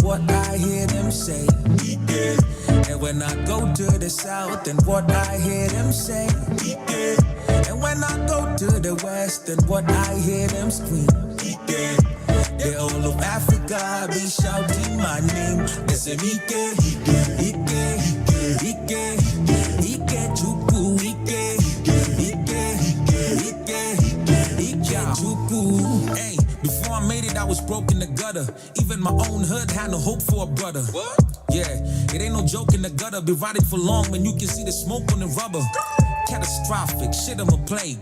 what I hear them say. And when I go to the south, and what I hear them say. And when I go to the west, and what I hear them scream. The whole of Africa be shouting my name. They say Ike, Ike, Ike, Ike, Chuku, Ike, Ike, Ike, Ike, Chuku. Hey, before I made it, I was broke in the gutter. Even my own hood had no hope for a brother. What? Yeah, it ain't no joke in the gutter. Be riding for long when you can see the smoke on the rubber. Catastrophic, shit I'm a plague.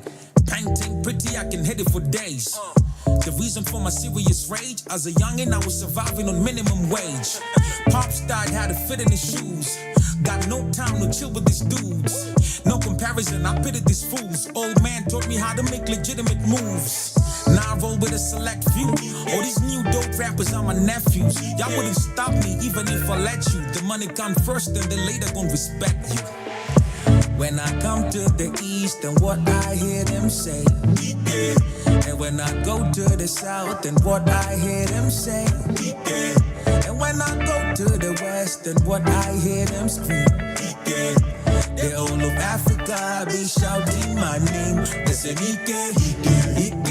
Painting pretty, I can hit it for days. The reason for my serious rage, as a youngin' I was surviving on minimum wage. Pops died, had to fit in his shoes. Got no time to chill with these dudes. No comparison, I pitied these fools. Old man taught me how to make legitimate moves. Now I roll with a select few. All these new dope rappers are my nephews. Y'all wouldn't stop me even if I let you. The money come first, then they later gon' respect you. When I come to the east, and what I hear them say. And when I go to the south, and what I hear them say. And when I go to the west, and what I hear them scream. The whole of Africa be shouting my name. They say Ike, Ike,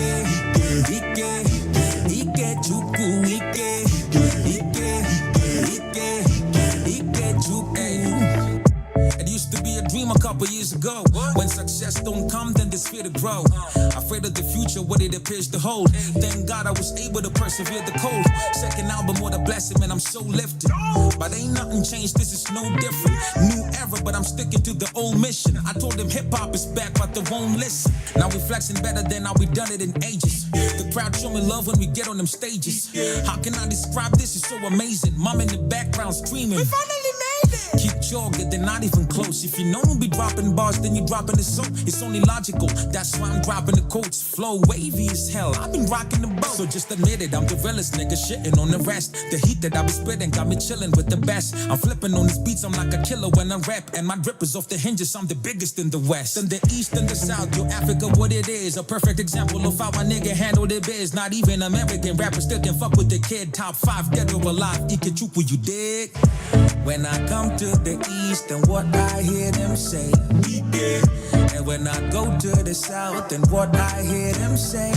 Ike, Ike, Chuku, Ike, Ike, Ike, Ike, Chuku. It used to be a dream a couple years ago. When success don't come, then there's fear to grow. Afraid of the future, what it appears to hold. Thank God I was able to persevere the cold. Second album, what a blessing, man, I'm so lifted. But ain't nothing changed, this is no different. New era, but I'm sticking to the old mission. I told them hip-hop is back, but they won't listen. Now we flexing better than how we done it in ages. The crowd showing love when we get on them stages. How can I describe this? It's so amazing. Mom in the background screaming. We finally made it! Keep jogging, they're not even close. If you know me be dropping bars, then you dropping the soap. It's only logical, that's why I'm dropping the quotes. Flow wavy as hell, I've been rocking the boat. So just admit it, I'm the realest nigga shitting on the rest. The heat that I be spitting got me chilling with the best. I'm flipping on these beats, I'm like a killer when I rap. And my drip is off the hinges, I'm the biggest in the west. And the east and the south, yo Africa what it is. A perfect example of how a nigga handle their biz. Not even American rappers still can fuck with the kid. Top 5 dead or alive, Ikechuku, you dig? When I come to the east, and what I hear them say. And when I go to the south, and what I hear them say.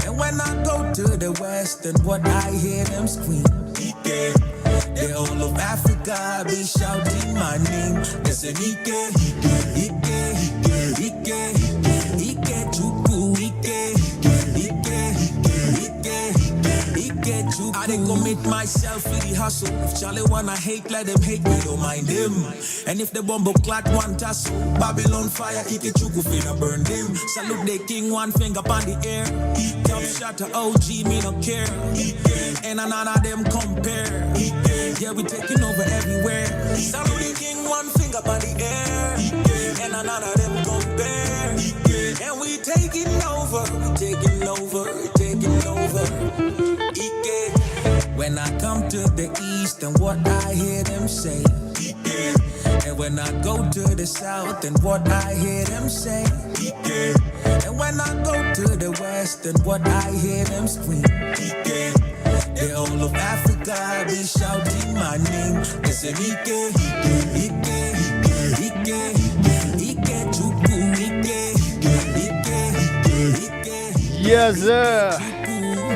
And when I go to the west, and what I hear them scream. The whole of Africa be shouting my name. They say Ike, Ike, Ike, Ike, Chuku, Ike, Ike, Ike, Chuku. I didn't commit myself for the hustle. If Charlie wanna hate, let them hate me, don't mind him. And if the bomb clot one tussle, Babylon fire, Ikechuku finna burn them. Salute the king, one finger on the air. Top shot to OG, me no care. And none of them compare. Yeah, we taking over everywhere. Salute the king, one finger on the air. And none of them compare. And we taking over, taking over, taking over. When I come to the east, and what I hear them say. And when I go to the south, and what I hear them say. And when I go to the west, and what I hear them scream. The whole of Africa be shouting my name. They say Ike, Ike, Ike, Ike, Chuku, Ike, Ike, Ike. Yes, sir.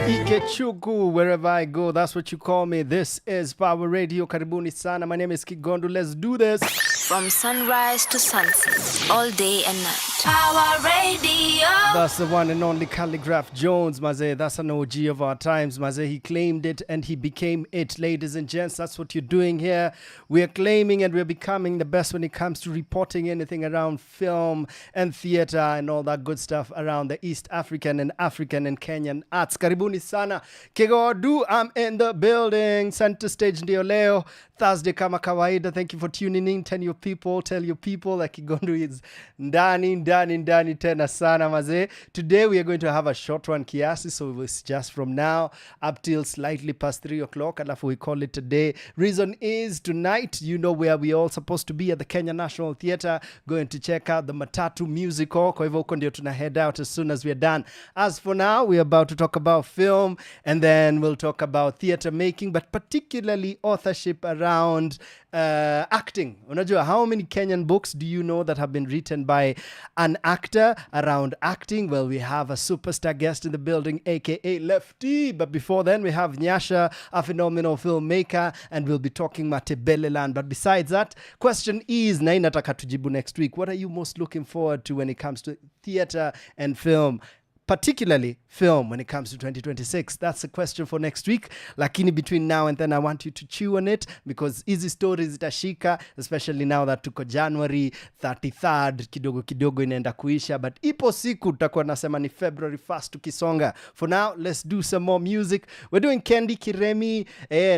Ikechuku, wherever I go, that's what you call me. This is Power Radio. Karibuni sana. My name is Kigondu. Let's do this. From sunrise to sunset, all day and night. Power Radio. That's the one and only Calligraph Jones, Maze. That's an OG of our times, Maze. He claimed it and he became it. Ladies and gents, that's what you're doing here. We're claiming and we're becoming the best when it comes to reporting anything around film and theater and all that good stuff around the East African and Kenyan arts. Karibuni sana. Kigondu, I'm in the building. Center stage ndio leo. Thursday kama kawaida. Thank you for tuning in. Tell your people that Kigondu is ndani tena sana maze. Today we are going to have a short one kiasi, so it's just from now up till slightly past 3 o'clock, alafu we call it a day. Reason is tonight, you know where we all supposed to be at the Kenya National Theatre, going to check out the Matatu musical. Kwa hivyo huko ndio tuna head out as soon as we are done. As for now, we are about to talk about film, and then we'll talk about theatre making, but particularly authorship around acting. Unajua, how many Kenyan books do you know that have been written by an actor around acting? Well, we have a superstar guest in the building, aka Lefty. But before then, we have Nyasha, a phenomenal filmmaker, and we'll be talking Matebeleland. But besides that, question is, na inataka tujibu next week, what are you most looking forward to when it comes to theatre and film? Particularly film when it comes to 2026. That's a question for next week. Lakini between now and then, I want you to chew on it, because easy stories itashika, especially now that tuko January 33rd, kidogo inaenda kuisha, but ipo siku tutakuwa nasema ni February 1st tukisonga. For now, let's do some more music. We're doing Kendi Kiremi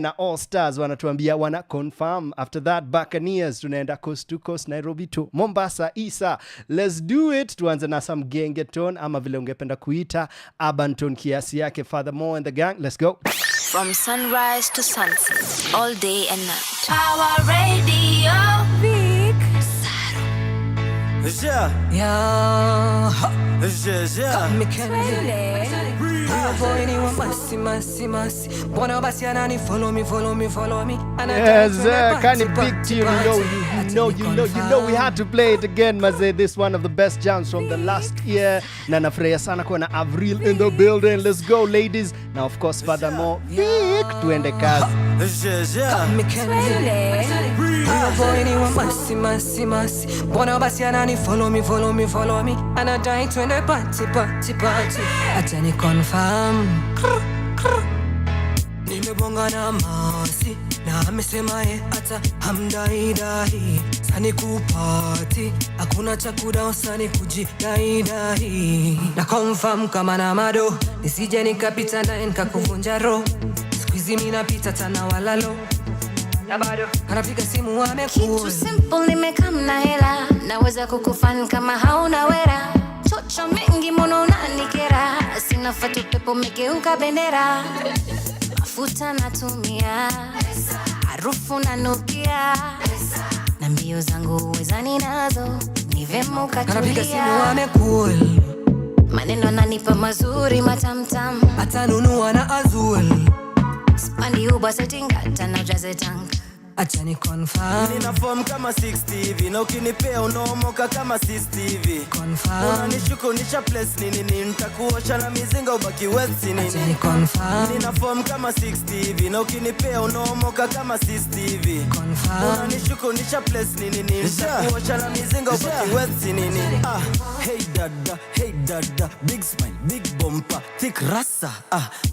na All Stars wanatuambia wana confirm. After that, Buccaneers tunaenda coast to coast, Nairobi to Mombasa. Isa, let's do it. Tuanze na some gengeton ama vile ungependa kuita Abanton kiasi yake, Furthermore and the gang. Let's go. From sunrise to sunset, all day and night. Our radio. Big Saru. Yes, kind of big tune. You know we had to play it again, maze. This one of the best jams from the last year. Nana Freya sana kwa na Avril in the building. Let's go, ladies. Now, of course, Furthermore, big tuende kazi. Follow me, and I die to the party. Atani confirm. Nimebonga na masi na amesema ata hamdai sani kupati hakuna chakula usani kujidai na confirm kama na mado nisije nikapita na nikakuvunja roho squeeze mimi napita tana walalo na bado anapiga simu amekuu Kitu simple nimekam na hela, naweza kukufan kama hauna wera. Chocho mengi mono unanikera, sina fatu pepo megeuka bendera. Mafuta natumia, harufu nanukia, na mbio zangu wezani nazo, ni vema ukatulia. Anapiga simu amekuu Maneno ananipa mazuri matamtam, atanunua na azul spandi uba setinga, tana jaze tank. Achani confirm. Nina form kama 60 hivi, na ukinipea unaomoka kama 60 hivi. Confirm. Unanishuku nisha place nini, nitakuosha na mizinga ubaki wet nini. Achani confirm. Nina form kama 60 hivi, na ukinipea unaomoka kama 60 hivi. Confirm. Unanishuku nisha place nini, nitakuosha na mizinga ubaki wet nini. Hey dada, big smile, big bumper, thick rasa.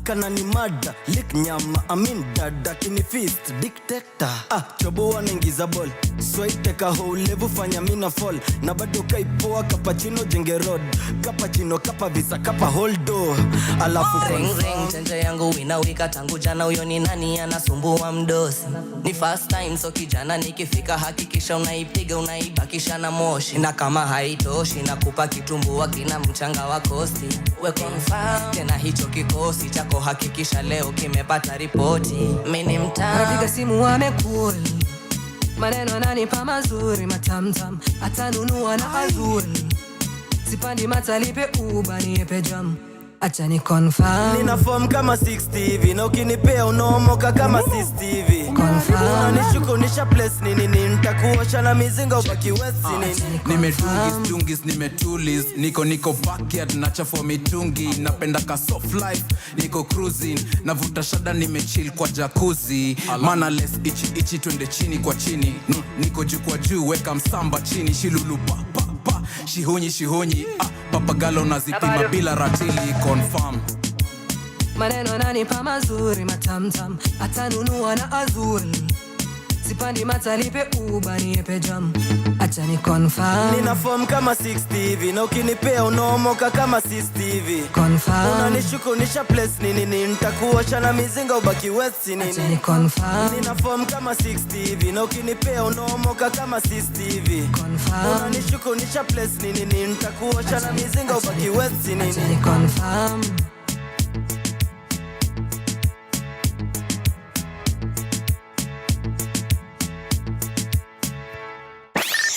Kana ni mada, lick nyama, amin dada, kini fist, dictator. Chobo wanaingiza ball, swipe teka hole, levu fanya mina fall. Na bado kaipoa kapachino jenge road, kapachino kapa visa kapa holdo. Alafu ring chenje yangu inawika tangu jana, huyo ni nani anasumbua mdosi. Ni first time so kijana nikifika hakikisha unaipiga unaibakisha na moshi. Na kama haitoshi nakupa kitumbua kina mchanga wa kosti. We confirm tena hicho kikosi chako hakikisha leo kimepata ripoti. Mimi mtaa anapiga simu amekuu maneno ananipa mazuri matamtam atanunua na azul sipandi matalipe uba niepe jam achani confirm. Nina form kama 60 hivi, na ukinipea unaomoka kama 60 hivi. Confirm. Unanishuku nisha place nini, nitakuosha na mizinga ubaki wet nini. Nimetungis nimetulis niko backyard nachafua mitungi, napenda ka soft life niko cruising, navuta shada nimechill kwa jacuzzi. Mana less ichi twende chini kwa chini, niko juu kwa juu weka msamba chini, shilulu pa shihonyi papagalo nazipima bila ratili. Confirm. Maneno ananipa mazuri matamtam atanunua na azul sipandi matalipe Uber niepe jam, acha ni confirm. Nina form kama 60 hivi, na ukinipea unaomoka kama 60 hivi. Confirm. Unanishukunisha place nini, nitakuosha na mizinga ubaki west nini. Acha ni confirm. Nina form kama 60 hivi, na ukinipea unaomoka kama 60 hivi. Confirm. Unanishukunisha place nini, nitakuosha na mizinga ubaki west nini. Acha ni confirm.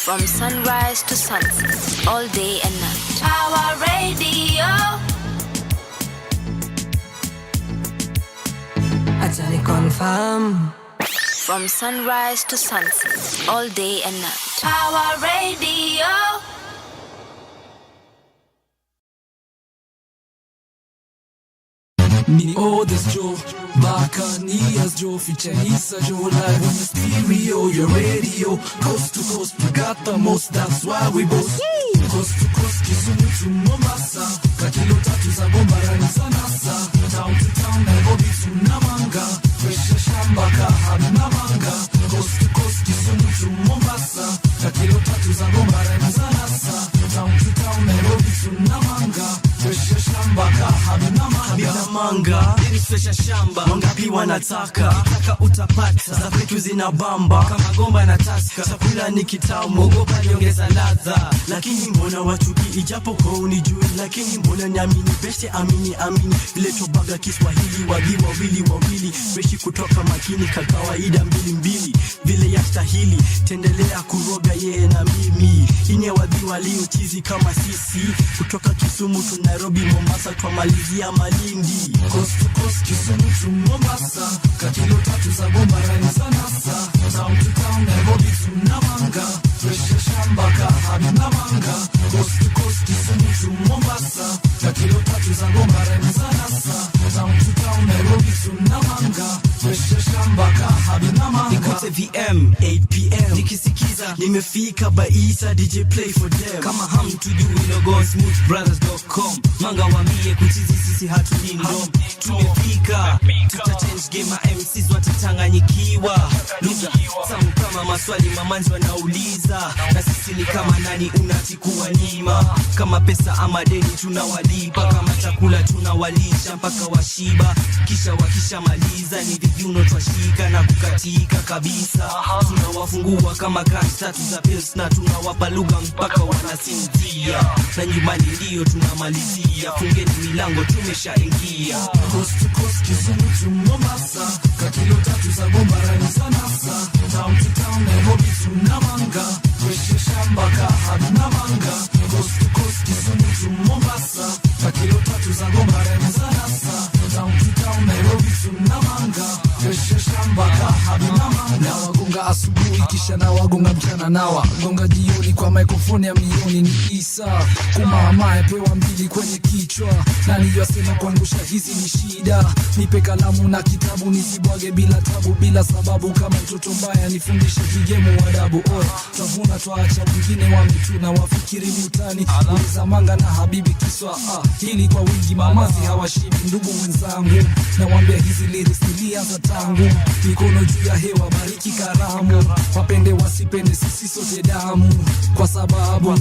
From sunrise to sunset, all day and night. Our radio. Acha ni confirm. From sunrise to sunset, all day and night. Our radio. Mini Odes Joe, Bacanias Joe, feature Nisa Joe, live on the stereo, your radio, coast to coast, we got the most, that's why we boast. Coast to coast, Kisumu to Mombasa, kakilo tatu za Bombarani Sanasa, town to town, Nairobi to Namanga, fresh shamba kahari Namanga, coast to coast, Kisumu to Mombasa, kakilo tatu za Bombarani Sanasa, town to town, Nairobi to Namanga, fresh shamba kahari Namanga. Niliswesha shamba, wangapi wanataka, taka utapata, za vitu zinabamba, kama gomba na taska, chakula ni kitamu, ogopa niongeza ladha, lakini mbona wachuki, ijapo kwa unijui, lakini mbona niamini, beshe amini, vile tobaga Kiswahili, wawili, beshi kutoka makini, kawaida mbili, vile yastahili, tendelea kuroga yeye na mimi, inye wadhi waliochizi kama sisi, kutoka Kisumu tu Nairobi, Mombasa, twamalizia Malindi. Coast to coast, Kisumu to Mombasa, kakilo tatu za Bombarani Sanasa, town to town, Nairobi to Namanga, fresh shamba kahari Namanga. Coast to coast, Kisumu to Mombasa, kakilo tatu za Bombarani Sanasa, town to town, Nairobi to Namanga, fresh shamba kahari Namanga. Nikote VM 8 PM, nikisikiza nimefika Baisa, DJ play for them. Kama hamtujui logo smoothbrothers.com, manga wambie kuchizi sisi hatulindom. Tumefika, tutachange game, MCs watatanganyikiwa, lugha tamu kama maswali mamanzi wanauliza, na sisi ni kama nani unatikuwa nyima, kama pesa ama deni tunawalipa, kama chakula tunawalisha mpaka washiba, kisha wakishamaliza ni vijuno twashika na kukatika kabisa, tunawafungua kama kati tatu za pills na tunawapa lugha mpaka wanasinzia, na nyumbani ndio tunamalizia, fungeni milango tumeshaingia. Coast to coast, Kisumu to Mombasa, kakilo tatu za Bombarani Sanasa, town to town, Nairobi to Namanga, fresh shamba kahari Namanga. Coast to coast, Kisumu to Mombasa, kakilo tatu za Bombarani Sanasa, town to town, Nairobi to Namanga, fresh shamba kahari Namanga. Na wagonga asubuhi kisha na wagonga mchana, nawa gonga jioni kwa microphone ya milioni ni Isa, kumamae pewa mbili kwenye kichwa, nani yasema kuangusha hizi ni shida, nipe kalamu na kitabu nisibwage bila tabu, bila sababu kama mtoto mbaya nifundishe vigemu wadabu. Oya tavuna twaacha wengine wametuna, wafikiri mutani uliza manga na habibi kiswa, hili kwa wingi mamazi hawashibi. Ndugu wenzangu na wambia hizi lyrics nilianza tangu, mikono juu ya hewa bariki karamu, wapende wasipende sisi sote damu, kwa sababu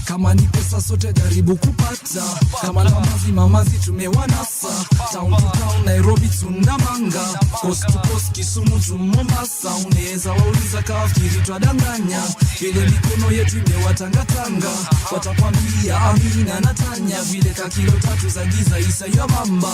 kama ni pesa sote jaribu kupata, kama na mamazi tumewanasa, town to town, Nairobi to Namanga, coast to coast, Kisumu to Mombasa. Unaweza wauliza kafikiri twadanganya, vile mikono yetu imewatangatanga, watakwambia amina na tanya, vile kakilo tatu za giza Isa ya bamba,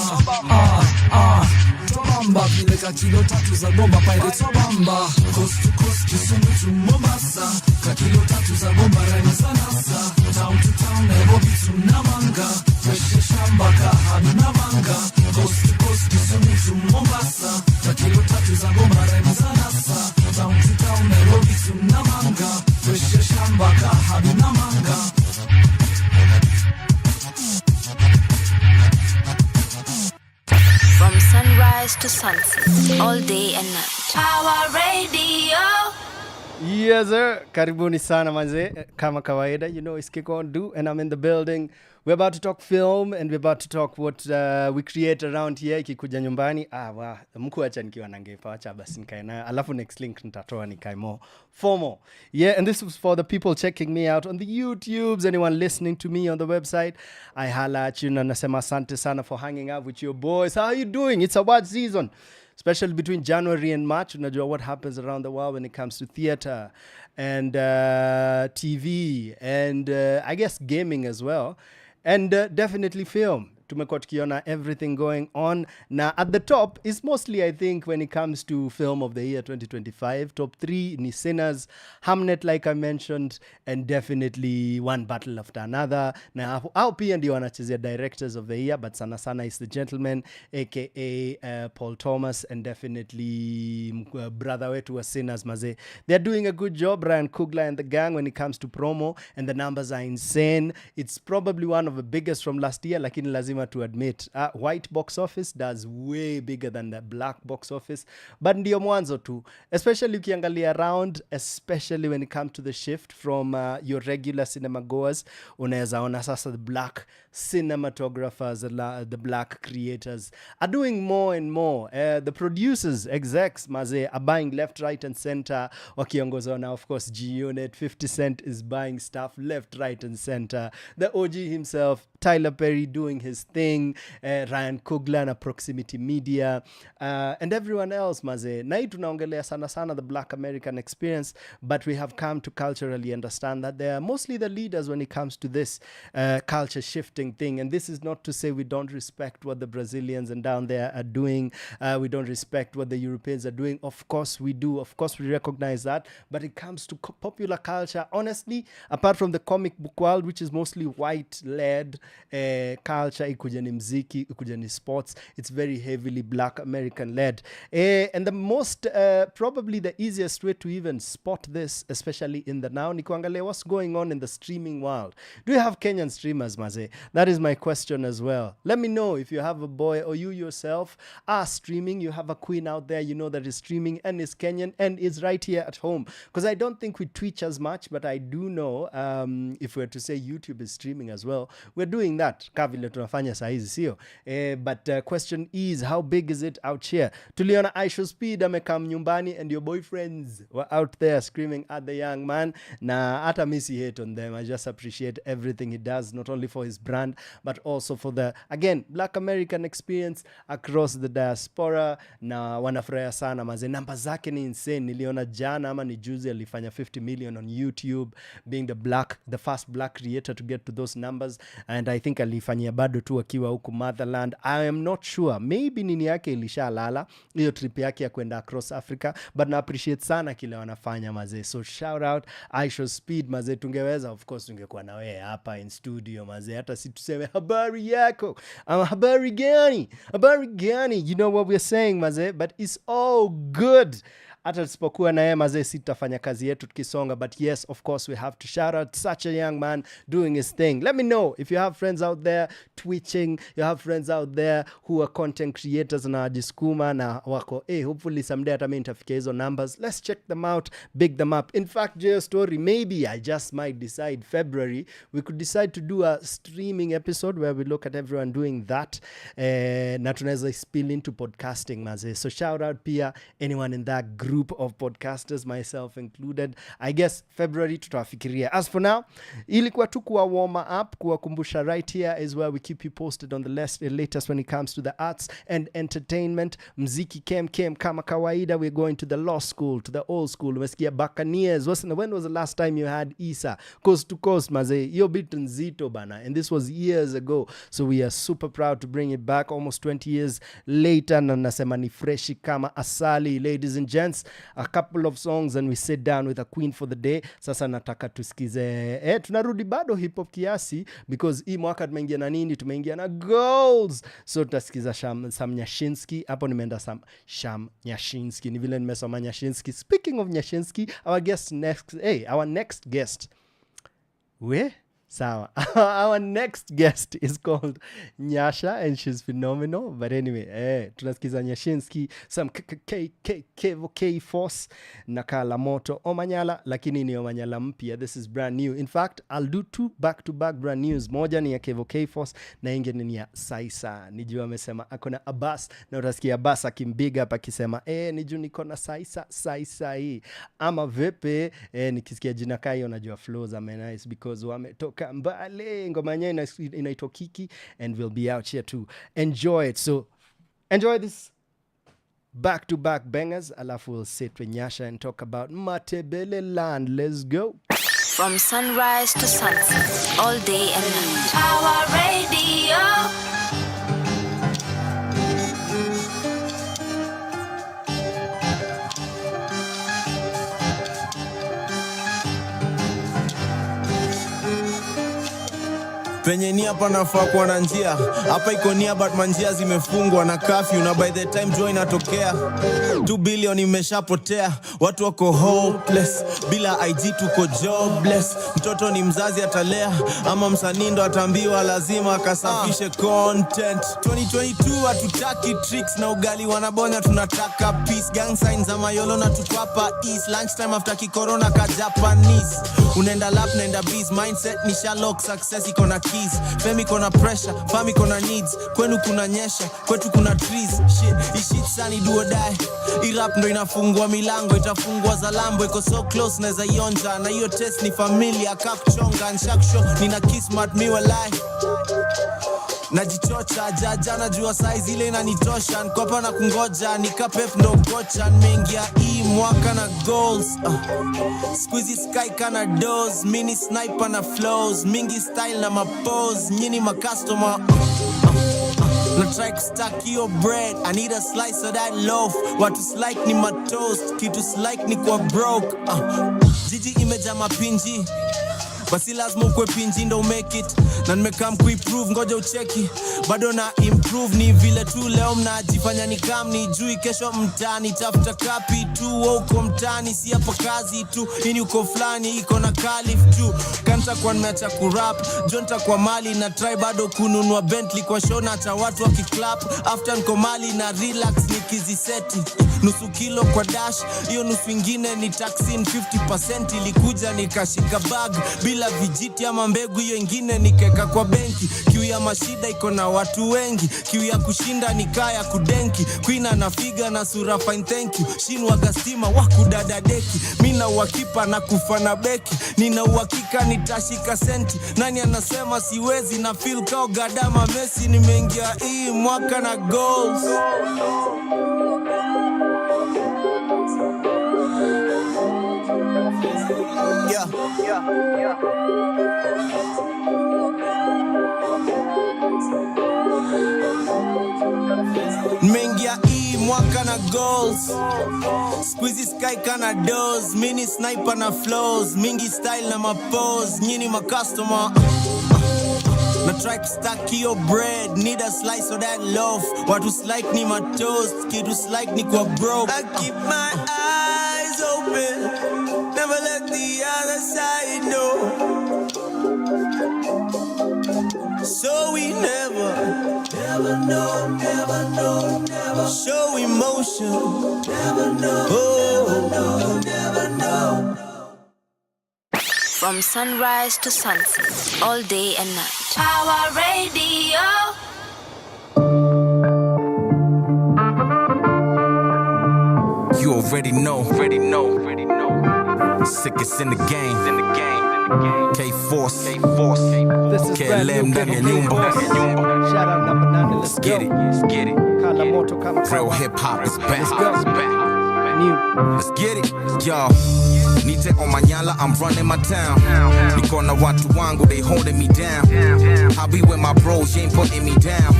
twabamba, vile kakilo tatu za bomba Pirates wabamba. Coast to coast, Kisumu to Mombasa, kakilo tatu za Bombarani Sanasa, town to town, Nairobi to Namanga, fresh shamba kahari Namanga. Coast to coast, Kisumu to Mombasa, kakilo tatu za Bombarani Sanasa, town to town, Nairobi to Namanga, fresh shamba kahari Namanga. From sunrise to sunset, all day and night. Our radio. Yes, sir. Karibuni sana manze. Kama kawaida, you know, it's Kigondu and I'm in the building. We're about to talk film and we're about to talk what we create around here. Ikikuja nyumbani. Mkuu acha nikiwa nangepa acha basi nikae nayo. Alafu next link nitatoa nikae more formal. Yeah, and this was for the people checking me out on the YouTubes. Anyone listening to me on the website. I holla at you na nasema asante sana for hanging out with your boys. How are you doing? It's award season. Especially between January and March, unajua what happens around the world when it comes to theater and TV and I guess gaming as well. And definitely film. Tumekuwa tukiona everything going on. Now, at the top is mostly, I think, when it comes to film of the year 2025. Top 3 ni Sinners, Hamnet, like I mentioned, and definitely One Battle After Another. Now, hao pia ndio wanachezea directors of the year, but sana sana is The Gentleman, aka Paul Thomas, and definitely brother wetu wa Sinners, maze. They're doing a good job, Ryan Coogler and the gang, when it comes to promo, and the numbers are insane. It's probably one of the biggest from last year, lakini lazima to admit, white box office does way bigger than the black box office, but ndio mwanzo tu, especially ukiangalia around, especially when it comes to the shift from your regular cinema goers. Unaweza ona sasa the black cinematographers, the black creators are doing more and more. The producers, execs, maze, are buying left, right and center. Wakiongozwa na, of course, G-Unit. 50 Cent is buying stuff left, right and center. The OG himself, Tyler Perry, doing his thing. Ryan Coogler na Proximity Media. And everyone else, maze. Na hii tunaongelea sana sana the black American experience, but we have come to culturally understand that they are mostly the leaders when it comes to this culture shifting thing. And this is not to say we don't respect what the Brazilians and down there are doing. We don't respect what the Europeans are doing. Of course we do. Of course we recognize that. But it comes to popular culture, honestly, apart from the comic book world, which is mostly white-led culture, ikuja ni mziki, ikuja ni sports, it's very heavily black American-led. And the most, probably the easiest way to even spot this, especially in the now, ni kuangalia what's going on in the streaming world. Do you have Kenyan streamers, maze? That is my question as well. Let me know if you have a boy or you yourself are streaming. You have a queen out there you know that is streaming and is Kenyan and is right here at home. Because I don't think we Twitch as much, but I do know if we're to say YouTube is streaming as well, we're doing that. Kavile tunafanya saizi sio. But question is, how big is it out here? Tuliona Aisha Speed amekam nyumbani and your boyfriends were out there screaming at the young man. Na hata misi hate on them. I just appreciate everything he does, not only for his brand, but also for the, again, black American experience across the diaspora. Na wanafurahia sana maze. Namba zake ni insane. Niliona jana ama ni juzi alifanya 50 million on YouTube, being the first black creator to get to those numbers. And I think alifanyia bado tu akiwa huku motherland. I am not sure. Maybe nini yake ilisha lala. Iyo trip yake ya kwenda across Africa. But na appreciate sana kile wanafanya maze. So shout out Aisha Speed maze. Tungeweza, of course, tungekuwa na wewe hapa in studio maze. Hata si tuseme habari yako. Habari gani? Habari gani? You know what we're saying maze. But it's all good. Hata tusipokuwa na yeye maze sitafanya kazi yetu tukisonga. But yes, of course, we have to shout out such a young man doing his thing. Let me know if you have friends out there twitching, you have friends out there who are content creators na wajiskuma na wako, hopefully someday hata mimi nitafikia hizo numbers. Let's check them out, big them up. In fact, Jay story, maybe I just might decide February, we could decide to do a streaming episode where we look at everyone doing that. Na tunaweza spill into podcasting maze. So shout out pia anyone in that group of podcasters, myself included. I guess February tutafikiria. As for now, ilikuwa tu kuwa warm up, kuwakumbusha right here is where we keep you posted on the latest when it comes to the arts and entertainment. Mziki kem kama kawaida. We're going to the law school, to the old school. Umesikia Buccaneers. When was the last time you had Isa? Coast to coast, maze. Yo bit nzito bana. And this was years ago. So we are super proud to bring it back almost 20 years later. Na nasema ni freshi kama asali. Ladies and gents, a couple of songs and we sit down with a queen for the day. Sasa nataka tusikize. Tunarudi bado hip hop kiasi because hii mwaka tumeingia na nini? Tumeingia na goals. So tutasikiza Sam Nyashinsky. Hapo nimeenda Sham Nyashinsky. Ni vile nimesoma Nyashinsky. Speaking of Nyashinsky, our next guest. Sawa. Our next guest is called Nyasha and she's phenomenal. But anyway, tunasikiza Nyashinsky, some K-Force, Nakala Moto, Omanyala, lakini ni Omanyala mpya. This is brand new. In fact, I'll do 2 back-to-back brand news. Moja ni ya K-Force na ingine ni ya Saisa. Nijua amesema akona Abbas na utasikia Abbas akimbiga hapa akisema niju niko na Saisa hii. Ama vipi nikisikia jina kai unajua Flozz nice because wametoka mbale ngoma yenyewe inaitwa Kiki and we'll be out here to enjoy it. So enjoy this back-to-back bangers. Alafu we'll sit with Nyasha and talk about Matebele land. Let's go. From sunrise to sunset, all day and night. Our radio. Penye ni hapa nafaa kuwa na njia. Hapa iko nia but manjia zimefungwa na curfew. Na by the time joy inatokea 2 billion imeshapotea. Watu wako hopeless. Bila IG tuko jobless. Mtoto ni mzazi atalea ama msanii ndo atambiwa lazima akasafishe content. 2022 hatutaki tricks na ugali wanabonya tunataka peace. Gang signs ama yolo na tukwapa east. Lunchtime after kikorona ka Japanese. Unaenda lap naenda biz. Mindset ni Sherlock. Success iko na keys. Femi kona pressure, fami kona needs. Kwenu kuna nyesha, kwetu kuna trees. Shit sani do or die. Irap ndo inafungwa milango, itafungwa za lambo. Iko so close neza yonja. Na hiyo test ni familia, kakuchonga nshaksho. Nina kismat miwa lie. Najichocha, jana jua size ile inanitosha. Nkopa na kungoja, nikapep ndo gocha. Mengia hii mwaka na goals. Squeezy sky kana dose. Mini sniper na flows. Mingi style na mapose. Nyini ma customer. No try to stack your bread. I need a slice of that loaf. What is like ni my toast. Kitu like ni kwa broke. Jiji imeja mapinji. Basi lazima ukwe pinji ndo make it. Na nimekam kuimprove ngoja ucheki. Bado na improve ni vile tu leo mnajifanya ni kam ni jui kesho mtani. Tafuta kapi tu uko mtani si hapa kazi tu. Ini uko flani iko na kalif tu. Kanta kwa nimeacha kurap. Jonta kwa mali na try bado kununua Bentley kwa show na hata watu wakiclap. After niko mali na relax nikiziseti. Nusu kilo kwa dash. Iyo nusu ingine ni taxi 50% ilikuja nikashika bag. Bila vijiti ama mbegu hiyo ingine nikeka kwa benki. Kiu ya mashida iko na watu wengi. Kiu ya kushinda nikaya kudenki. Queen anafiga na sura fine thank you. Shinwa gastima wakudada deki. Mina uwakipa na kufana beki. Nina uwakika nitashika senti. Nani anasema siwezi na feel kao gadama Messi. Nimeingia hii mwaka na goals. Yeah. Mengia hii mwaka na goals. Squeezy sky kana dose. Mini sniper na flows. Mingi style na mapose. Nyini ma customer. No try to stack your bread. Need a slice of that loaf. What was like ni my toast. Kid was like ni kwa broke. I keep my eyes open. Never let the other side know. So we never know. Show emotion. Never know. From sunrise to sunset, all day and night. Our radio. You already know. Sickest in the game. K-Force. This is brand new K-Force. Shout out number 9. Let's get it. Kala Moto kama Real hip hop is back. New. Let's get it, yo. Nite Omanyala, I'm running my town. Niko na watu wangu, they holding me down. I be with my bros, you ain't putting me down.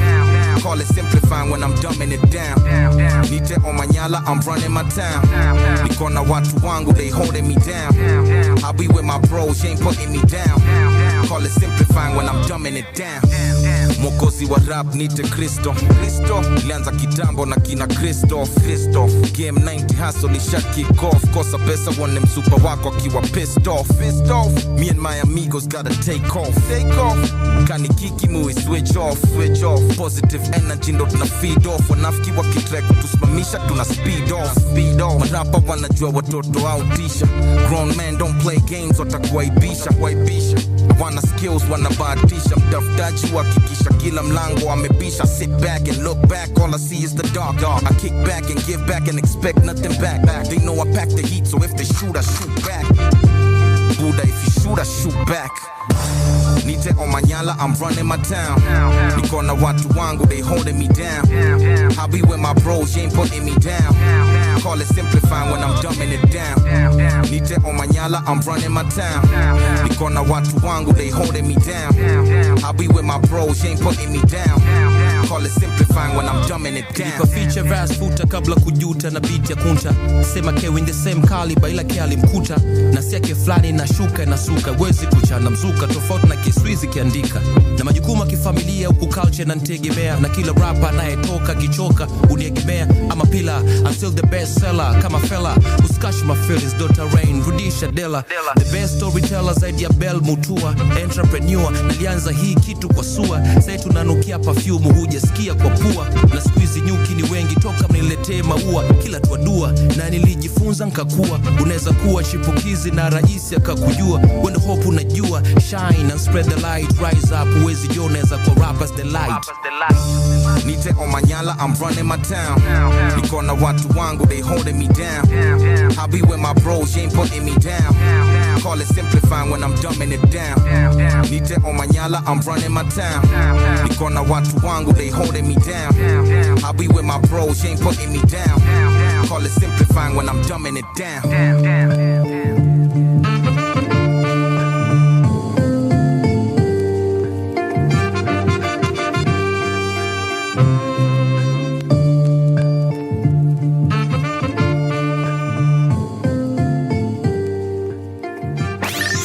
Call it simplifying when I'm dumbing it down. Nite Omanyala, I'm running my town. Niko na watu wangu, they holding me down. I be with my bros, you ain't putting me down. Call it simplifying when I'm dumbing it down. Mwokozi wa rap nite Kristo. Ilianza kitambo na kina Kristo. Game 90 hustle isha kick off. Kosa pesa wone msupa wako akiwa pissed off. Me and my amigos gotta take off. Kani kiki mui switch off. Positive energy ndo tuna feed off. Wanafiki wakitrack kutusimamisha tuna speed off. Marapa wanajua watoto autisha. Grown men don't play games watakuaibisha. Wana skills wanabahatisha. Mtafutaji wakikisha kila mlango amebisha. Sit back and look back, all I see is the dark. I kick back and give back and expect nothing back. They know I pack the heat, so if they shoot, I shoot back. Buddha, if you shoot, I shoot back. Nite Omanyala, I'm running my town. Niko na watu wangu, they holding me down. I be with my bros, you ain't putting me down. Call it simplifying when I'm dumbing it down. Nite Omanyala, I'm running my town. Niko na watu wangu, they holding me down. I be with my bros, you ain't putting me down. Call it simplifying when I'm dumbing it down. Niko feature verse futa kabla kujuta na beat ya kunta. Sema kewe in the same caliber ila kali mkuta. Na siake flani na shuka na suka. Wezi kuchana mzuka tofauti na Kiswizi kiandika. Na majukumu kifamilia huku culture na ntegemea. Na kila rapper anayetoka kichoka uniegemea. Ama pila, I'm still the best seller. Kama fella, uskash my feelings, Dr. Rain, Rudisha Della. The best storyteller zaidi ya Bell Mutua. Entrepreneur, nilianza hii kitu kwa sua. Sai tunanukia perfume hujasikia kwa pua. Na squeeze nyuki ni wengi toka mniletee maua. Kila tuadua, na nilijifunza nkakua. Unaweza kuwa chipukizi na raisi akakujua. When the hope unajua, shine and spread the light. Rise up, uwezi joneza kwa rappers the light. Nite Omanyala, I'm running my town. Niko na watu wangu, they holding me down. I be with my bros, you ain't putting me down. Call it simplifying when I'm dumbing it down. Nite Omanyala, I'm running my town. Niko na watu wangu, they holding me down. I be with my bros, you ain't putting me down. Call it simplifying when I'm dumbing it down.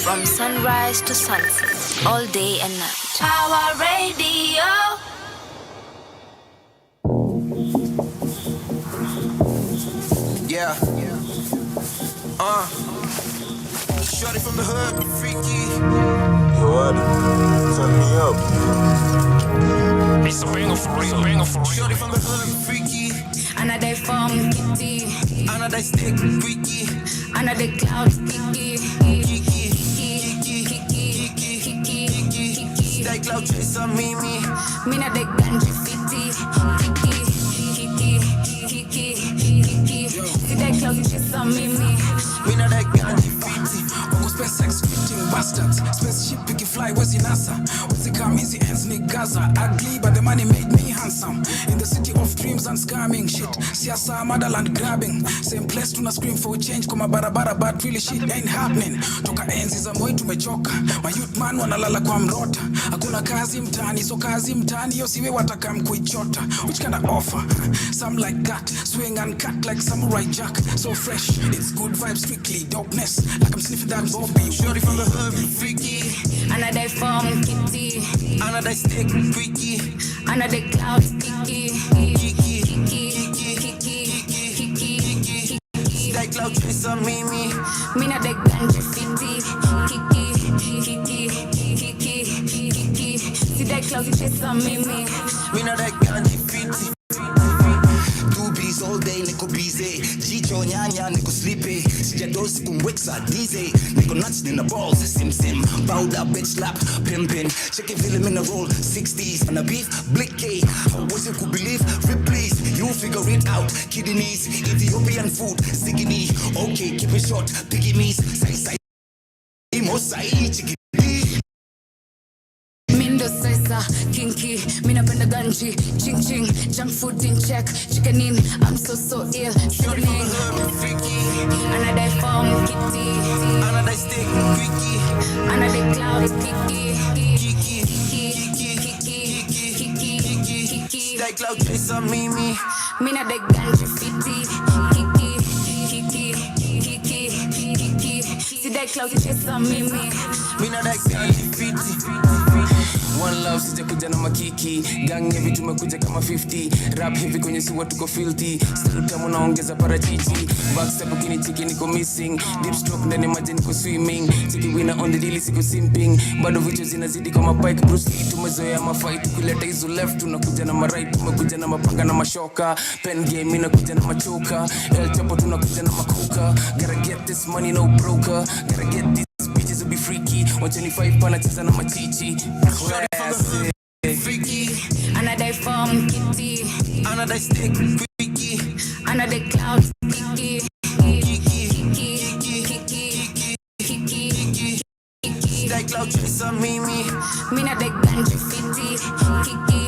From sunrise to sunset, all day and night. Our radio. Yeah. Shorty from the hood, freaky. Yo, Addy, turn me up. It's a banger for real. Shorty from the hood, freaky. Another form kitty. Another stick, freaky. Another cloud kiki. Stay cloud chaser, Mimi. Mina de ganji fiti. See that cloud chaser, Mimi. Mina de ganji fiti. Uncle SpaceX fitting bastards. Spaceship picky fly, where's the NASA? Where's the come easy ends Nick Gaza? Ugly but the money made me handsome. In the city of dreams and scamming shit. Siasa motherland grabbing. Same place tuna scream for change. Kuma barabara but really shit ain't happening. Toka enzi za moi tumechoka. My youth man wanalala kwa mrota. Hakuna kazi mtani, so kazi mtani yosiwe wataka mkuichota. Which kind of offer? Some like that. Swing and cut like samurai jack. So fresh, it's good vibes, strictly dopeness. Like I'm sniffing that Bobby. Shorty from the hood, freaky. Another form kitty. Another stick, freaky. Another cloud kiki. Stay cloud chaser, Mimi. Mina de ganji fiti. See that cloud chaser, Mimi. Mina de ganji fiti. Doobies all day, niko busy. Jicho nyanya, niko sleepy. Sijadosi kumweksa dize. Niko nuts in the balls, sim. Powder, bitch slap, pimpin'. Check it, film in a roll, 60s. And a beef, blicky. I wasn't could believe, replace. You figure it out, kidneys. Ethiopian food, sigini. Okay, keep it short, piggy me's. Sai. Mosai, chicken. Mindo sesa, kinky, mina penda ganji, ching, junk food in check, chicken in, I'm so ill, Shorty from the hood, freaky. Another form kitty, Another stick, freaky. another cloud kiki. Stay cloud chaser, Mimi. Mina de ganji fiti, See that cloud chaser, Mimi. Mina de ganji fiti. One love sijakuja na makiki. Gang heavy tumekuja kama 50. Rap heavy kwenye suwa tuko filthy. Still tamu naongeza parachichi. Backstep ukinicheki niko missing. Deep stroke ndani maji niko swimming. Chiki winner on the daily siko simping. Bado vichwa zinazidi kama Pike Bruce Lee. Tumezoea mafight kuleta hizo left tunakuja na right. Tumekuja na mapanga na mashoka. Pen game inakuja na machoka. El Chapo tunakuja na makuka. Gotta get this money no broker. Gotta get these bitches will be freaky. 125 panacheza na machichi. Freaky, another form kitty, another stick freaky, another cloud kiki, like cloud chaser Mimi. Me not the ganja fitty, kiki.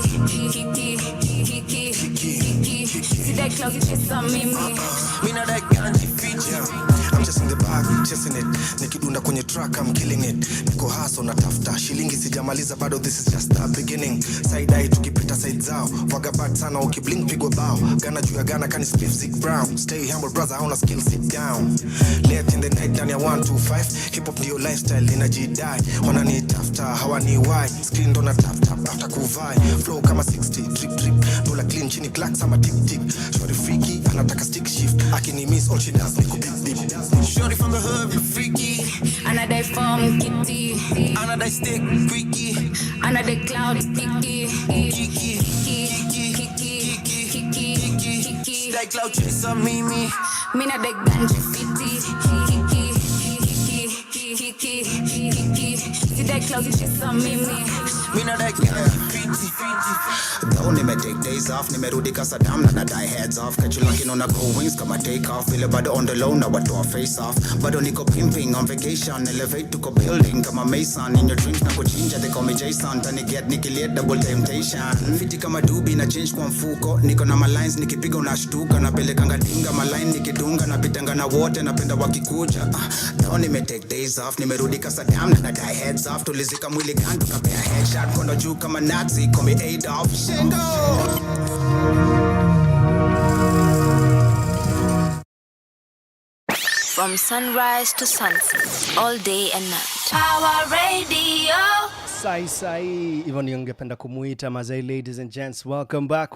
See that cloud chaser Mimi. Me not that ganja fitty. I'm just in the bag, chasing it. Nikidunda kwenye track, I'm killing it. Niko hustle na tafuta shilingi sijamaliza bado, this is just the beginning. Side eye tukipita side zao, vaga bad sana ukiblink pigwa bao. Gana juu ya gana kani spliff Zig Brown. Stay humble brother, hauna skill, sit down. Late in the night ndani ya 125. Hip hop ndio lifestyle inajidai. Wananitafuta hawani why. Screen ndo na tap after kuvai. Flow kama 60 drip. Dola clean chini clacks ama tip. Shorty freaky anataka stick shift. Akini miss all she does niko bip. Shorty from the hood, freaky. Another form kitty, another stick freaky, another cloud kiki. Like cloud chaser Mimi. Me not the ganja fitty, kiki. See that cloud chaser Mimi. Me not that ganja fitty. Though nime take days off, nimerudi Kasadam na die heads off. Catch you like on a go wings, kama take off. Vile bado on the low, now I do a face off. Bado niko pimping on vacation, elevate to go building. Kama Mason, in your dreams na kuchinja, they call me Jason. Tani get nikiliet double temptation. Fiti kama dubi na change kwa mfuko. Niko na my lines, nikipiga unashtuka. Napelekanga dinga, my line nikidunga. Napitanga na wote, napenda wakikuja. Though nime take days off, nimerudi Kasadam na die heads off. Tulizika mwili gandu, kapea headshot. Kondo juu kama Nazi, call me Adolf. From sunrise to sunset, all day and night. Our radio. Sai hivyo ndio ningependa kumuita mazai. Ladies and gents, welcome back.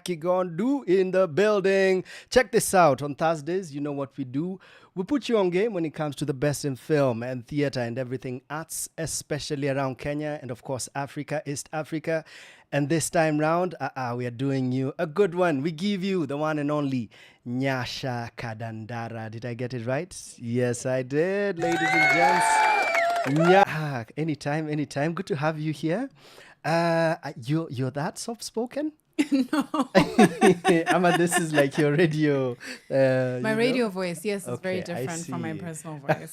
Kigondu in the building. Check this out. On Thursdays, you know what we do. We put you on game when it comes to the best in film and theater and everything arts, especially around Kenya and of course Africa, East Africa. And this time round, we are doing you a good one. We give you the one and only Nyasha Kadandara. Did I get it right? Yes, I did, ladies and gents. Anytime. Good to have you here. You're that soft-spoken? No. Amma, this is like your radio. My radio voice, yes, is very different from my personal voice.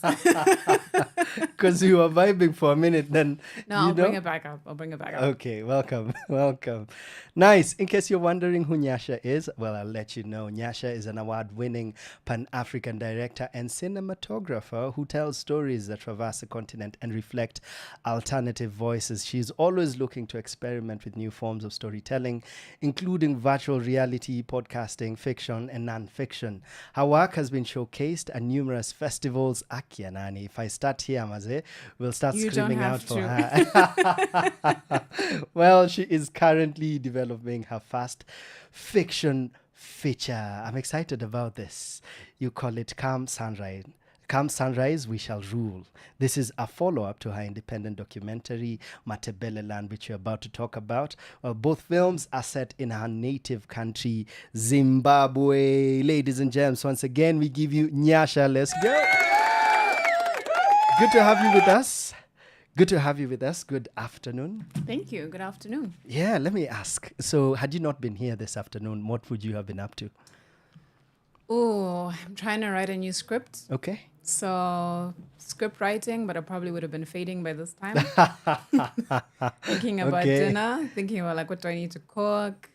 Because you were vibing for a minute, then. No, I'll bring it back up. Okay, welcome. Nice. In case you're wondering who Nyasha is, well, I'll let you know. Nyasha is an award-winning Pan-African director and cinematographer who tells stories that traverse the continent and reflect alternative voices. She's always looking to experiment with new forms of storytelling, including virtual reality, podcasting, fiction, and non-fiction. Her work has been showcased at numerous festivals. Akianani, if I start here, Maze, we'll start screaming out for her. Well, she is currently developing her first fiction feature. I'm excited about this. You call it Come Sunrise, We Shall Rule. This is a follow-up to her independent documentary, Matebeleland, which we're about to talk about. Well, both films are set in her native country, Zimbabwe. Ladies and gents, once again, we give you Nyasha. Let's go. Good to have you with us. Good afternoon. Thank you. Good afternoon. Yeah, let me ask. So, had you not been here this afternoon, what would you have been up to? Oh, I'm trying to write a new script. Okay. So, script writing, but I probably would have been fading by this time. Thinking about dinner, thinking about like what do I need to cook,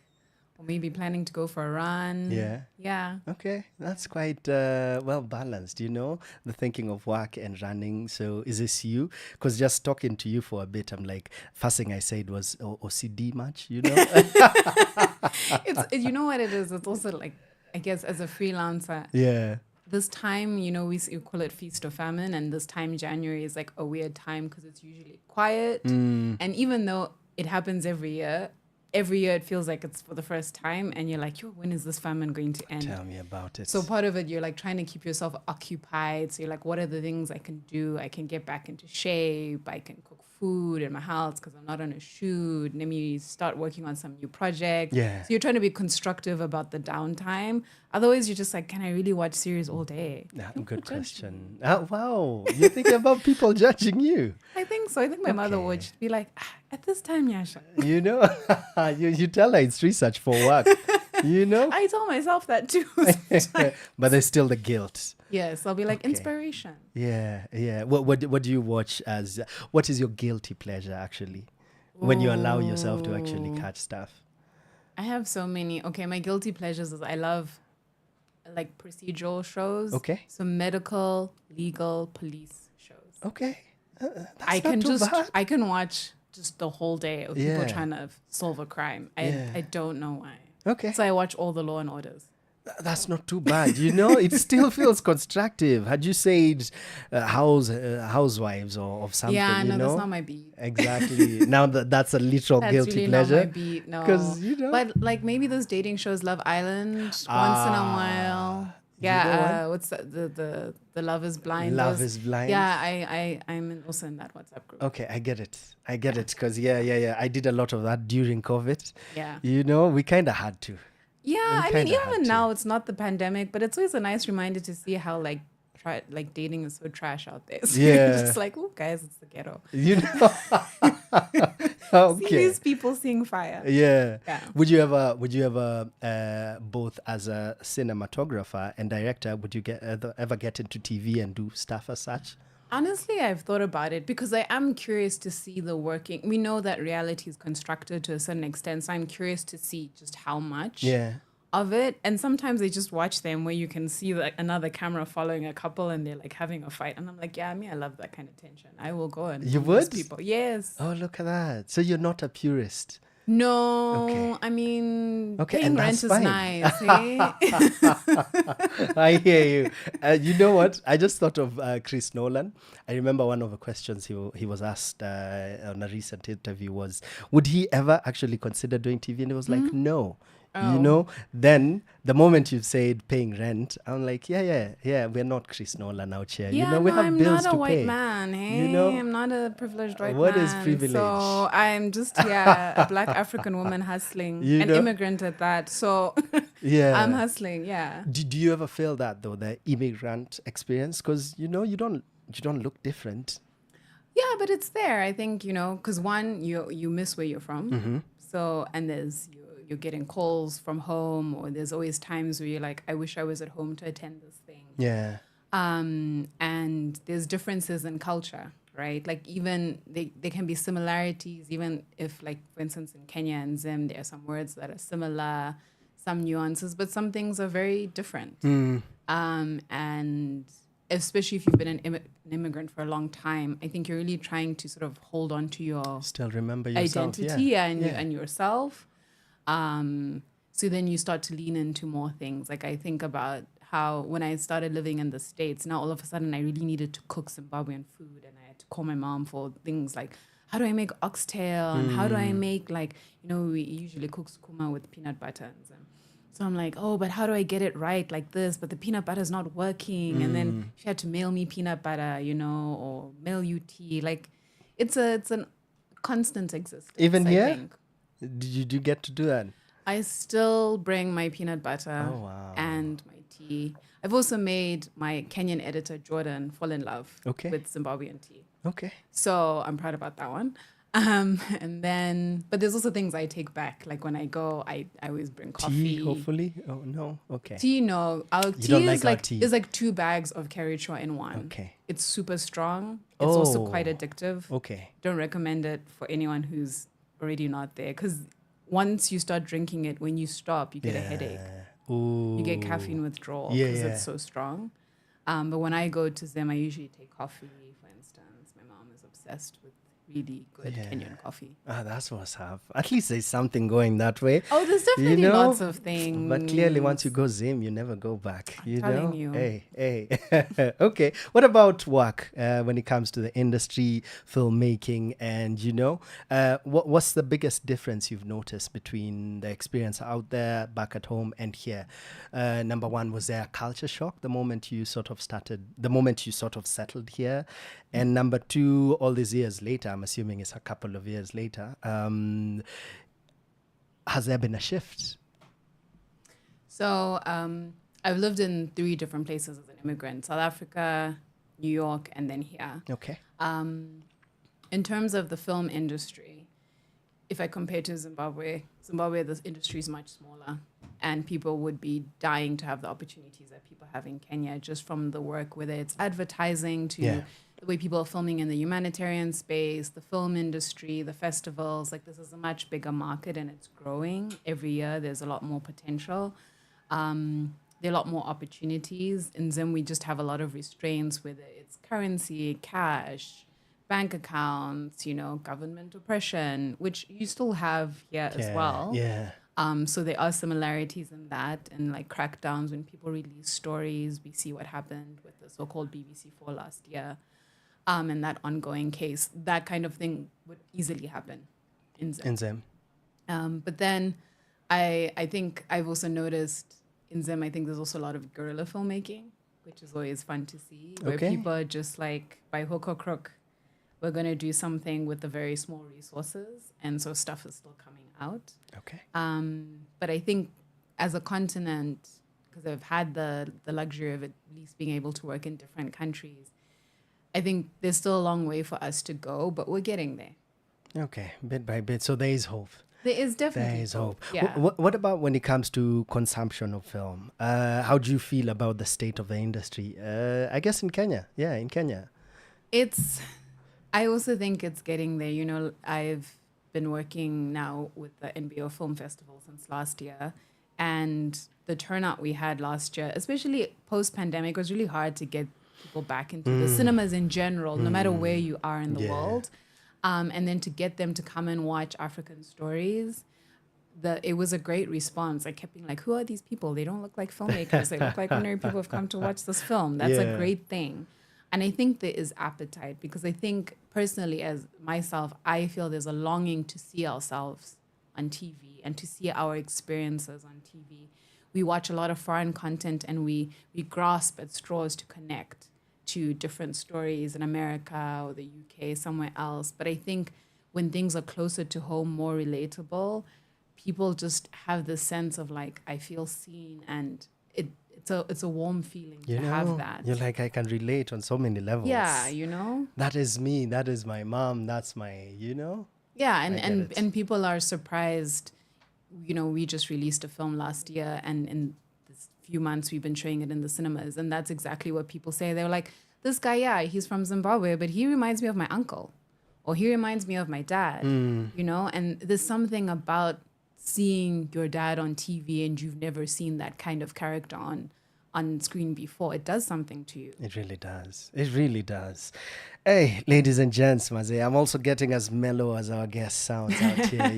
or maybe planning to go for a run. Yeah. Okay, that's quite well balanced, the thinking of work and running. So is this you? Because just talking to you for a bit, I'm like, first thing I said was OCD much, It's, you know what it is? It's also like, I guess as a freelancer. Yeah. this time, we call it feast or famine, and this time January is like a weird time because it's usually quiet. And even though it happens every year it feels like it's for the first time, and you're like, yo, when is this famine going to end? Tell me about it. So part of it, you're like trying to keep yourself occupied. So you're like, what are the things I can do? I can get back into shape. I can cook food in my house because I'm not on a shoot. Let me start working on some new project. Yeah. So you're trying to be constructive about the downtime. Otherwise, you're just like, can I really watch series all day? Good question. Wow. You're thinking about people judging you. I think so. I think my mother would just be like, at this time, Nyasha. You tell her it's research for work. I tell myself that too. But there's still the guilt. Yes, I'll be like, inspiration. Yeah. What do you watch as? What is your guilty pleasure actually? When you allow yourself to actually catch stuff. I have so many. Okay, my guilty pleasures is I love like procedural shows. Okay. So medical, legal, police shows. Okay. I can watch just the whole day of people trying to solve a crime. I don't know why. Okay. So I watch all the Law and Orders. That's not too bad. It still feels constructive. Had you said housewives or of something, yeah, no, that's not my beat. Exactly. Now that's a literal that's guilty really pleasure. Not my beat, no. Because But like maybe those dating shows, Love Island, once in a while. Yeah, what's the Love is Blind? Love is Blind. Yeah, I'm also in that WhatsApp group. Okay, I get it because yeah. I did a lot of that during COVID. Yeah. We kind of had to. Yeah, I mean, even now it's not the pandemic, but it's always a nice reminder to see how like dating is so trash out there. So Yeah. it's just like, oh, guys, it's the ghetto. Okay. See these people seeing fire. Yeah. Would you ever both as a cinematographer and director, would you ever get into TV and do stuff as such? Honestly, I've thought about it because I am curious to see the working. We know that reality is constructed to a certain extent, so I'm curious to see just how much of it. And sometimes I just watch them where you can see like another camera following a couple and they're like having a fight, and I'm like, I love that kind of tension. I will go and you would people. Yes. Oh, look at that. So you're not a purist. No, okay. I mean, paying and rent is fine. nice. Hey? I hear you. You know what? I just thought of Chris Nolan. I remember one of the questions he was asked on a recent interview was, would he ever actually consider doing TV? And he was like, no. Then the moment you said paying rent, I'm like, yeah, we're not Chris Nolan out here. Yeah, we have I'm bills not a to white pay. man. Hey, I'm not a privileged white man. What is privilege? So I'm just a Black African woman hustling, an immigrant at that. So I'm hustling. Yeah. Do you ever feel that though, the immigrant experience? Because you don't look different. Yeah, but it's there. I think because one, you miss where you're from. Mm-hmm. So and there's you're getting calls from home, or there's always times where you're like, I wish I was at home to attend this thing. Yeah. And there's differences in culture, right? Like even there can be similarities, even if like, for instance, in Kenya and Zim, there are some words that are similar, some nuances, but some things are very different. And especially if you've been an immigrant for a long time, I think you're really trying to sort of hold on to your still remember yourself, identity and yourself. So then you start to lean into more things. Like I think about how when I started living in the States, now all of a sudden I really needed to cook Zimbabwean food, and I had to call my mom for things like, how do I make oxtail? And how do I make we usually cook sukuma with peanut butter. And so I'm like, oh, but how do I get it right like this? But the peanut butter is not working. And then she had to mail me peanut butter, or mail you tea. Like it's a constant existence. Even here? I think. Did you get to do that? I still bring my peanut butter and my tea. I've also made my Kenyan editor, Jordan, fall in love with Zimbabwean tea. Okay. So I'm proud about that one. But there's also things I take back. Like when I go, I always bring coffee. Tea, hopefully? Oh, no? Okay. Tea, no. Our tea is like tea. It's like 2 bags of Kericho in one. Okay. It's super strong. It's also quite addictive. Okay. Don't recommend it for anyone who's already not there, because once you start drinking it, when you stop, you get a headache. Ooh. You get caffeine withdrawal because it's so strong. But when I go to them, I usually take coffee, for instance. My mom is obsessed with really good Kenyan coffee. That's what's up. At least there's something going that way. Oh, there's definitely lots of things. But clearly, once you go Zim, you never go back. I'm telling you. Hey. Okay. What about work when it comes to the industry, filmmaking, and what's the biggest difference you've noticed between the experience out there, back at home, and here? Number one, was there a culture shock the moment you sort of settled here? And number two, all these years later, I'm assuming it's a couple of years later, has there been a shift? So I've lived in 3 different places as an immigrant: South Africa, New York, and then here. Okay. In terms of the film industry, if I compare to Zimbabwe, the industry is much smaller, and people would be dying to have the opportunities that people have in Kenya, just from the work, whether it's advertising to the way people are filming in the humanitarian space, the film industry, the festivals. Like, this is a much bigger market, and it's growing every year. There's a lot more potential. There are a lot more opportunities. In Zim, we just have a lot of restraints, whether it's currency, cash, bank accounts, government oppression, which you still have here as well. Yeah. So there are similarities in that, and like crackdowns when people release stories. We see what happened with the so-called BBC4 last year, and that ongoing case. That kind of thing would easily happen in Zim. But then I think I've also noticed in Zim, I think there's also a lot of guerrilla filmmaking, which is always fun to see, where people are just like, by hook or crook, we're going to do something with the very small resources. And so stuff is still coming out. Okay. But I think as a continent, because I've had the luxury of at least being able to work in different countries, I think there's still a long way for us to go, but we're getting there. Okay, bit by bit. So there is hope. There is definitely hope. Yeah. What about when it comes to consumption of film? How do you feel about the state of the industry? I guess in Kenya. Yeah, in Kenya. I also think it's getting there. I've been working now with the NBO Film Festival since last year, and the turnout we had last year, especially post-pandemic, was really hard to get people back into the cinemas in general, no matter where you are in the world. And then to get them to come and watch African stories, it was a great response. I kept being like, who are these people? They don't look like filmmakers. They look like ordinary people who've come to watch this film. That's a great thing. And I think there is appetite, because I think personally, as myself, I feel there's a longing to see ourselves on TV and to see our experiences on TV. We watch a lot of foreign content, and we grasp at straws to connect to different stories in America or the UK, somewhere else. But I think when things are closer to home, more relatable, people just have this sense of like, I feel seen, and it's a warm feeling to have that. You're like, I can relate on so many levels. Yeah, That is me. That is my mom. That's my, Yeah, and people are surprised. We just released a film last year, and in this few months we've been showing it in the cinemas, and that's exactly what people say. They're like, this guy, he's from Zimbabwe, but he reminds me of my uncle, or he reminds me of my dad, and there's something about seeing your dad on TV and you've never seen that kind of character on screen before. It does something to you. It really does. It really does. Hey, ladies and gents, Maze, I'm also getting as mellow as our guest sounds out here,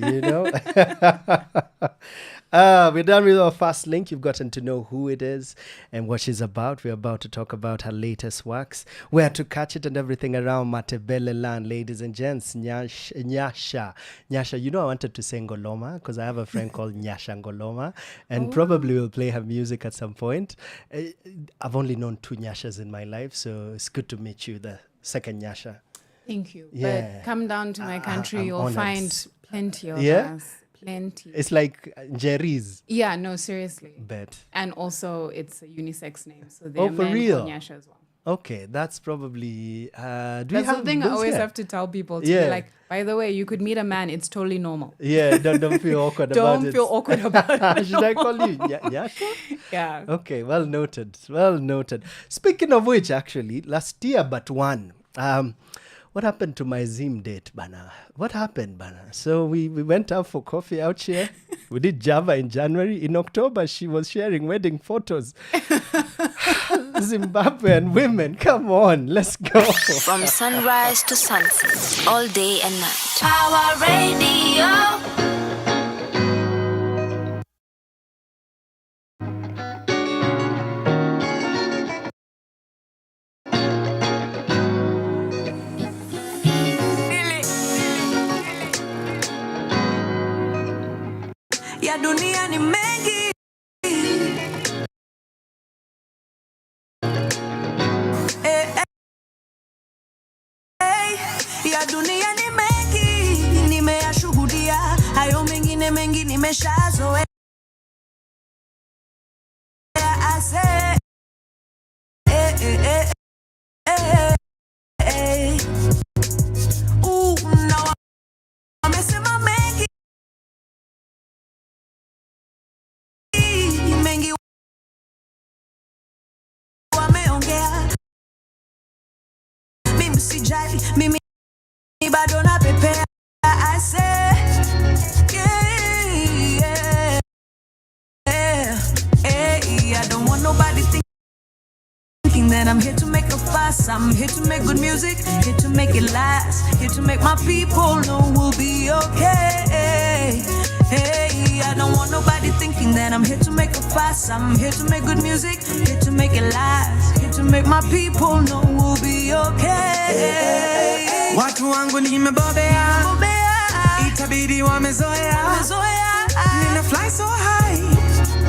We're done with our first link. You've gotten to know who it is and what she's about. We're about to talk about her latest works, where to catch it, and everything around Matebele land. Ladies and gents, Nyasha. Nyasha, I wanted to say Ngoloma because I have a friend called Nyasha Ngoloma, and probably we'll play her music at some point. I've only known 2 Nyashas in my life, so it's good to meet you, the second Nyasha. Thank you. Yeah. But come down to my country, you'll honored. Find plenty of us. Plenty. It's like Jerry's. Yeah, no, seriously. Bet. And also, it's a unisex name, so they're for real? Nyasha as well. Okay, that's probably. That's the thing I always have to tell people, to be like, by the way, you could meet a man, it's totally normal. Yeah, don't feel awkward about it. Don't feel awkward about it. Should I call you Nyasha? Yeah. Okay, well noted. Well noted. Speaking of which, actually, last year but one. What happened to my Zim date, Bana? What happened, Bana? So we went out for coffee out here. We did Java in January. In October, she was sharing wedding photos. Zimbabwean women, come on, let's go. From sunrise to sunset, all day and night. Power Radio. Ya dunia ni mengi, ya dunia ni mengi, nimeyashuhudia hayo mengine mengi nimeshazoea. Ase na wamesema mengi mengi wameongea, mimi sijali, mimi bado napepea. I say yeah, I don't want nobody thinking that I'm here to make a fuss. I'm here to make good music, here to make it last, here to make my people know we'll be okay. Hey, I don't want nobody thinking that I'm here to make a fuss. I'm here to make good music, here to make it last, here to make my people know we'll be okay. Watu wangu nimebobea, itabidi wamezoea. Nina fly so high,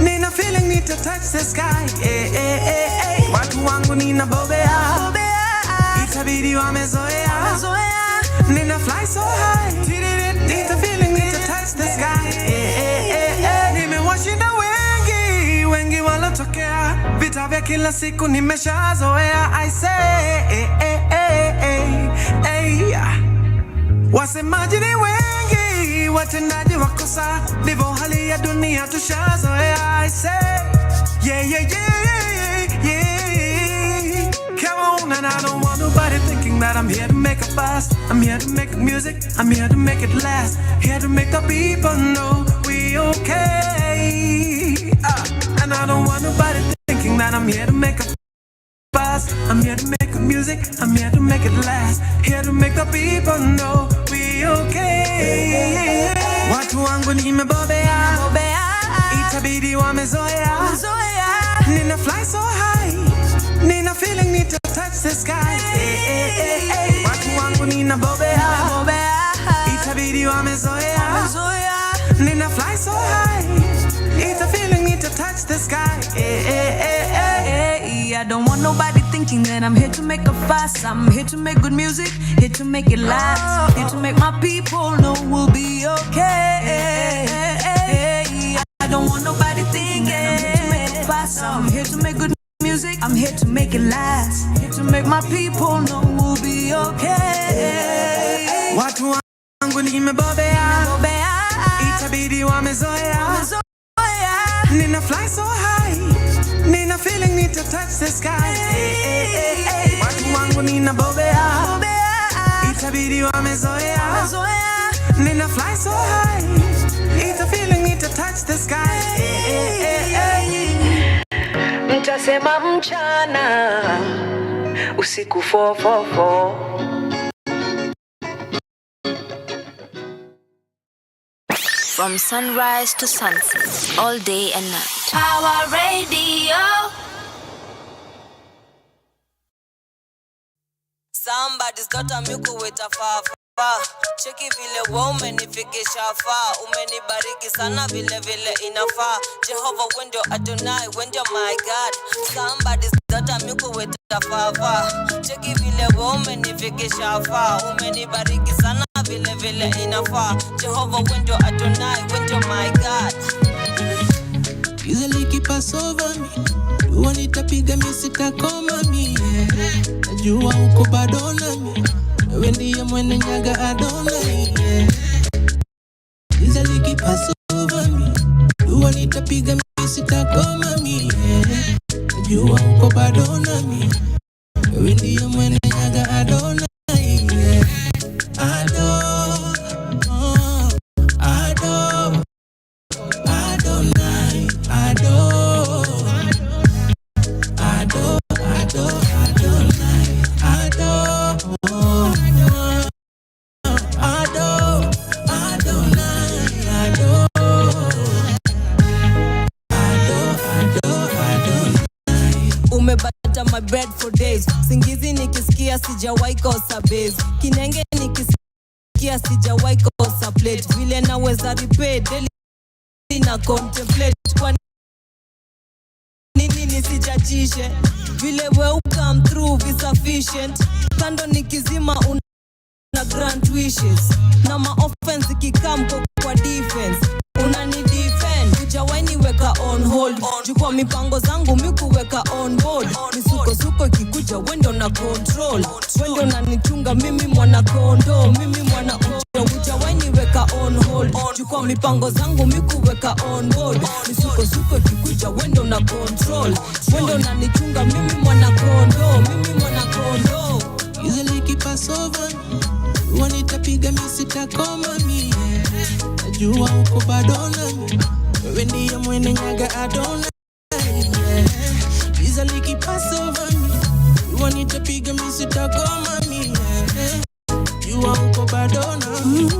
nina feeling need to touch the sky. Watu wangu ninabobea, itabidi wamezoea. Nina fly so high, nina feeling need to touch the sky. Nimewashinda wengi walotokea, vita vya kila siku nimeshazoea. I say wasemaji ni wengi, watendaji wakosa, ndivyo hali ya dunia tushazoea. I say yeah. Come on, and I don't want nobody thinking that I'm here to make a fuss. I'm here to make music, I'm here to make it last, here to make the people know we okay. And I don't want nobody thinking that I'm here to make a fuss. I'm here to make music, I'm here to make it last, here to make the people know we okay. Watu wangu nimebobea, itabidi wamezoea. Nina fly so high, nina feeling need to touch the sky. Watu wangu ninabobea, itabidi wamezoea. Nina fly so high, it's feeling need to touch the sky. I don't want nobody thinking that I'm here to make a fuss. I'm here to make good music, here to make it last, here to make my people know we'll be okay. I don't want nobody thinking I'm here to make a fuss. I'm here to make good music, I'm here to make it last, here to make my people know we'll be okay. Watu wangu nimebobea, itabidi wamezoea. Nina fly so high, nina feeling need to touch the sky. Watu wangu ninabobea, itabidi wamezoea. Nina fly so high, it's a feeling need to touch the sky. Mtasema mchana, usiku 444. From sunrise to sunset, all day and night. Power Radio. Somebody's got a milk with a fafa. Cheki vile wewe umenifikisha far. Umenibariki sana vile inafaa. Jehovah when you're Adonai, when you're my God. Somebody's got a milk with a fafa. Cheki vile wewe umenifikisha far. Umenibariki sana vile inafaa. Jehovah when you're Adonai, when you're my God. Easily keep us over me. Dua nitapiga mimi sitakoma mimi. Najua uko bado nami. Wewe ndiye mwenye nyaga Adonai. Easily keep us over me. Dua nitapiga mimi sitakoma mimi. Najua uko bado nami. Wewe ndiye mwenye nyaga Adonai. bed for days. Singizi nikisikia sijawahi kosa base. Kinenge nikisikia sijawahi kosa plate. Vile naweza repay daily na contemplate. Kwa nini nisijachishe? Vile we come through be sufficient. Kando nikizima una grant wishes. Na ma offense ikikam kwa defense. Unani defend. Ujawaini weka on hold. Jukwa mipango zangu mikuweka on board. Misuko ikikuja wendo na control. Wendo na nichunga mimi mwana kondo. Mimi mwana ujawaini weka on hold. Jukwa mipango zangu mikuweka on board. Misuko ikikuja wendo na control. Wendo na nichunga mimi mwana kondo. Mimi mwana kondo. Usually keep us over. Wanitapiga misitakoma mie. Najua uko bado nami. Wewe ndiye mwenye nyaga adona. Usually keep us over me. Wanitapiga misitakoma mie. Najua uko bado nami.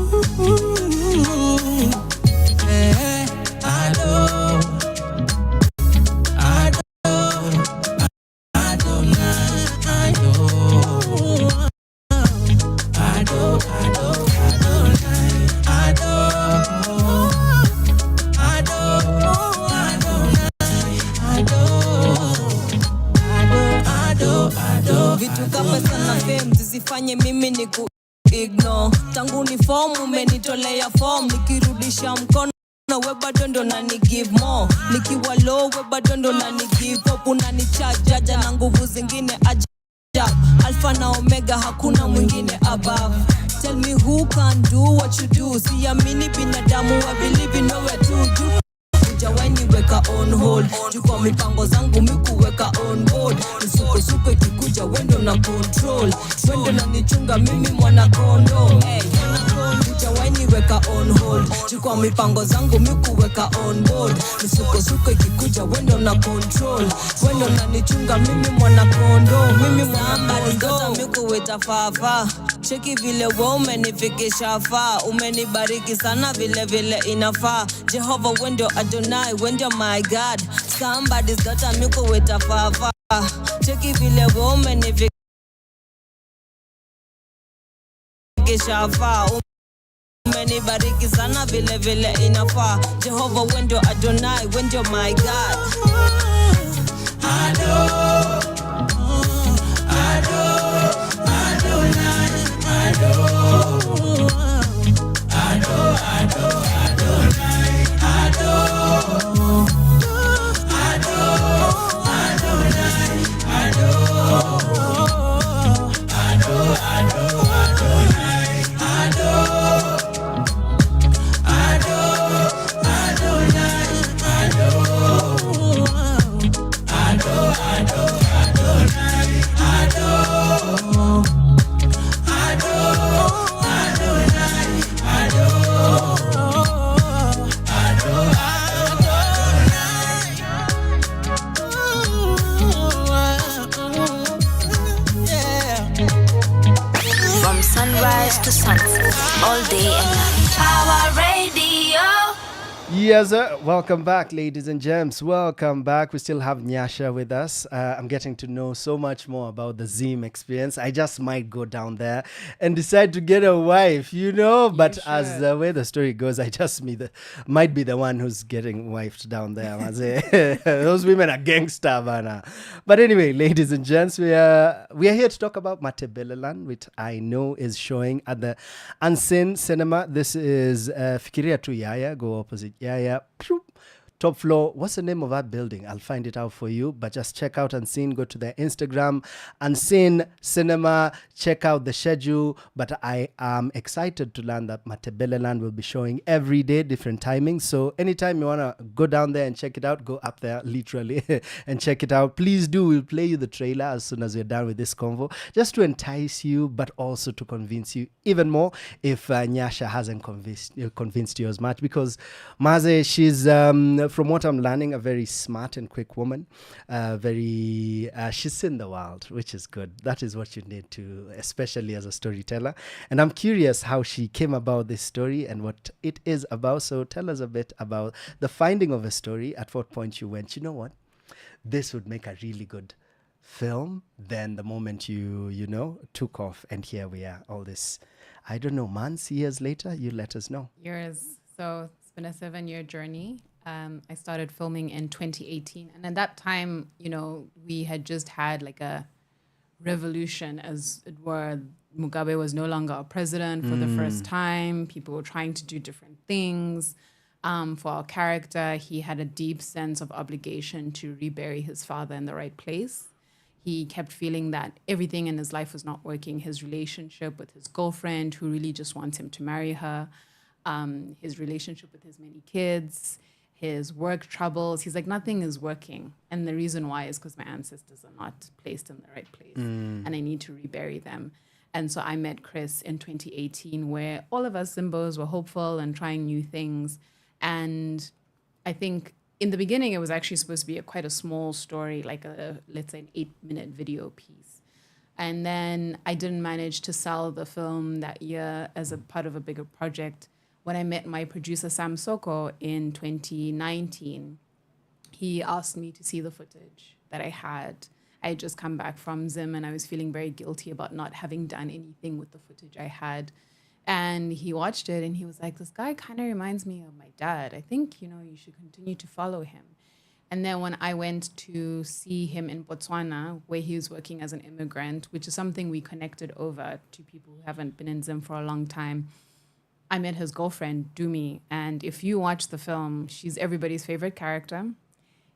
Zifanye mimi niku ignore. Tangu ni form umenitolea form. Nikirudisha mkono we bado ndo na ni give more. Nikiwa low we bado ndo na ni give up. Unanichaja na nguvu zingine ajabu. Alpha na omega hakuna mwingine above. Tell me who can do what you do. Siamini binadamu, I believe in nowhere to do. Ujawaini weka on hold. Jukwa mipango zangu mikuweka on board. Misuko ikikuja wendo na control. Wendo na nichunga mimi mwana kondo. Ujawaini weka on hold. Jukwa mipango zangu mikuweka on board. Misuko ikikuja wendo na control. Wendo na nichunga mimi mwana kondo. Mimi mwana kondo. Mikuweta fafa. Cheki vile we umenifikisha faa. Umenibariki sana vile inafaa. Jehova wendo Adonai, wendo my God. Somebody's got a miko with a fafa. Cheki vile we umenifikisha faa. Umenibariki sana vile inafaa. Jehova wendo Adonai, wendo my God. To sunset, all day and night. Power Radio. Yes, sir. Welcome back, ladies and gents. Welcome back. We still have Nyasha with us. I'm getting to know so much more about the Zim experience. I just might go down there and decide to get a wife, you know. But as the way the story goes, I just might be the one who's getting wifed down there. Those women are gangster, bana. But anyway, ladies and gents, we are here to talk about Matebeleland, which I know is showing at the Unseen Cinema. This is Fikiria tu Yaya, go opposite Yaya. Top floor. What's the name of that building? I'll find it out for you. But just check out Unseen. Go to their Instagram, Unseen Cinema. Check out the schedule. But I am excited to learn that Matebeleland will be showing every day, different timings. So anytime you want to go down there and check it out, go up there literally and check it out. Please do. We'll play you the trailer as soon as we're done with this convo, just to entice you, but also to convince you even more if Nyasha hasn't convinced you as much. Because Maze, she's from what I'm learning, a very smart and quick woman. She's seen the world, which is good. That is what you need to, especially as a storyteller. And I'm curious how she came about this story and what it is about. So tell us a bit about the finding of a story. At what point you went, you know what? This would make a really good film than the moment you know, took off, and here we are, all this, I don't know, months, years later? You let us know. Years. So it's been a 7-year journey. I started filming in 2018. And at that time, you know, we had just had like a revolution, as it were. Mugabe was no longer a president for the first time. People were trying to do different things. For our character, he had a deep sense of obligation to rebury his father in the right place. He kept feeling that everything in his life was not working. His relationship with his girlfriend, who really just wants him to marry her, his relationship with his many kids, his work troubles. He's like, nothing is working. And the reason why is because my ancestors are not placed in the right place and I need to rebury them. And so I met Chris in 2018, where all of us Simbos were hopeful and trying new things. And I think in the beginning, it was actually supposed to be quite a small story, like let's say an 8-minute video piece. And then I didn't manage to sell the film that year as a part of a bigger project. When I met my producer, Sam Soko, in 2019, he asked me to see the footage that I had. I had just come back from Zim and I was feeling very guilty about not having done anything with the footage I had. And he watched it and he was like, this guy kind of reminds me of my dad. I think, you know, you should continue to follow him. And then when I went to see him in Botswana, where he was working as an immigrant, which is something we connected over to people who haven't been in Zim for a long time, I met his girlfriend, Dumi. And if you watch the film, she's everybody's favorite character.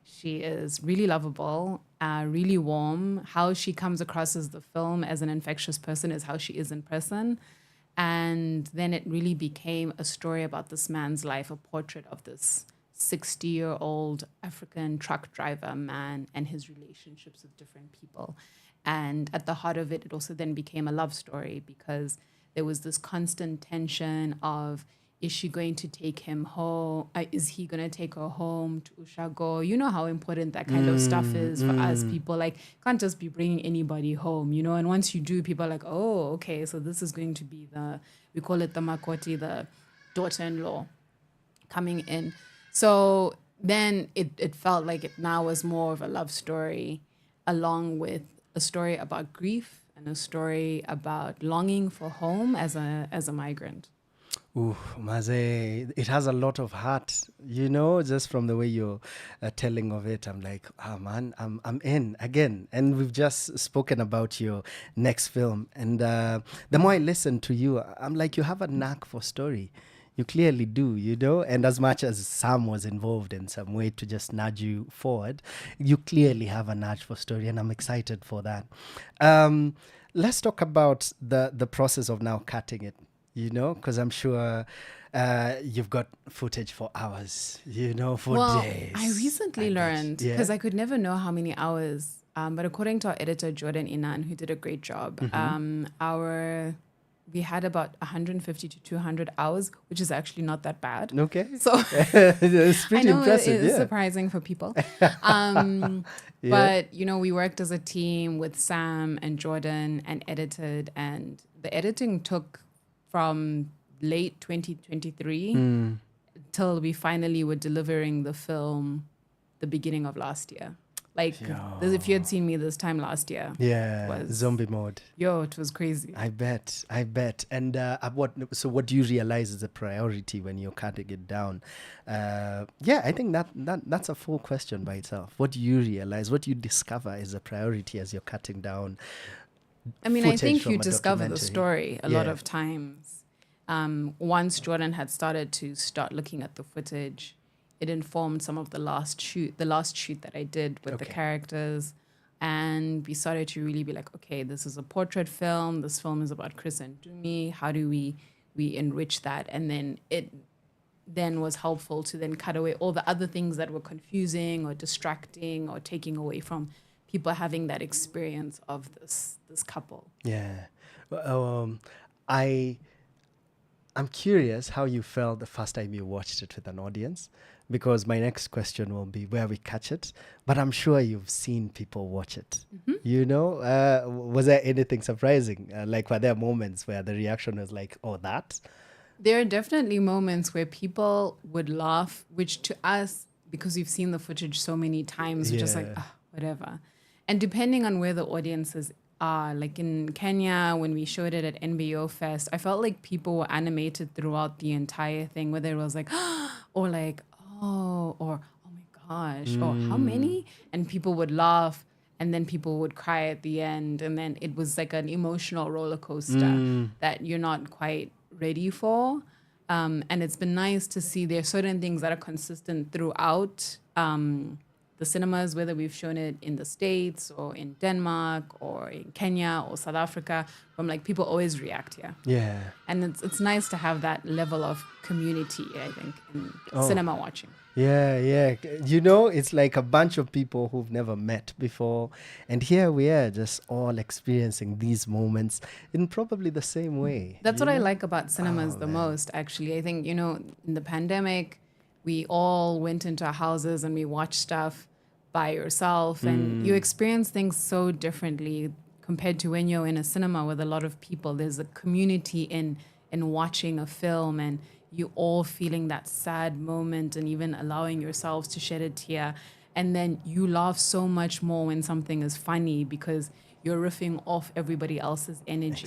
She is really lovable, really warm. How she comes across as the film as an infectious person is how she is in person. And then it really became a story about this man's life, a portrait of this 60-year-old African truck driver man and his relationships with different people. And at the heart of it, it also then became a love story because there was this constant tension of, is she going to take him home? Is he going to take her home to Ushago? You know how important that kind of stuff is for us people. Like, can't just be bringing anybody home, you know? And once you do, people are like, oh, okay, so this is going to be we call it the makoti, the daughter-in-law coming in. So then it felt like it now was more of a love story along with a story about grief and a story about longing for home as a migrant. Ooh, Maze, it has a lot of heart, you know, just from the way you're telling of it. I'm like, oh man, I'm in again. And we've just spoken about your next film. And the more I listen to you, I'm like, you have a knack for story. You clearly do, you know, and as much as Sam was involved in some way to just nudge you forward, you clearly have a nudge for story, and I'm excited for that. Let's talk about the process of now cutting it. You know, because I'm sure you've got footage for hours, you know, for days. I recently learned, because I could never know how many hours, but according to our editor, Jordan Inan, who did a great job, we had about 150 to 200 hours, which is actually not that bad. Okay. So it's pretty impressive. It's surprising for people. But, you know, we worked as a team with Sam and Jordan and edited, and the editing took from late 2023 till we finally were delivering the film the beginning of last year. Like, if you had seen me this time last year. Yeah, zombie mode. It was crazy. I bet. And what do you realize is a priority when you're cutting it down? I think that's a full question by itself. What do you realize? What do you discover is a priority as you're cutting down? I mean, I think you discover the story a lot of times. Once Jordan had started to start looking at the footage, it informed some of the last shoot that I did with the characters. And we started to really be like, okay, this is a portrait film. This film is about Chris and Dumi. How do we enrich that? And then it then was helpful to then cut away all the other things that were confusing or distracting or taking away from people having that experience of this couple. Yeah. I'm curious how you felt the first time you watched it with an audience, because my next question will be where we catch it. But I'm sure you've seen people watch it. You know, was there anything surprising? Like, were there moments where the reaction was like, oh, that? There are definitely moments where people would laugh, which to us, because we've seen the footage so many times, we're just like, whatever. And depending on where the audiences are, like in Kenya, when we showed it at NBO Fest, I felt like people were animated throughout the entire thing, whether it was like, or like, oh, or oh my gosh, or how many? And people would laugh, and then people would cry at the end. And then it was like an emotional roller coaster that you're not quite ready for. And it's been nice to see there are certain things that are consistent throughout the cinemas, whether we've shown it in the States or in Denmark or in Kenya or South Africa, from like people always react here. Yeah. And it's nice to have that level of community, I think, in cinema watching. Yeah, yeah. You know, it's like a bunch of people who've never met before. And here we are just all experiencing these moments in probably the same way. That's what I like about cinemas the most, actually. I think, in the pandemic, we all went into our houses and we watched stuff by yourself, and you experience things so differently compared to when you're in a cinema with a lot of people. There's a community in watching a film, and you all feeling that sad moment and even allowing yourselves to shed a tear. And then you laugh so much more when something is funny because you're riffing off everybody else's energy.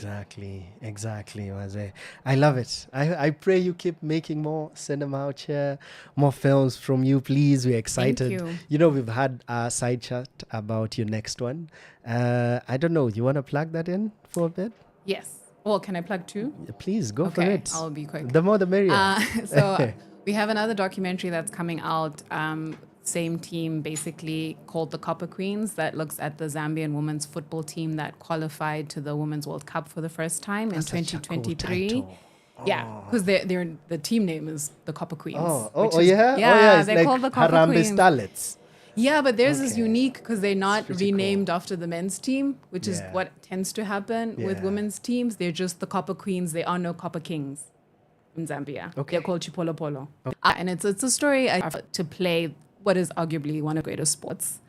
Exactly, Maze. I love it. I pray you keep making more cinema out here, more films from you, please. We're excited. Thank you. We've had a side chat about your next one. I don't know, you want to plug that in for a bit? Yes. Well, can I plug two? Please, go for it. I'll be quick. The more the merrier. So we have another documentary that's coming out, same team basically, called The Copper Queens, that looks at the Zambian women's football team that qualified to the Women's World Cup for the first time in 2023. Yeah, because the team name is the Copper Queens. Yeah, they're like called the Copper Harambee Queens. Starlets. Yeah, but theirs is unique because they're not renamed after the men's team, which is Yeah. what tends to happen with women's teams. They're just the Copper Queens. There are no Copper Kings in Zambia. They're called Chipolo Polo. And it's a story to play what is arguably one of the greatest sports,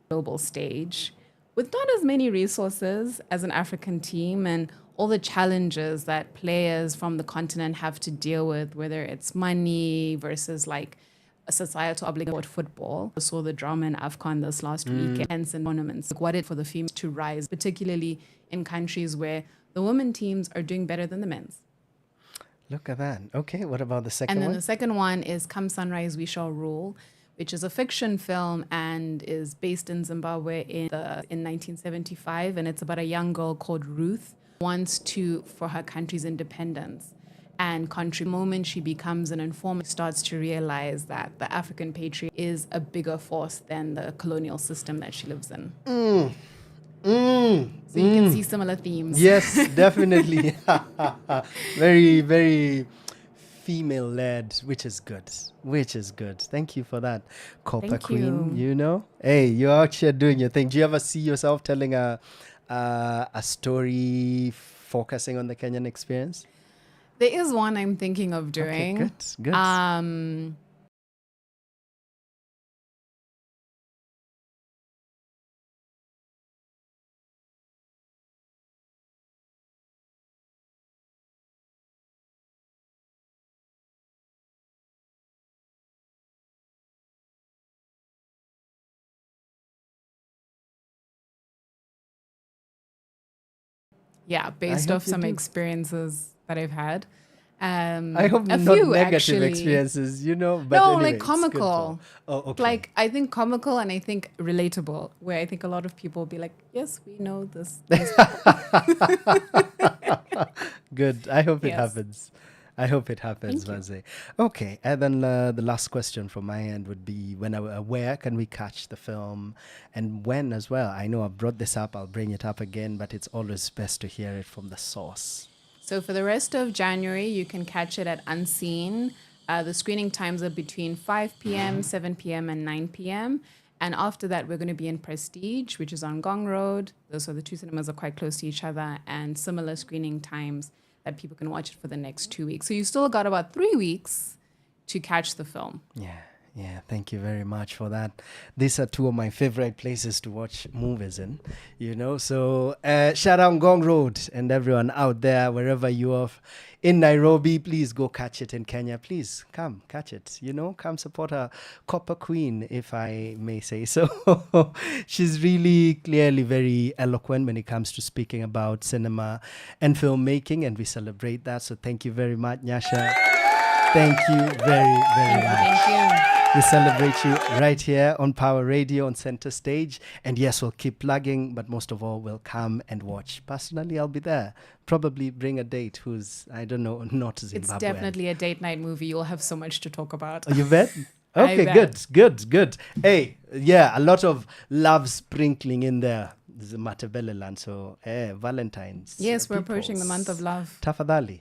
global stage, with not as many resources as an African team, and all the challenges that players from the continent have to deal with, whether it's money versus like a societal obligation toward football. I saw the drama in AFCON this last week, and tournaments. What it for the females to rise, particularly in countries where the women teams are doing better than the men's. Look at that. Okay, what about the second And then one? the second one is Come Sunrise, We Shall Rule, which is a fiction film and is based in Zimbabwe in 1975. And it's about a young girl called Ruth who wants for her country's independence. And the moment she becomes an informant, starts to realize that the African patriot is a bigger force than the colonial system that she lives in. So you can see similar themes. Yes, definitely. Very, very female-led, which is good. Thank you for that, Copper Thank Queen. you. Hey, you're out here doing your thing. Do you ever see yourself telling a story focusing on the Kenyan experience? There is one I'm thinking of doing. Okay, good. Yeah, based hope off you some do. experiences that I've had. I hope a not few, negative actually. experiences, But no, anyway, like it's good comical. Oh, okay. Like, I think comical and I think relatable, where I think a lot of people will be like, yes, we know this. Good. I hope it Yes. happens. Thank you. Maze. Okay, and then the last question from my end would be where can we catch the film, and when as well? I know I brought this up, I'll bring it up again, but it's always best to hear it from the source. So for the rest of January, you can catch it at Unseen. The screening times are between 5 p.m., 7 p.m., and 9 p.m. And after that, we're going to be in Prestige, which is on Gong Road. So the two cinemas are quite close to each other, and similar screening times that people can watch it for the next 2 weeks. So you still got about 3 weeks to catch the film. Yeah, thank you very much for that. These are two of my favorite places to watch movies in, So, shout out Ngong Road and everyone out there, wherever you are in Nairobi. Please go catch it in Kenya. Please come catch it. Come support our Copper Queen, if I may say so. She's really clearly very eloquent when it comes to speaking about cinema and filmmaking, and we celebrate that. So, thank you very much, Nyasha. Thank you very, very much. Thank you. We celebrate you right here on Power Radio on Center Stage. And yes, we'll keep plugging, but most of all, we'll come and watch. Personally, I'll be there. Probably bring a date who's, I don't know, not Zimbabwean. It's definitely a date night movie. You'll have so much to talk about. Oh, you bet? I Okay, bet. good. Hey, yeah, a lot of love sprinkling in there. This is Matabeleland, so Valentine's. Yes, we're approaching the month of love. Tafadhali.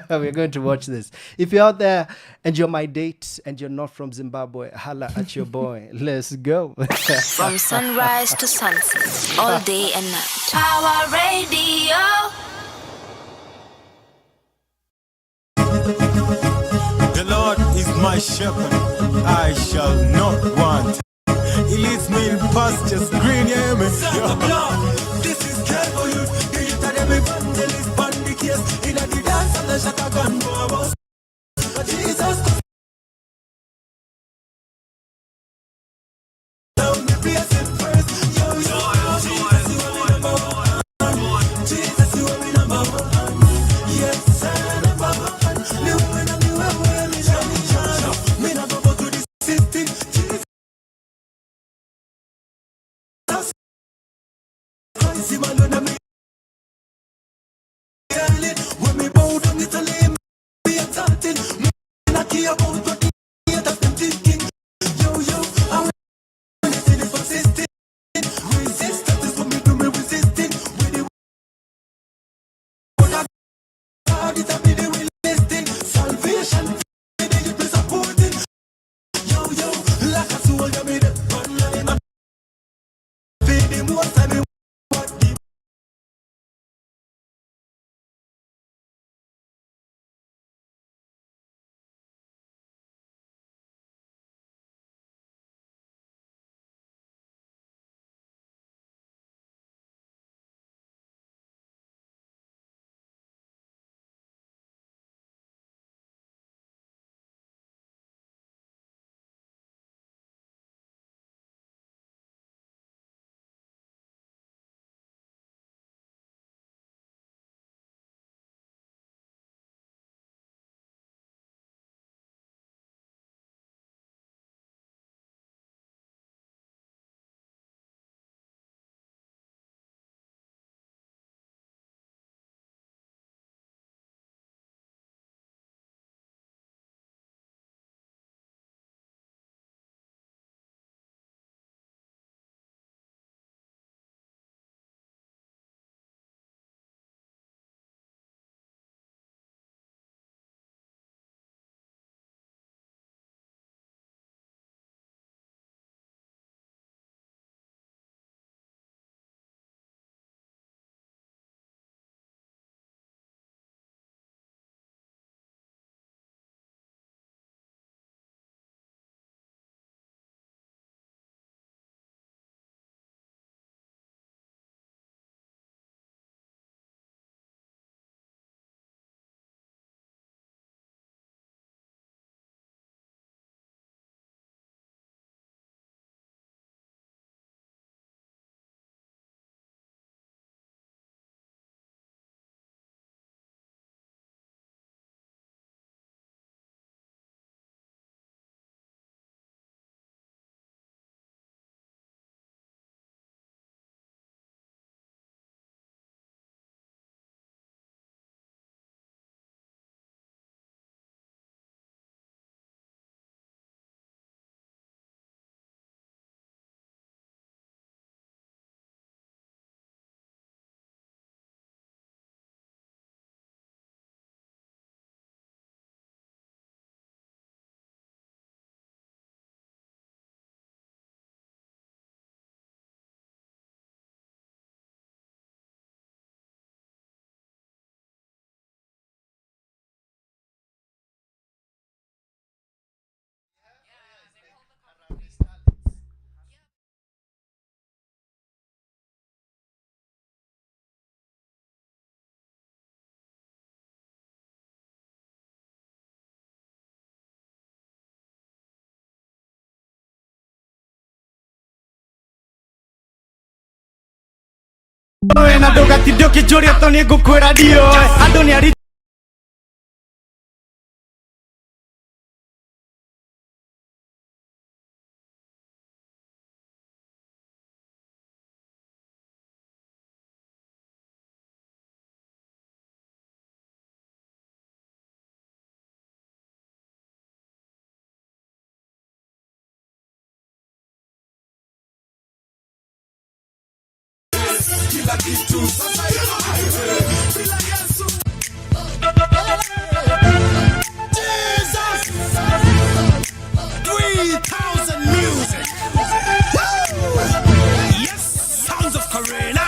We're going to watch this. If you're out there and you're my date and you're not from Zimbabwe, holla at your boy. Let's go. From sunrise to sunset, all day and night. Power Radio. The Lord is my shepherd, I shall not want. He leads me in pastures green, yeah, me. This is care for you. The youth of them evangelist, bandit, yes. In the dance of the shatagan, boss. But Jesus, down the place in first. Yo, Jesus, you are my number one. Jesus, you are my number one. Yes, sir, number one. Me when me shine. Me not go to the system. Jesus. See my Lord, I'm when me bow down, it's a lame. Be exalted. I care about what the haters them thinking. Yo, I'm resisting it persistent. Resistance is what me do, me resisting. With the word of God, it's a video we listing. Salvation, you be supporting. Yo, like a soldier, me the gun line. Feed him what time me. na doga tidoki jori atoni gukwera dio andoni ari kila kitu sasa iko highway bila Yesu. Jesus 3000 music. Yes, sounds of Karina.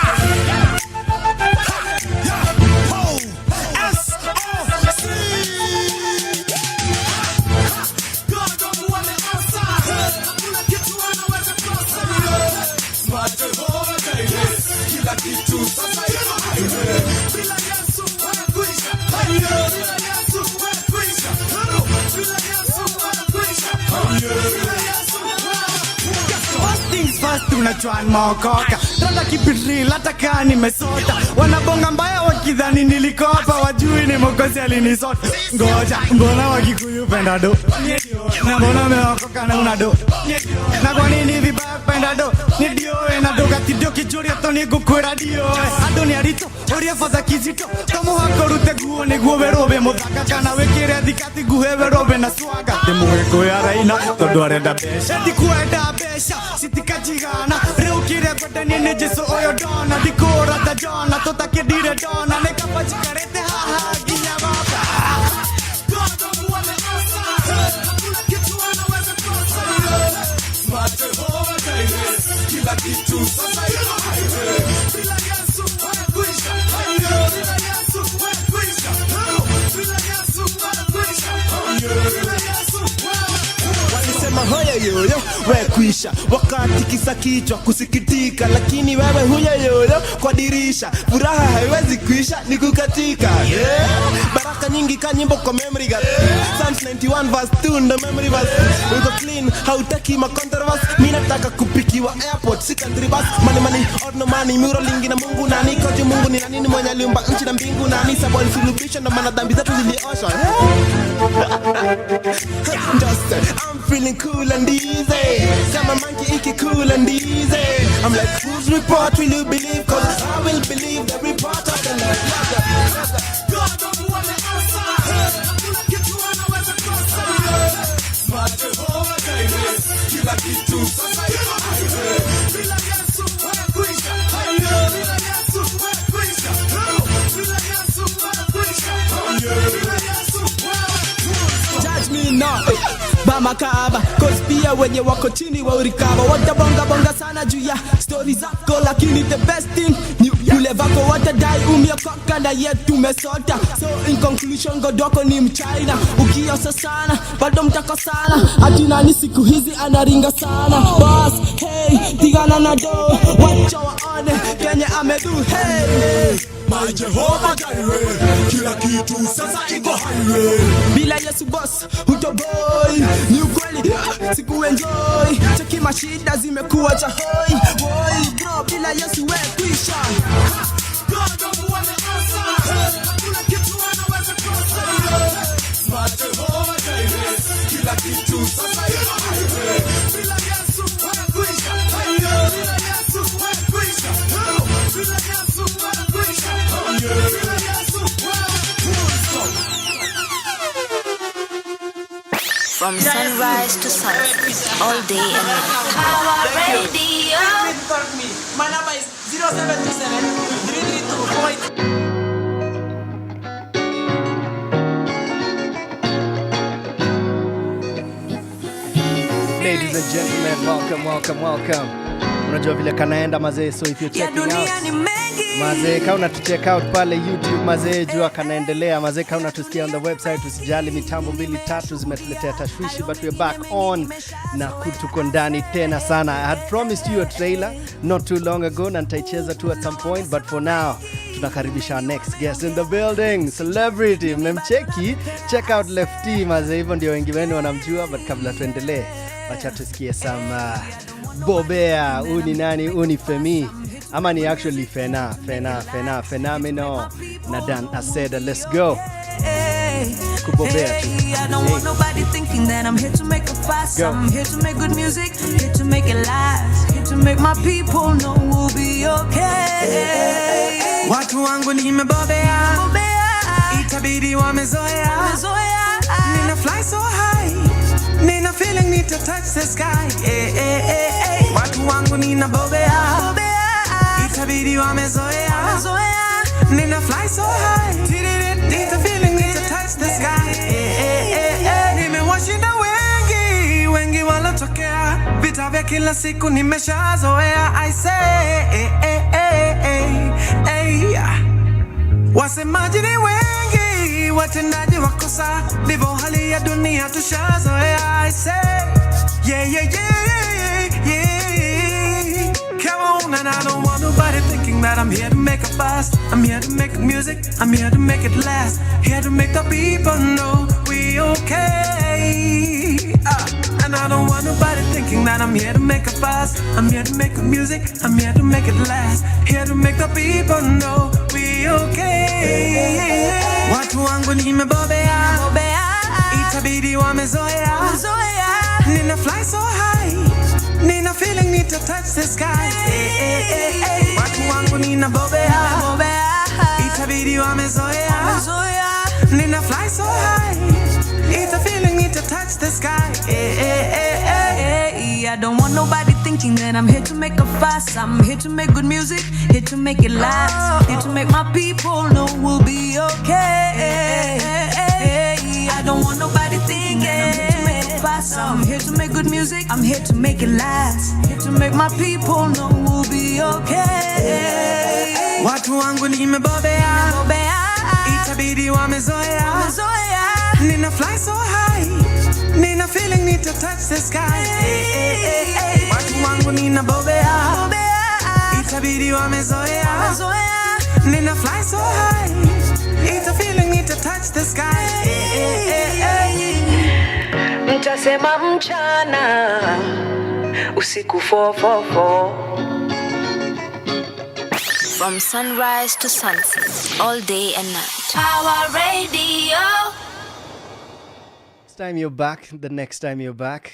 Kitu sasa iko highway bila Yesu kuisha bila Yesu kuisha bila Yesu kuisha bila Yesu. First things first, tunachua maokoka tata kipitri lata kaa nimesota wanabonga mbaya wakidhani nilikopa wajui ni Mwokozi alinisota ngoja mbona wakikuyu penda do na mbona meokoka na unado na kwa nini vibaya penda do ni dio na doga tidoki jori atoni gukwera dio andoni arito oria fadha kizito kamo hakorute guo niguo werobe muthaka kana wekire thikati guhe werobe na swaga timuheko ya raina tondu arenda besha ndikuenda besha sitikajigana reukire kwendani ni Jesu oyo dona dikora ta jona tutakidire dona nekapachikarete haha ginya baba kila kitu sasa iko highway bila Yesu kuisha bila Yesu kuisha bila Yesu kuisha bila Yesu. Walisema hoya yoyo we kuisha wakati kisa kichwa kusikitika lakini wewe huya yoyo kwa dirisha furaha haiwezi kuisha ni kukatika baraka nyingi ka nyimbo kwa memory gas Psalms 91 verse 2 ndo memory verse uko clean hautaki ma controversy mimi nataka kupikiwa airport secondary bus money or no money muro lingi na Mungu na niko je Mungu ni nani mwenye aliumba nchi na mbingu na ni sababu suluhisho na maana dhambi zetu zilioshwa just I'm feeling cool and easy kama monkey iki cool and easy I'm like whose report will you believe cause I will believe the report of the Lord God don't want to answer hakuna kitu anaweza kosa smart Jehovah Jireh kila kitu sasa iko highway bila Yesu kuisha bila Yesu kuisha bila Yesu kuisha bila Yesu. Judge me not Bamakaba cause pia wenye wako chini wa urikaba watabonga sana juu ya story zako lakini the best thing ni yule vako watadai umeokoka na yetu mesota so in conclusion godoko ni mchina ukiosa sana bado mtakosana hadi nani siku hizi anaringa sana boss hey tigana na do wacha waone Kenya amedu hey my Jehovah Jireh kila kitu sasa iko highway bila Yesu boss utoboy ni ukweli siku enjoy cheki mashida zimekuwa cha hoi boy bro bila Yesu we kuisha God don't want to answer hakuna kitu anaweza kosa smart Jehovah Jireh kila kitu sasa iko highway bila Yesu kuisha bila Yesu kuisha bila Yesu kuisha bila Yesu. From sunrise to sunset, all day and night. Our radio. My number is 0727 332 Ladies and gentlemen, welcome. Unajua vile kanaenda mazee, so if you're checking out mazee, kama unatucheck out pale YouTube mazee, jua kanaendelea mazee, kama unatusikia on the website usijali, mitambo 2-3 zimetuletea tashwishi, but we're back on na tuko ndani tena sana. I had promised you a trailer not too long ago na nitaicheza tu at some point, but for now tunakaribisha our next guest in the building, celebrity. Mmemcheki, check out Lefty mazee, hivyo ndio wengi wenu wanamjua, but kabla tuendelee, acha tusikie some Bobea. Uni nani? Uni Femi Ama ni actually phenomenal. Nadan Aseda, let's go. I don't want nobody thinking that I'm here to make a fuss. I'm here to make good music, here to make it last, here to make my people know we'll be okay. Watu wangu nimebobea, itabidi wamezoea. Nina fly so high, nina feeling need to touch the sky. Watu wangu ninabobea, itabidi wamezoea. Nina fly so high, need to feeling need to touch the sky. Nimewashinda wengi walotokea, vita vya kila siku nimeshazoea. I say wasemaji ni wengi, watendaji wakosa, ndivyo hali ya dunia tushazoea. I say yeah. Come on, and I don't want nobody thinking that I'm here to make a fuss. I'm here to make music, I'm here to make it last, here to make the people know we okay. And I don't want nobody thinking that I'm here to make a fuss. I'm here to make music, I'm here to make it last, here to make the people know we okay. Watu wangu nimebobea, itabidi wamezoea. Nina fly so high, nina feeling need to touch the sky. Watu wangu ninabobea, itabidi wamezoea. Nina fly so high, it's a feeling need to touch the sky. I don't want nobody thinking that I'm here to make a fuss. I'm here to make good music, here to make it last, here to make my people know we'll be okay. I don't want nobody thinking I'm here to make a fuss. I'm here to make good music, I'm here to make it last, here to make my people know we'll be okay. Watu wangu nimebobea, itabidi wamezoea. Nina fly so high, nina feeling need to touch the sky. Watu wangu ninabobea, itabidi wamezoea. Nina fly so high, it's a feeling need to touch the sky. Mtasema mchana, usiku 444. From sunrise to sunset, all day and night. Our radio. Time you're back, the next time you're back,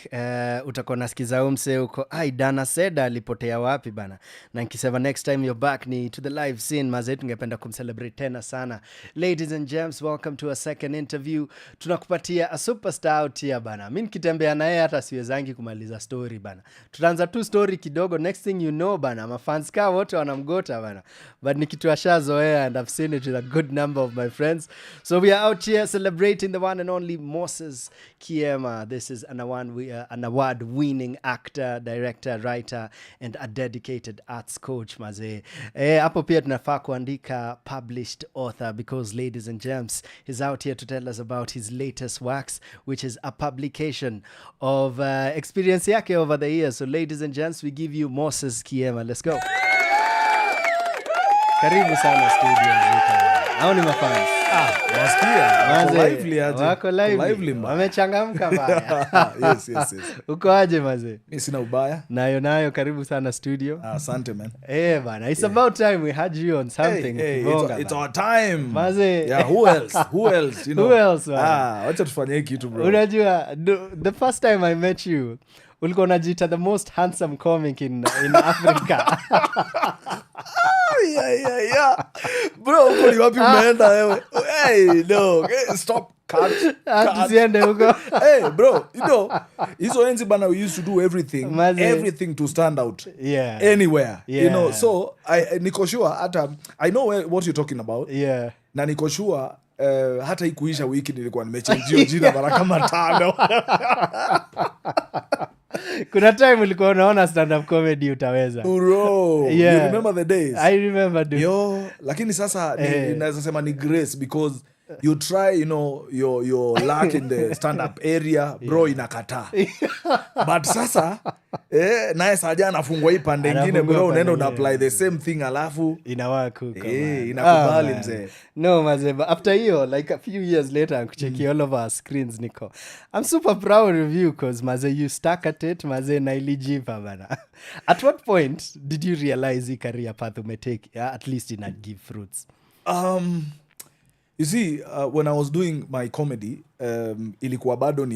utakuwa nasikiza umse uko Dana Seda alipotea wapi bana. Na nikisema next time you're back ni to the live scene, mazee tungependa kumcelebrate tena sana. Ladies and gents, welcome to a second interview. Tunakupatia a superstar out here bana. Mimi nikitembea naye hata siwezangi kumaliza story bana. Tutaanza tu story kidogo, next thing you know bana, mafans ka wote wanamgota bana. But nikitushazoea and I've seen it with a good number of my friends. So we are out here celebrating the one and only Moses Kiema. This is an award-winning actor, director, writer, and a dedicated arts coach, mazee. Hapo pia tunafaa kuandika published author, because ladies and gents, he's out here to tell us about his latest works, which is a publication of experience yake over the years. So ladies and gents, we give you Moses Kiema. Let's go. Karibu sana studio mzito. Hao ni mafans. Nasikia. Wako lively. Wamechangamka baya. Yes. Uko aje maze? Mimi sina ubaya. Nayo karibu sana studio. Asante man. Bana, it's about time we had you on something. It's our time. Maze. Yeah, who else? You know? Who else? Wacha tufanye kitu bro. Unajua, the first time I met you, ulikuwa unajiita the most handsome comic in Africa. Yeah. Bro, uko wapi umeenda wewe? No. Stop. Cut. Tusiende huko. Bro, you know, hizo enzi bana, we used to do everything to stand out. Yeah. Anywhere. Yeah. You know, so niko sure hata I know what you're talking about. Yeah. Na niko sure hata ikuisha wiki nilikuwa nimechange jina mara kama 5. Kuna time ulikuwa unaona stand up comedy utaweza. Bro, yeah. You remember the days? I remember dude. Lakini sasa naweza sema ni grace, because you try, you know, your luck in the stand-up area, bro, inakataa. But sasa, naye saja anafungwa hii pande ingine, bro, unaenda una apply the same thing, alafu inawaka huko. Inakubali mzee. No, mazee, but after hiyo, like a few years later, I'm checking all of our screens, Nico. I'm super proud of you, because mazee, you stuck at it, mazee, na ilijipa, bana. At what point did you realize the career path you may take, at least in give fruits? You see, when I was doing my comedy, ilikuwa bado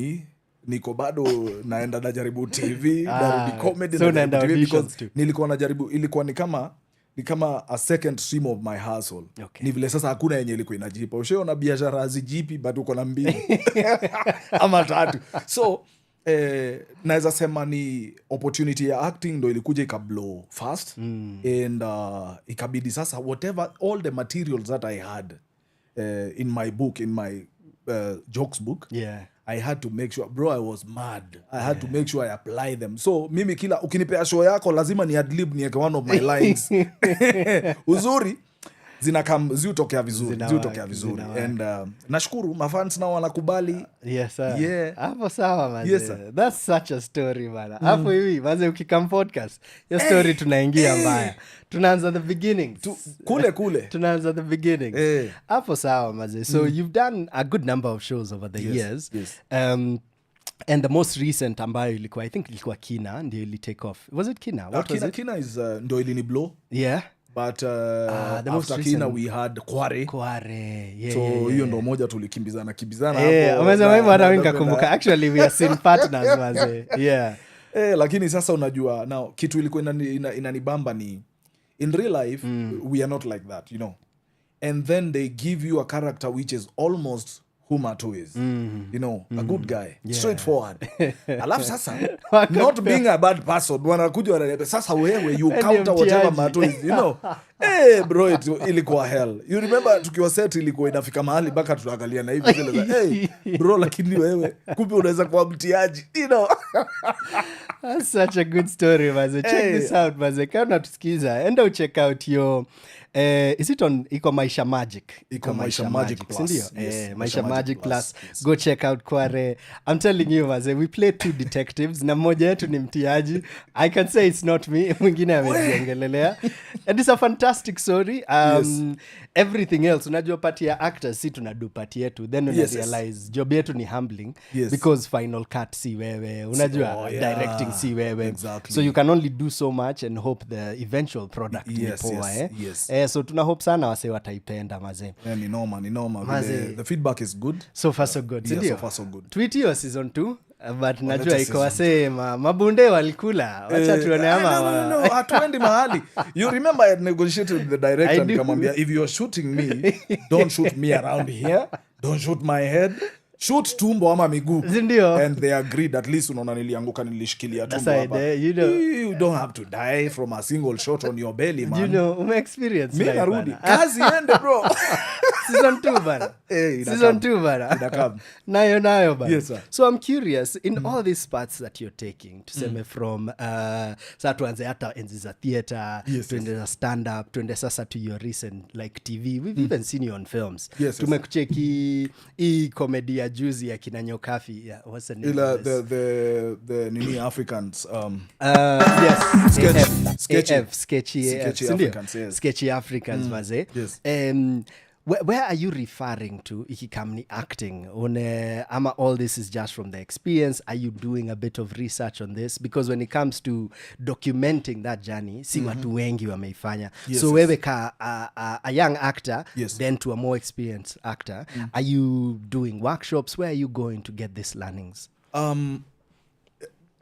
niko bado naenda najaribu TV, narudi comedy, so na TV, because too. nilikuwa najaribu, ilikuwa ni kama a second stream of my hustle. Okay. Ni vile sasa hakuna yenye ilikuwa inajipa. Ushaona biashara hazijipi, but uko na mbili ama tatu. So naweza sema ni opportunity ya acting ndo ilikuja ikablow fast, and ikabidi sasa whatever all the materials that I had in my book, in my jokes book, I had to make sure, bro, I was mad. I had to make sure I apply them. So mimi kila ukinipea show yako lazima ni adlib niweke one of my lines. Uzuri ziutokea vizuri. And nashukuru mafans nao wanakubali. Yes sir. Yeah. Hapo sawa manze. Yes, sir. That's such a story bana. Hapo hivi manze ukikam podcast, your story tunaingia mbaya. Tunaanza the beginning. Kule. Tunaanza the beginning. Hapo sawa manze. So you've done a good number of shows over the years. Yes. And the most recent ambayo ilikuwa, I think ilikuwa Kina, ndio ili take off. Was it Kina? What was it? Kina is ndo ilini blow. Yeah. But after Kina we had Kware. Yeah, so hiyo ndo moja tulikimbizana hapo. Umesema hivyo hata mimi nikakumbuka. Actually we are scene partners manze. Yeah. Lakini sasa unajua now kitu ilikuwa inanibamba ni in real life we are not like that, you know. And then they give you a character which is almost Humatu is, you know, a good guy, straightforward. Alafu sasa, not being a bad person, wanakuja wananiambia sasa wewe you counter whatever Matu is, you know. Bro, ilikuwa hell. You remember tukiwa set ilikuwa inafika mahali mpaka tunaangalia na hivi zile bro, lakini wewe kumbe unaweza kuwa mtiaji, you know. That's such a good story, maze. Check this out, maze. Kama unatusikiza, enda ucheck out your is it on iko Maisha Magic? Iko Maisha Magic Plus. Yes, Maisha Magic Plus. Yes. Go check out Kware. I'm telling you, maze, we play two detectives na mmoja yetu ni mtiaji. I can say it's not me. Mwingine amejiongelelea. And it's a fantastic story. Everything else, unajua pati ya actors, si tunadu pati yetu. Then una realize job yetu ni humbling because final cut si wewe. Unajua directing si wewe. Exactly. So you can only do so much and hope the eventual product ni poa. So tuna hope sana wase wataipenda maze. Ni noma. The feedback is good. So far so good. Yeah, so far so good. Tweet hiyo season 2. But najua iko wase mabunde walikula. Wacha tuone ama. No, hatuendi mahali. You remember I negotiated with the director nikamwambia if you're shooting me, don't shoot me around here. Don't shoot my head. Shoot tumbo ama miguu. And they agreed. At least unaona nilianguka nilishikilia tumbo hapa. You don't have to die from a single shot on your belly, man. You know, experience life. Mimi narudi. Kazi ende, bro. Season 2 bana. Season 2 bana. Nayo bana. Yes, sir. So I'm curious, in all these parts that you're taking, tuseme from sasa tuanze hata enzi za theater, tuende za stand up, tuende sasa to your recent like TV. We've even seen you on films. Tumekucheki hii comedy ya juzi ya kina Nyokafi. What's the name? The Nini Africans. Sketchy Africans. Yes. Sketchy Africans, maze. Yes. Where are you referring to ikikamni acting? Ama all this is just from the experience? Are you doing a bit of research on this? Because when it comes to documenting that journey, si watu wengi wameifanya. So wewe ka a young actor, then to a more experienced actor, are you doing workshops? Where are you going to get these learnings?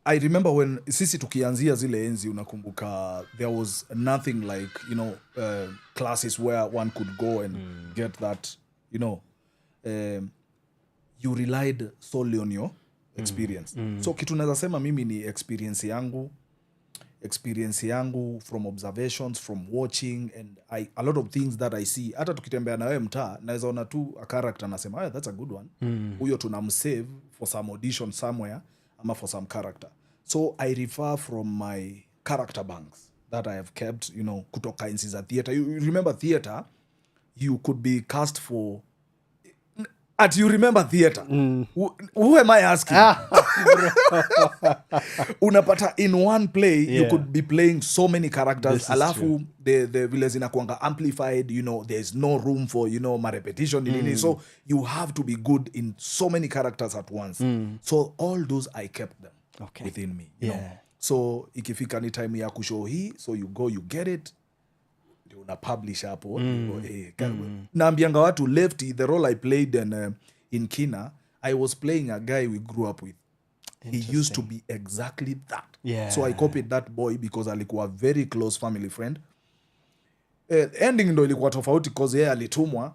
I remember when sisi tukianzia zile enzi unakumbuka there was nothing like, you know, classes where one could go and get that, you know, you relied solely on your experience. So kitu naweza sema mimi ni experience yangu from observations, from watching, and a lot of things that I see. Hata tukitembea na wewe mtaa naweza ona tu a character nasema that's a good one. Huyo tunamsave for some audition somewhere ama for some character. So I refer from my character banks that I have kept, you know, kutoka enzi za theater. You remember theater, you could be cast for At you remember theater. Who am I asking? Unapata in one play, you could be playing so many characters. Alafu, the vile zinakuanga amplified, you know, there's no room for, you know, ma repetition. So you have to be good in so many characters at once. So all those, I kept them within me. You know? So ikifika ni time ya kushow hii, so you go, you get it. Una publish hapo. Naambianga watu Lefty, the role I played in Kina, I was playing a guy we grew up with. He used to be exactly that. So I copied that boy because alikuwa a very close family friend. Ending ndo ilikuwa tofauti because yeye alitumwa.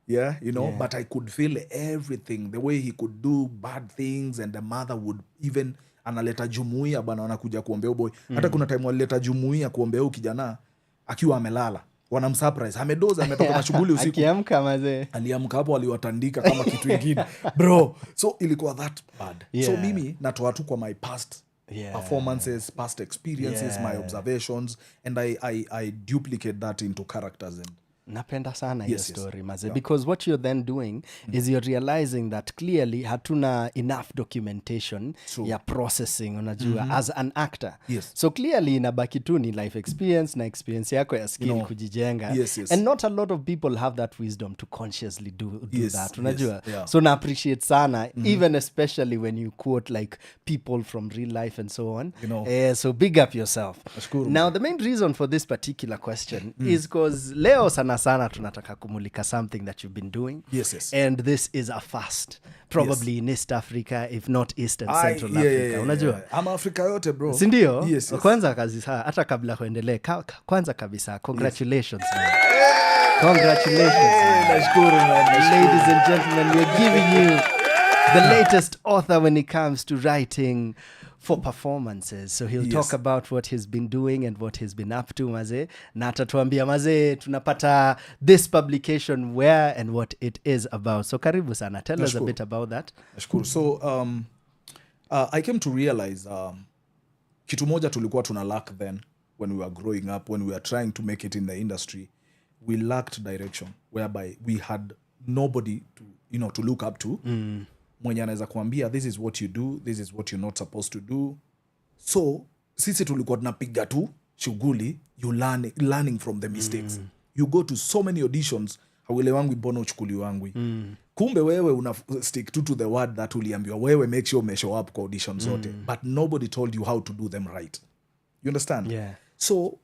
Yeah, you know, but I could feel everything, the way he could do bad things, and the mother would even analeta jumuiya bana wanakuja kuombea boy. Hata kuna time walileta jumuiya kuombea kijana akiwa amelala. Wanamsurprise. Amedoza, ametoka na shughuli usiku. Akiamka mazee. Aliamka hapo aliwatandika kama kitu kingine. Bro, so ilikuwa that bad. So mimi natoa tu kwa my past performances, past experiences, my observations, and I duplicate that into characters. And napenda sana hiyo story maze, because what you're then doing is you're realizing that clearly hatuna enough documentation ya processing, unajua, as an actor. So clearly inabaki tu ni life experience na experience yako ya skill kujijenga. And not a lot of people have that wisdom to consciously do that, unajua. So na appreciate sana, even especially when you quote like people from real life and so on. So big up yourself. Now the main reason for this particular question is because leo sana tunataka kumulika something that you've been doing. And this is a first, probably in East Africa, if not East and Central Africa. Unajua? I'm Africa yote, bro. Sindio? Kwanza kabisa, hata kabla kuendelea, kwanza kabisa, congratulations, man. Congratulations, man. Ladies and gentlemen, we're giving you the latest author when it comes to writing for performances. So he'll talk about what he's been doing and what he's been up to, maze. Na atatuambia maze, tunapata this publication where and what it is about. So karibu sana. Tell us a bit about that. So I came to realize kitu moja tulikuwa tuna lack then when we were growing up, when we were trying to make it in the industry. We lacked direction, whereby we had nobody to, you know, to look up to. Mwenye anaweza kuambia this is what you do, this is what you're not supposed to do. So sisi tulikuwa tunapiga tu shughuli, you learning from the mistakes. You go to so many auditions, hawile wangu mbona uchukuli wangu. Kumbe wewe una stick to the word that uliambiwa wewe, make sure me show up kwa auditions zote. But nobody told you how to do them right. You understand? So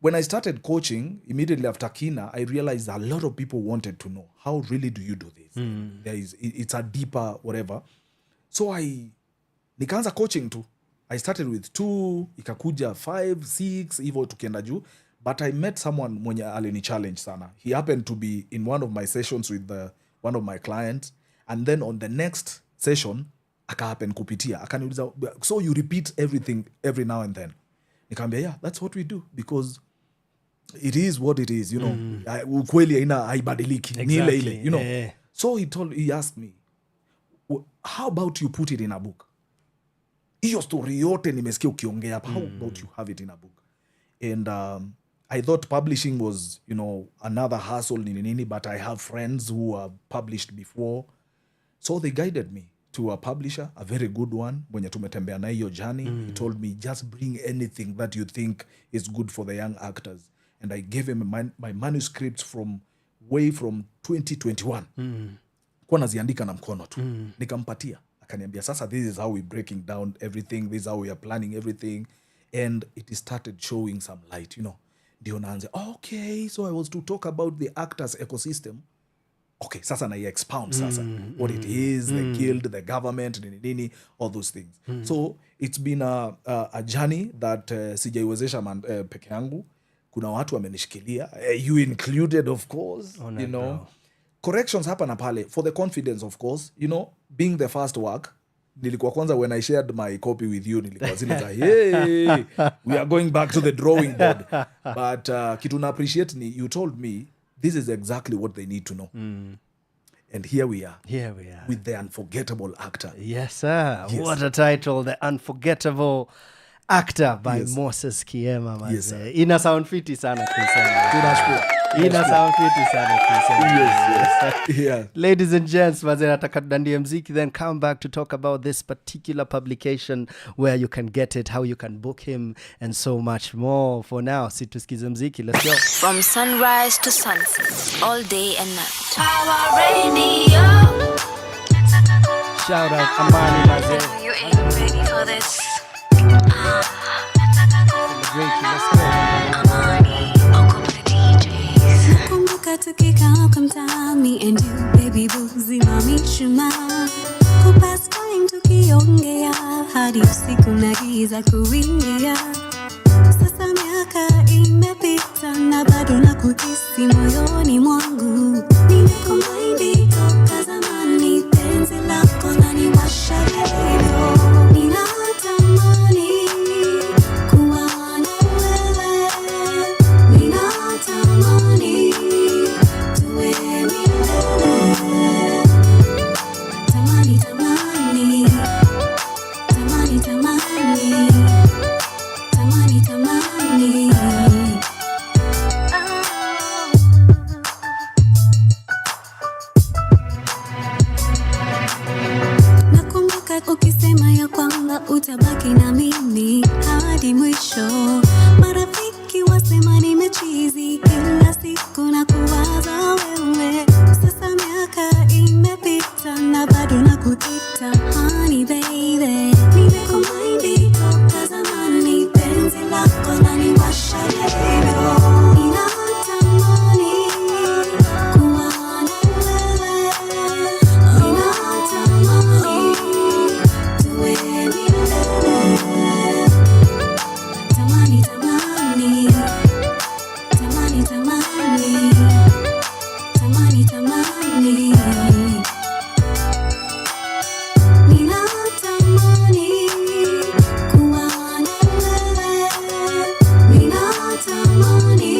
when I started coaching, immediately after Kina, I realized a lot of people wanted to know, how really do you do this? It's a deeper whatever. So nikaanza coaching too. I started with 2, ikakuja 5, 6, hivyo tukienda juu. But I met someone mwenye alini challenge sana. He happened to be in one of my sessions with one of my clients. And then on the next session, aka happen kupitia. Akaniuliza, so you repeat everything every now and then? Nikamwambia, yeah, that's what we do. Because it is what it is, you know. Ukweli haibadiliki. Ni ile ile, you know. So he asked me, how about you put it in a book? Hiyo story yote nimesikia ukiongea hapa. How about you have it in a book? And I thought publishing was, you know, another hustle, nini, but I have friends who have published before. So they guided me to a publisher, a very good one, mwenye tumetembea na hiyo journey. He told me, just bring anything that you think is good for the young actors. And I gave him my manuscripts from 2021. Kwa naziandika na mkono tu. Nikampatia. Akaniambia, sasa this is how we're breaking down everything. This is how we are planning everything. And it started showing some light, you know. Ndio naanze, okay, so I was to talk about the actors ecosystem. Okay, sasa na expound sasa. What it is, the guild, the government, nini, all those things. So it's been a journey that sijaiwezesha peke yangu. Kuna watu wamenishikilia, you included, of course, you know. Corrections hapa na pale, for the confidence, of course, you know, being the first work. Nilikuwa kwanza, when I shared my copy with you, nilikuwa zile za, hey, we are going back to the drawing board. But kitu na appreciate ni, you told me, this is exactly what they need to know. And here we are. With the unforgettable actor. Yes, sir. Yes. What a title, The Unforgettable Actor by Moses Kiema. Ina sound fiti sana kusema. Ina sound fiti sana Chris. Yes. Yeah. Ladies and gents, mazee nataka tudandie mziki, then come back to talk about this particular publication, where you can get it, how you can book him, and so much more. For now, situsikize mziki. Let's go. From sunrise to sunset, all day and night. Our radio. Shout out Amani mazee. You ain't ready for this. Celebrate you. Let's go. Nakumbuka tukikaa kumtaa, me and you baby boo, zima mishuma kupass time tukiongea hadi usiku na giza kuingia. Sasa miaka imepita na bado nakuhisi moyoni mwangu. Nimekumind toka zamani, penzi lako laniwasha vilivyo. Ninatamani kuwa na wewe, ninatamani tuwe milele. Tamani, tamani, tamani, tamani, tamani, tamani. Nakumbuka ukisema ya kwamba utabaki na mimi hadi mwisho. Marafiki wasema nimechizi, kila siku na kuwaza wewe. Sasa miaka imepita na bado nakuita honey baby. Nimekumind toka zamani, penzi lako laniwasha vilivyo. Ninatamani kuwa na wewe, ninatamani tuwe milele. Tamani, tamani, tamani, tamani, tamani, tamani. Ninatamani kuwa na wewe, ninatamani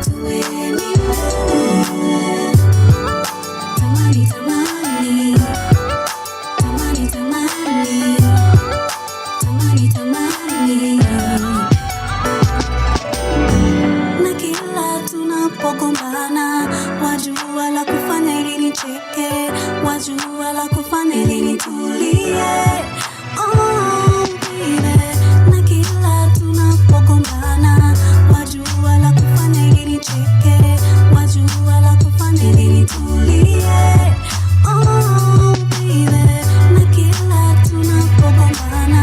tuwe milele. Tamani, tamani, tamani, tamani, tamani, tamani. Na kila tunapogombana, wajua la kufanya ili nicheke, wajua la kufanya ili nitulie. Oh baby, na kila tunapogombana, wajua la kufanya ili nicheke, wajua la kufanya ili nitulie. Oh baby, na kila tunapogombana,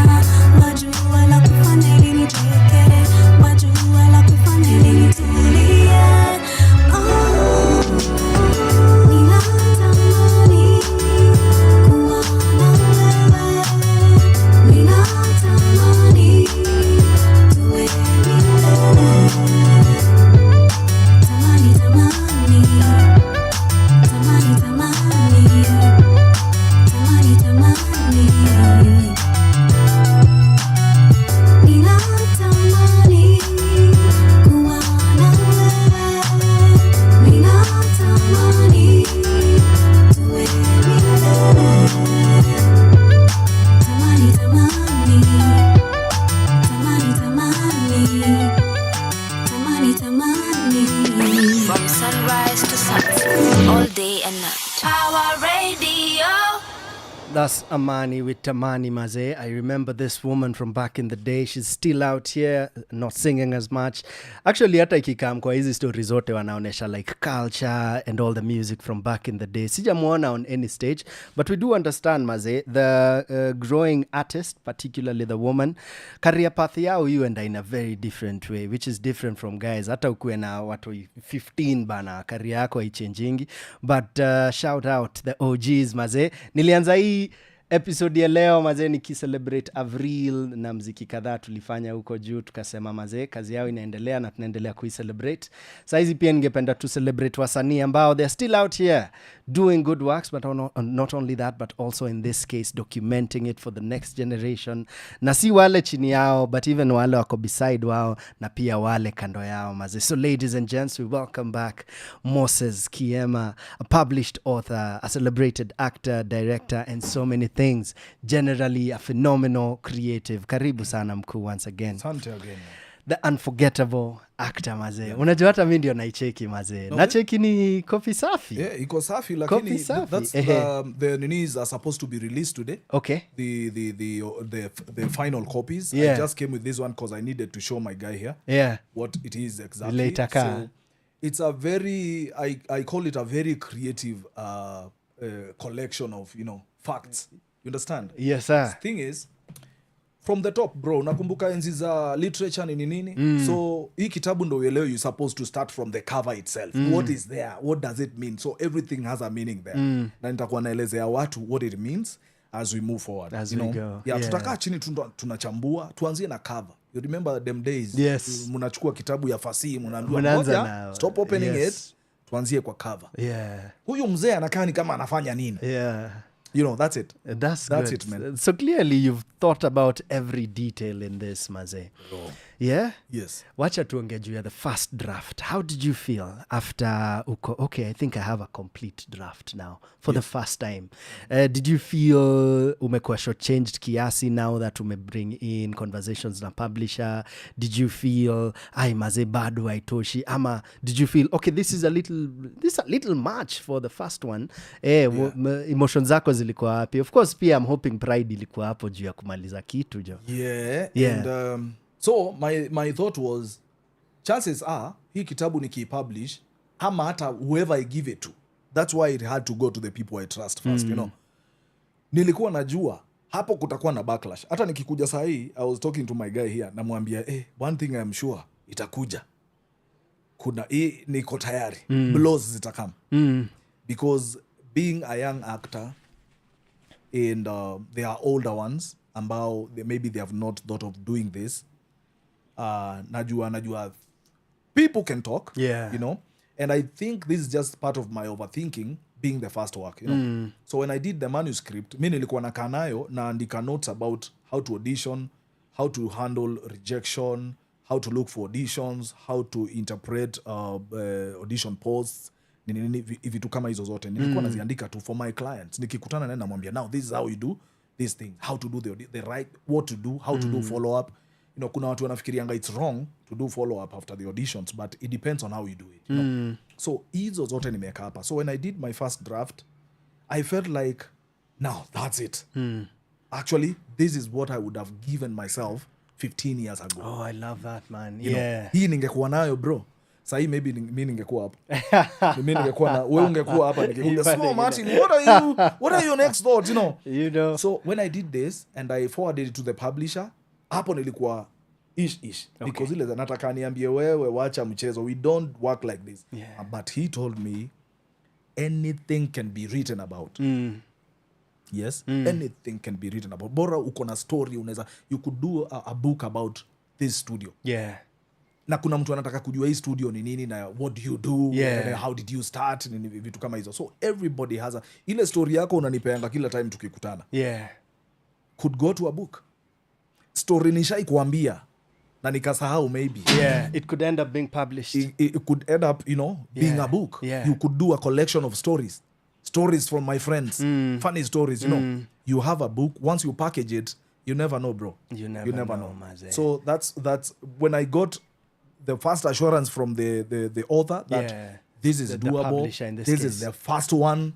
wajua la kufanya ili nicheke, wajua la kufanya ili nitulie. Oh, ninatamani kuwa na wewe, ninatamani tuwe milele. Tamani, tamani, tamani, tamani, tamani, tamani. Ninatamani kuwa na wewe, ninatamani tuwe milele. Tamani, tamani, tamani, tamani, tamani, tamani. From sunrise to sunset, all day and night. Our radio. That's Amani with Tamani Maze. I remember this woman from back in the day. She's still out here, not singing as much. Actually, hata ikikam kwa hizi stories zote wanaonesha like culture and all the music from back in the day. Sijamuona on any stage, but we do understand Maze, the growing artist, particularly the woman, career path yao huenda in a very different way, which is different from guys. Hata ukuwe na watu 15 bana, career yako haichangingi. But shout out the OGs Maze. Nilianza hii episode ya leo mazee nikicelebrate Avril na mziki kadhaa tulifanya huko juu, tukasema mazee kazi yao inaendelea na tunaendelea kuicelebrate. Saizi pia ningependa to celebrate wasanii ambao they're still out here doing good works, but not only that, but also in this case documenting it for the next generation. Na si wale chini yao, but even wale wako beside wao na pia wale kando yao mazee. So ladies and gents, we welcome back Moses Kiema, a published author, a celebrated actor, director, and so many things. Generally a phenomenal creative. Karibu sana mkuu once again. Asante again. the unforgettable actor mazee. Unajua hata mimi ndio naicheki mazee. No, Nacheki ni Kofi Safi. Yeah, iko safi Kofi lakini Safi. that's the ninis are supposed to be released today. Okay. The final copies. Yeah. I just came with this one because I needed to show my guy here. Yeah. What it is exactly. Later ka. So it's a very I call it a very creative collection of facts. You understand? Yes sir. The thing is from the top bro, nakumbuka enzi za literature ni nini. So hii kitabu ndo uelewe you supposed to start from the cover itself. What is there? What does it mean? So everything has a meaning there. Na nitakuwa naelezea watu what it means as we move forward. As we go. Yeah, tutakaa chini tunachambua, tuanzie na cover. You remember them days? Yes. Mnachukua kitabu ya fasihi, mnaambiwa Mnaanza moja, na- stop opening yes. it, tuanzie kwa cover. Yeah. Huyu mzee anakaa ni kama anafanya nini? Yeah. That's it. That's good. it, man. So clearly you've thought about every detail in this maze. Yeah? Yes. Wacha tuonge juu ya the first draft. How did you feel after okay, I think I have a complete draft now for the first time. Did you feel umekuwa shortchanged kiasi now that bring in conversations na publisher? Did you feel ai maze bado haitoshi ama did you feel okay this is a little much for the first one? Emotions zako zilikuwa wapi? Of course pia I'm hoping pride ilikuwa hapo juu ya kumaliza kitu jo. Yeah. And so my thought was chances are hii kitabu nikipublish ama hata whoever I give it to, that's why it had to go to the people I trust first. Nilikuwa najua hapo kutakuwa na backlash. Hata nikikuja saa hii I was talking to my guy here namwambia one thing I'm sure itakuja, kuna hii niko tayari, blows zitakam because being a young actor and there are older ones ambao maybe they have not thought of doing this. Najua people can talk, and I think this is just part of my overthinking being the first work, So when I did the manuscript, mi nilikuwa nakaa nayo naandika notes about how to audition, how to handle rejection, how to look for auditions, how to interpret audition posts, vitu kama hizo zote nilikuwa naziandika tu for my clients. Nikikutana naye namwambia now this is how you do this thing, how to do the right, what to do, how to do follow up. Kuna watu wanafikirianga it's wrong to do follow up after the auditions, but it depends on how you do it. So hizo zote nimeweka hapa. So when I did my first draft, I felt like now that's it. Actually, this is what I would have given myself 15 years ago. Oh, I love that, man. Hii ningekuwa nayo bro. Sahi maybe mi ningekuwa hapa. Mi ningekuwa na wewe ungekuwa hapa ningekuwa. So Martin, what are your next thoughts, So when I did this and I forwarded it to the publisher, hapo nilikuwa ish because ile nataka niambie wewe wacha mchezo, we don't work like this. But he told me anything can be written about. Yes, anything can be written about. Bora uko na story unaweza, you could do a book about this studio. Na kuna mtu anataka kujua hii studio ni nini na what do you do, and how did you start, ni vitu kama hizo. So everybody has ile story yako unanipeanga kila time tukikutana. Could go to a book. Story nishai kuambia na nikasahau maybe. It could end up being published. It could end up, being a book. You could do a collection of stories from my friends, funny stories, You have a book. Once you package it, you never know, bro. You never know. So that's when I got the first assurance from the author that this is doable. This is the first one.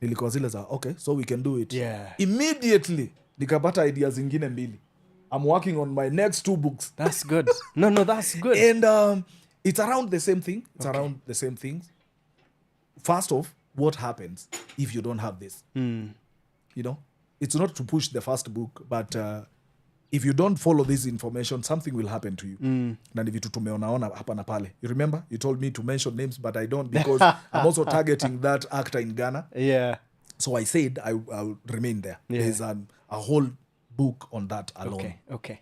Nilikuwa zile za okay, so we can do it. Immediately nikapata ideas zingine mbili. I'm working on my next 2 books. That's good. No, that's good. And it's around the same thing. Around the same things. First off, what happens if you don't have this? It's not to push the first book, but if you don't follow this information, something will happen to you. Na ni vitu tumeonaona hapa na pale. You remember? You told me to mention names, but I don't because I'm also targeting that actor in Ghana. So I said I'll remain there. There's a whole book on that alone. Okay.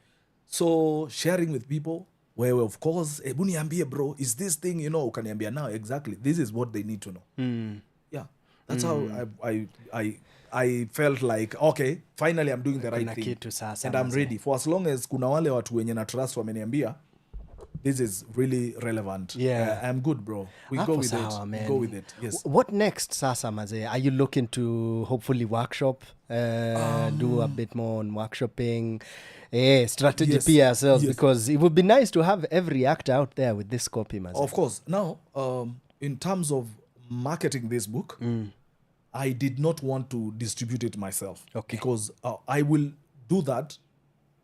So sharing with people, where of course, ebu niambie bro, is this thing, ukaniambia now exactly. This is what they need to know. That's how I felt like, okay, finally I'm doing the right thing. And I'm ready. For as long as kuna wale watu wenye na trust wameniambia, this is really relevant. I'm good, bro. We go with it. Man. We go with it. Yes. What next, sasa maze? Are you looking to hopefully workshop, do a bit more on workshopping? strategy Yes, pia ourselves, yes. because it would be nice to have every actor out there with this copy, Maze. Of course. Now, in terms of marketing this book, I did not want to distribute it myself. Okay. Because I will do that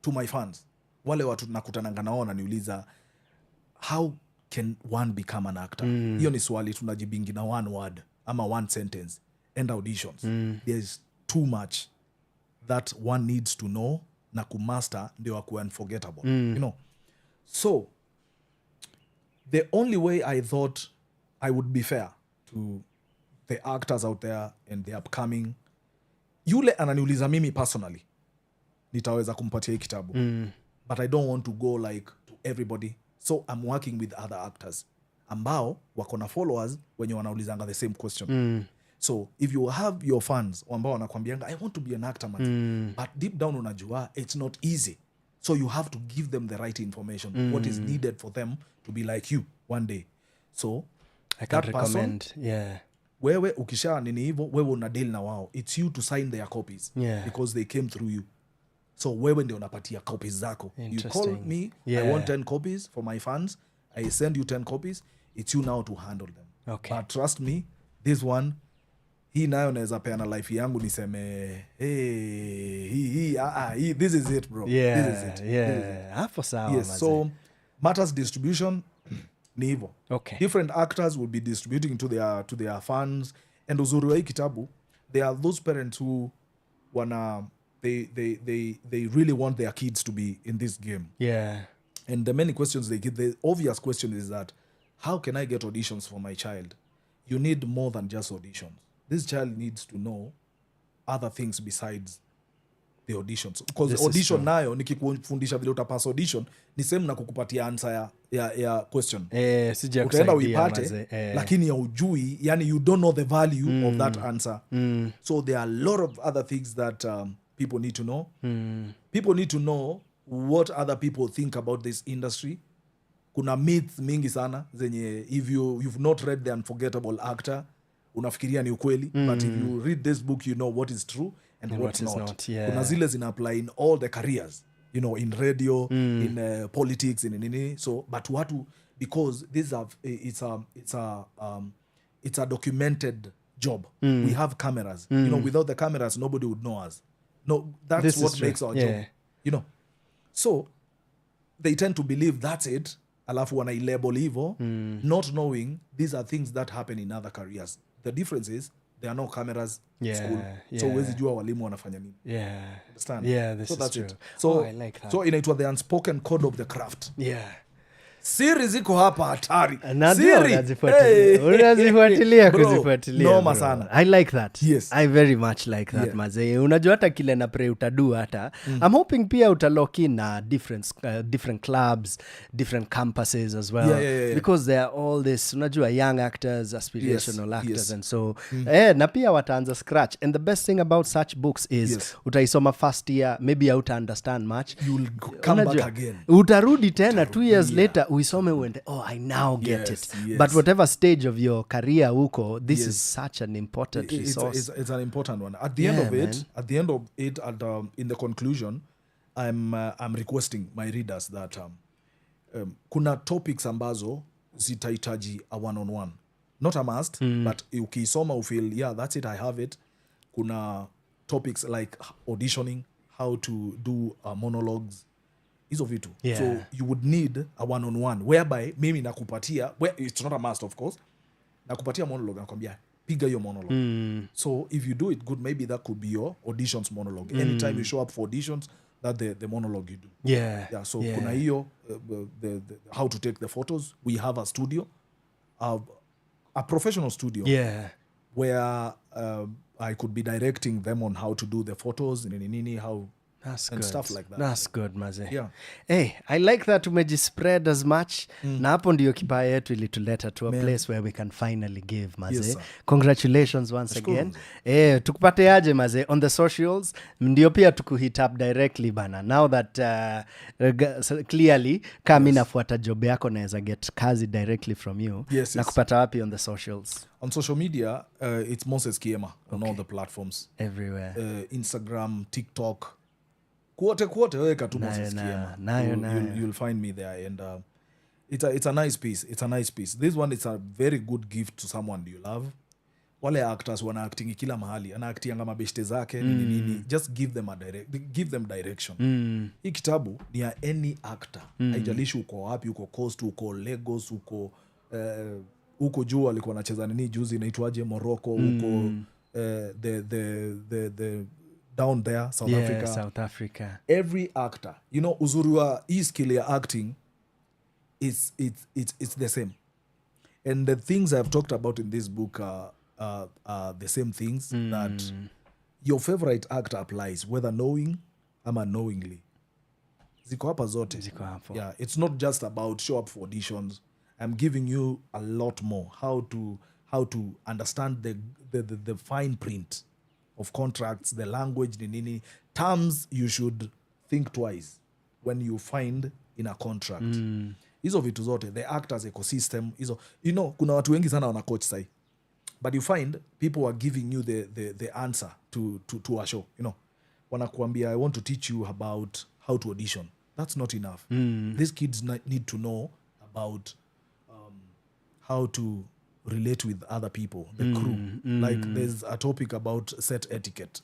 to my fans. Wale watu nakutananga nao wananiuliza, how can one become an actor? Hiyo ni swali tunajibingi na one word ama one sentence. End auditions. There's too much that one needs to know na kumaster ndio akuwe unforgettable. You know? So, the only way I thought I would be fair to the actors out there and the upcoming, yule ananiuliza mimi personally, nitaweza kumpatia hii kitabu. But I don't want to go like to everybody. So I'm working with other actors ambao wako na followers wenye wanaulizanga the same question. So if you have your fans ambao wanakwambianga, I want to be an actor, man. But deep down unajua, it's not easy. So you have to give them the right information, what is needed for them to be like you one day. So I can that recommend, person, wewe ukisha nini hivyo, wewe una deal na wao. It's you to sign their copies because they came through you. So wewe ndio unapatia copies zako. You call me, I want 10 copies for my fans. I send you 10 copies. It's you now to handle them. Okay. But trust me, this one, hii nayo naweza peana life yangu niseme, hey, this is it, bro. This is it. This is it. Hapo sawa, Yes, Maze. so matters distribution ni hivyo. Okay. Different actors will be distributing to their fans. And uzuri wa hii kitabu, there are those parents who wanna they really want their kids to be in this game. Yeah. And the many questions they get, the obvious question is that, how can I get auditions for my child? You need more than just auditions. This child needs to know other things besides the auditions. Because This audition nayo, nikikufundisha vile utapass audition, ni same na kukupatia answer ya question. Sija Utaenda kusaidia, uipate, Maze. lakini ya ujui, yani you don't know the value of that answer. So there are a lot of other things that people need to know. People need to know what other people think about this industry. Kuna myths mingi sana zenye, if you've not read The Unforgettable Actor, unafikiria ni ukweli, but if you read this book, you know what is true and what's what is not. not, yeah. Kuna zile zina apply in all the careers, you know, in radio, in politics, in nini. So, but watu, because this it's a documented job. We have cameras. You know, without the cameras, nobody would know us. No, that's This is what true. makes our Yeah. job. You know, so they tend to believe that's it. Alafu wanailabel hivyo, not knowing these are things that happen in other careers. The difference is there are no cameras in school. So huwezi jua walimu wanafanya nini. Understand? This So is that's true. it. So, I like that. so inaitwa The Unspoken Code of the Craft. Siri ziko hapa hatari. Unazifuatilia Bro, kuzifuatilia, noma bro. sana. I like that. Yes. I very much like that, Yeah. mazee. Unajua hata kile na pray utadu hata. I'm hoping pia utalock in na different clubs, different campuses as well. Yeah. Because there are all this, unajua, young actors, aspirational actors, yes. and so na pia wataanza scratch. And the best thing about such books is utaisoma first year, maybe hauta understand much. You'll come back again. Utarudi tena 2 years later uisome uende, oh, I now get it. But whatever stage of your career uko, this is such an important resource. It's an important one. At the end of it, in the conclusion, I'm requesting my readers that kuna topics ambazo zitahitaji a one-on-one. Not a must, but ukisoma you feel, yeah, that's it, I have it. Kuna topics like auditioning, how to do monologues, hizo vitu. So you would need a one-on-one whereby mimi nakupatia, it's not a must of course, nakupatia monologue, nakwambia piga hiyo monologue. So if you do it good, maybe that could be your auditions monologue. Anytime you show up for auditions, that's the monologue you do. So kuna hiyo the how to take the photos. We have a studio, a professional studio, where I could be directing them on how to do the photos and how and stuff like that. That's good, maze. Yeah. Hey, I like that umejispread as much. Na hapo ndio kipaa yetu ilituleta to a place where we can finally give, maze. Yes, Congratulations once again. Tukupate aje, maze, on the socials. Ndio pia tukuhit up directly bana. Now that clearly kama nafuata job yako naweza get kazi directly from you. Na kupata wapi on the socials? On social media, it's Moses Kiema on all the platforms. Everywhere. Instagram, TikTok, Kuote weka tu Moses Kiema. You'll find me there, and it's a nice piece. It's a nice piece. This one is a very good gift to someone you love. Wale actors wana acting kila mahali, ana actianga mabeshte zake nini, just give them direction. Hii kitabu ni ya any actor. Haijalishi uko wapi, uko Coast, uko Lagos, uko juu alikuwa anacheza nini juzi inaitwaje Morocco, uko the down there South Africa. Every actor, you know, uzuri wa hii skill ya acting it's the same. And the things I've talked about in this book are the same things that your favorite actor applies, whether knowing or unknowingly. Ziko hapa zote. Ziko hapo. Yeah, it's not just about show up for auditions. I'm giving you a lot more how to understand the fine print of contracts, the language, nini terms you should think twice when you find in a contract. Hizo vitu zote, the actors ecosystem, hizo, you know, kuna watu wengi sana wana coach sai, but you find people are giving you the answer to a show, you know, wanakuambia I want to teach you about how to audition. That's not enough. These kids need to know about how to relate with other people, the crew. Like there's a topic about set etiquette,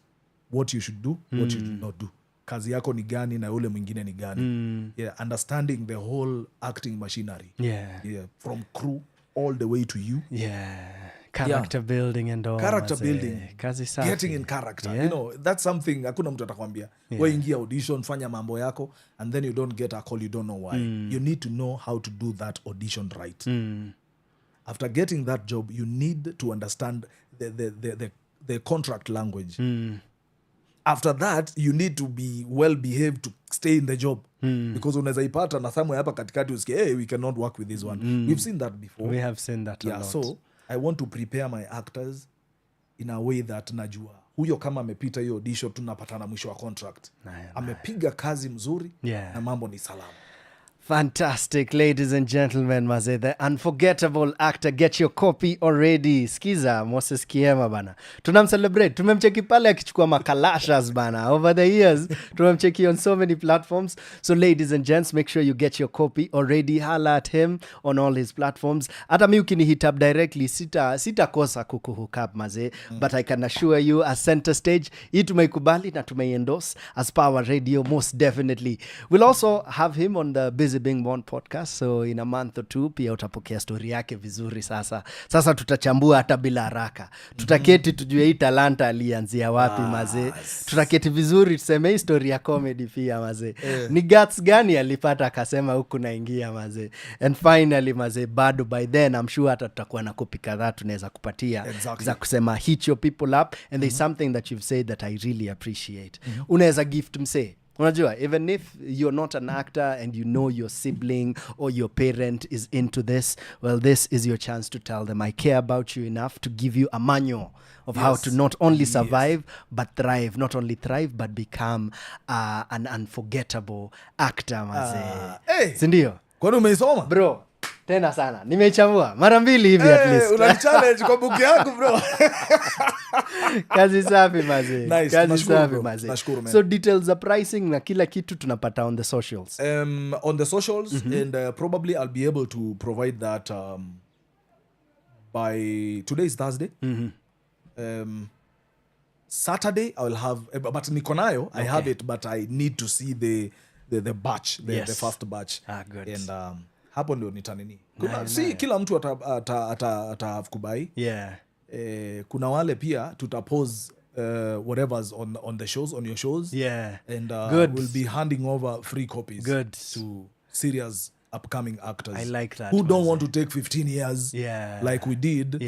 what you should do, what you should not do, kazi yako ni gani na ule mwingine ni gani. Yeah, understanding the whole acting machinery. Yeah, from crew all the way to you. Character building and all. Character building. Kazi safi. Getting in character. You know, that's something hakuna mtu atakwambia. Wewe ingia audition, fanya mambo yako, and then you don't get a call, you don't know why. You need to know how to do that audition right. After getting that job, you need to understand the contract language. After that, you need to be well behaved to stay in the job. Because unaweza ipata na somewhere hapa katikati usikie, hey, we cannot work with this one. We've seen that before. We have seen that a lot. So I want to prepare my actors in a way that najua huyo kama amepita hiyo audition tunapatana mwisho wa contract. Amepiga kazi mzuri na mambo ni salama. Fantastic, ladies and gentlemen, maze, the unforgettable actor. Get your copy already. Skiza Moses Kiema bana, tunamcelebrate, tumemcheki pale akichukua makalashas bana over the years. Tumemcheki on so many platforms. So ladies and gents, make sure you get your copy already. Holla at him on all his platforms. Hata mi ukini hit up directly sita kosa kukuhook up maze. But I can assure you, as Center Stage, hii tumeikubali na tumeiendorse as Power Radio, most definitely. We'll also have him on the Busy Being Born podcast, so in a month or two pia utapokea story yake vizuri. Sasa tutachambua hata bila haraka. Tutaketi tujue hii talanta alianzia wapi maze. Tutaketi vizuri tuseme hii story ya comedy pia maze. Ni guts gani alipata akasema huku naingia maze. And finally maze, bado by then I'm sure hata tutakuwa na copy kadhaa tunaweza kupatia za kusema hit your people up. And there's something that you've said that I really appreciate. Unaweza gift mse. Unajua, even if you're not an actor and you know your sibling or your parent is into this, well, this is your chance to tell them, I care about you enough to give you a manual of how to not only survive, but thrive. Not only thrive, but become an unforgettable actor, maze. Sindio? Kwani umeisoma? Bro, tena sana. Nimechambua mara mbili hivi at least. Unachallenge kwa book yako bro. Kazi safi maze. Nice. Kazi safi maze. Nashukuru man. So details za pricing na kila kitu tunapata on the socials. On the socials and probably I'll be able to provide that by today is Thursday. Saturday I will have, but niko nayo, I have it, but I need to see the batch, the first batch. Good. And hapo ndio nitanini. Si kila mtu ata kubai. Kuna wale pia tutapose whatever's on the shows, on your shows. And we'll be handing over free copies to serious upcoming actors. I like that. Who don't want to take 15 years like we did,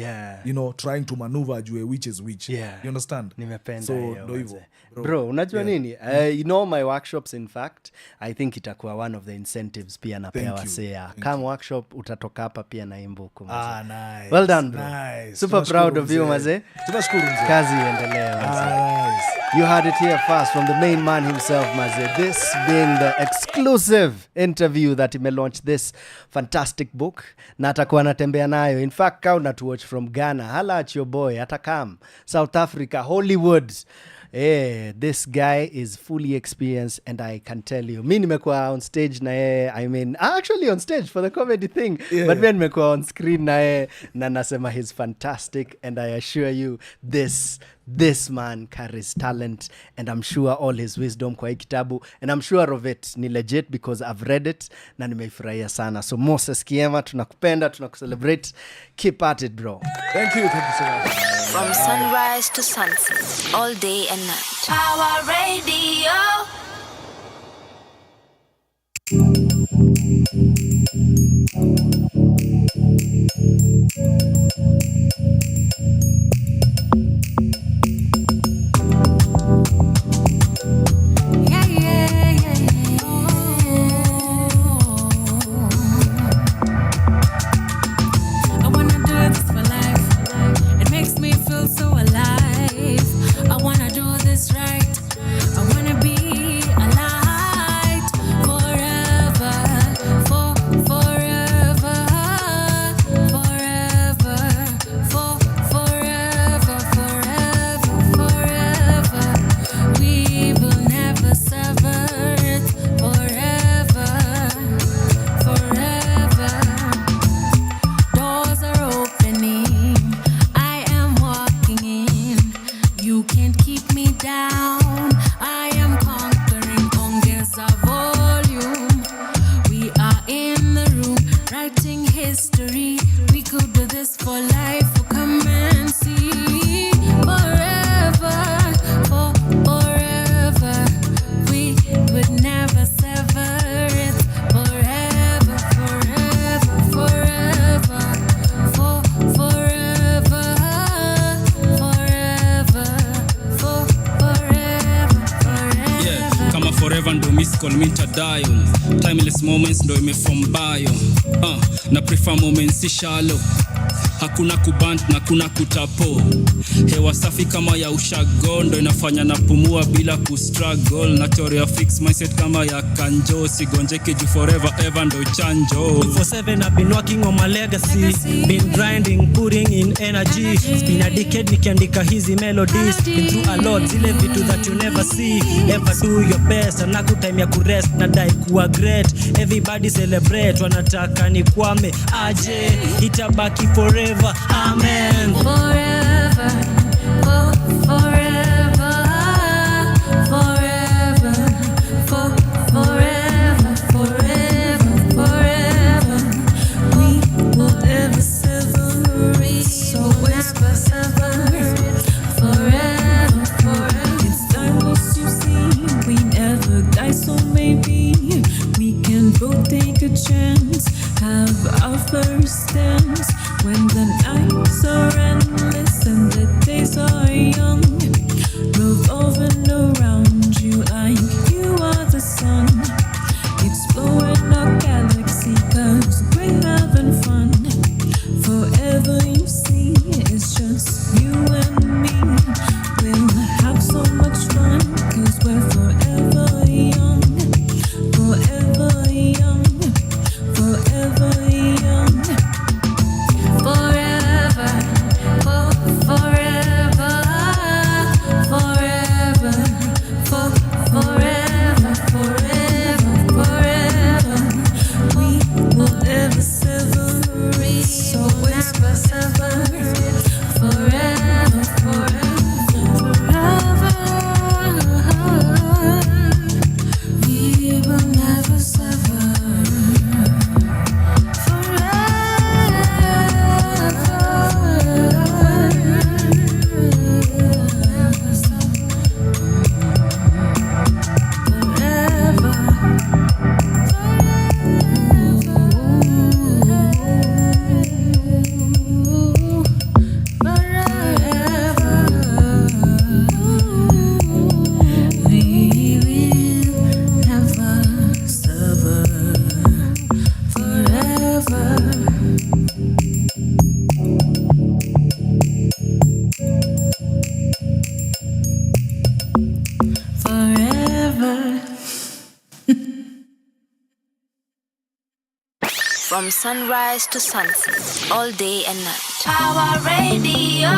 you know, trying to maneuver ajue which is which. You understand? Nimependa so hiyo. Hivyo. Bro, unajua nini? You know my workshops, in fact, I think itakuwa one of the incentives pia napewa sea. Kama workshop utatoka hapa pia na imbuku maze. Nice. Well done bro. Nice. Super proud of you maze. Tunashukuru mzee. Kazi iendelee maze. You heard it here first from the main man himself maze. This being the exclusive interview that he may launch this fantastic book. Na atakuwa anatembea nayo. In fact, kau na to watch from Ghana. Hala at your boy. Atakam. South Africa. Hollywood. This guy is fully experienced, and I can tell you, mi nimekuwa on stage na yeye, I mean, actually on stage for the comedy thing, but then nimekuwa on screen na yeye, na nasema he's fantastic, and I assure you this man carries talent, and I'm sure all his wisdom kwa hii kitabu, and I'm sure of it ni legit because I've read it na nimeifurahia sana. So Moses Kiema, tunakupenda, tunakucelebrate. Keep at it, bro. Thank you so much. From sunrise to sunset, all day and night. Power Radio. Timeless moments ndo imefom bio na prefer moments si shallow. Hakuna kubant na kuna kutapo. Hewa safi kama ya ushago ndo inafanya napumua bila kustruggle. Na teoria fix mindset kama ya kanjo. Sigonjeke ju forever ever ndo chanjo. 24/7 I've been working on my legacy. Been grinding, putting in energy. It's been a decade nikiandika hizi melodies. Been through a lot, zile vitu that you never see. Ever do your best, anaku time ya kurest. Nadai kuwa great, everybody celebrate. Wanataka ni kwame aje, itabaki forever. Amen. Forever, oh, forever, forever, forever, forever, forever. We will never separate, so ever, forever, forever. It's timeless, you see. We never die, so maybe we can both take a chance. Have our first dance. When the nights are endless and the days are young, revolving around you like you are the sun, exploring our galaxy 'cause we're having fun. Forever you see, it's just you and me. We'll have so much fun 'cause we're forever young, forever young, forever young. Forever, oh, forever, forever, forever, forever, forever. We will never separate, so ever, forever, forever, forever. We will never sever. From sunrise to sunset, all day and night. Power Radio.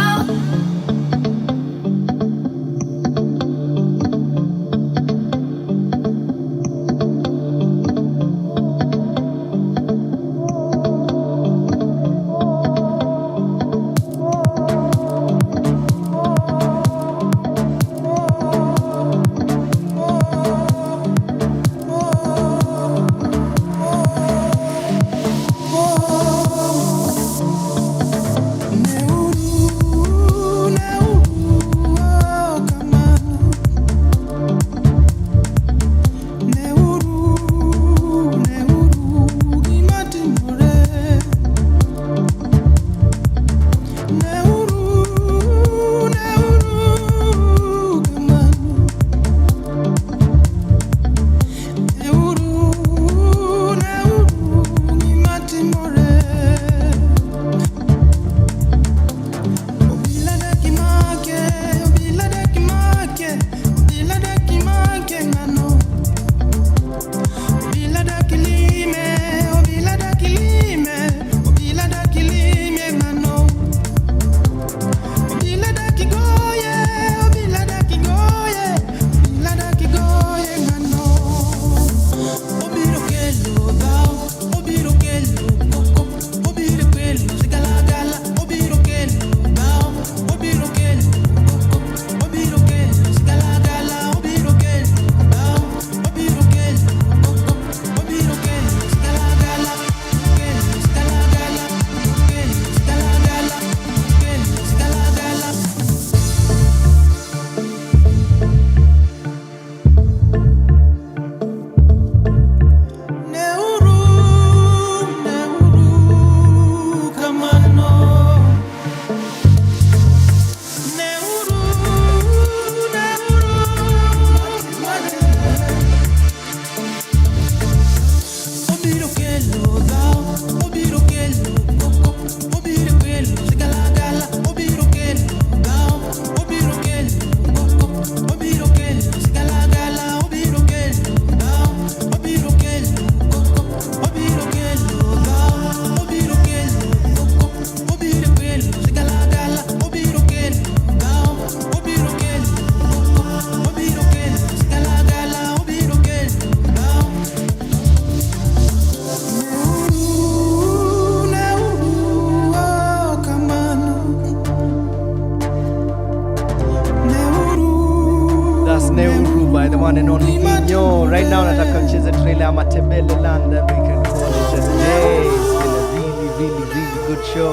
one and only Kinyo. Right now nataka mcheze trailer ya Matebele Land, we can call it a day. It's been a really good show.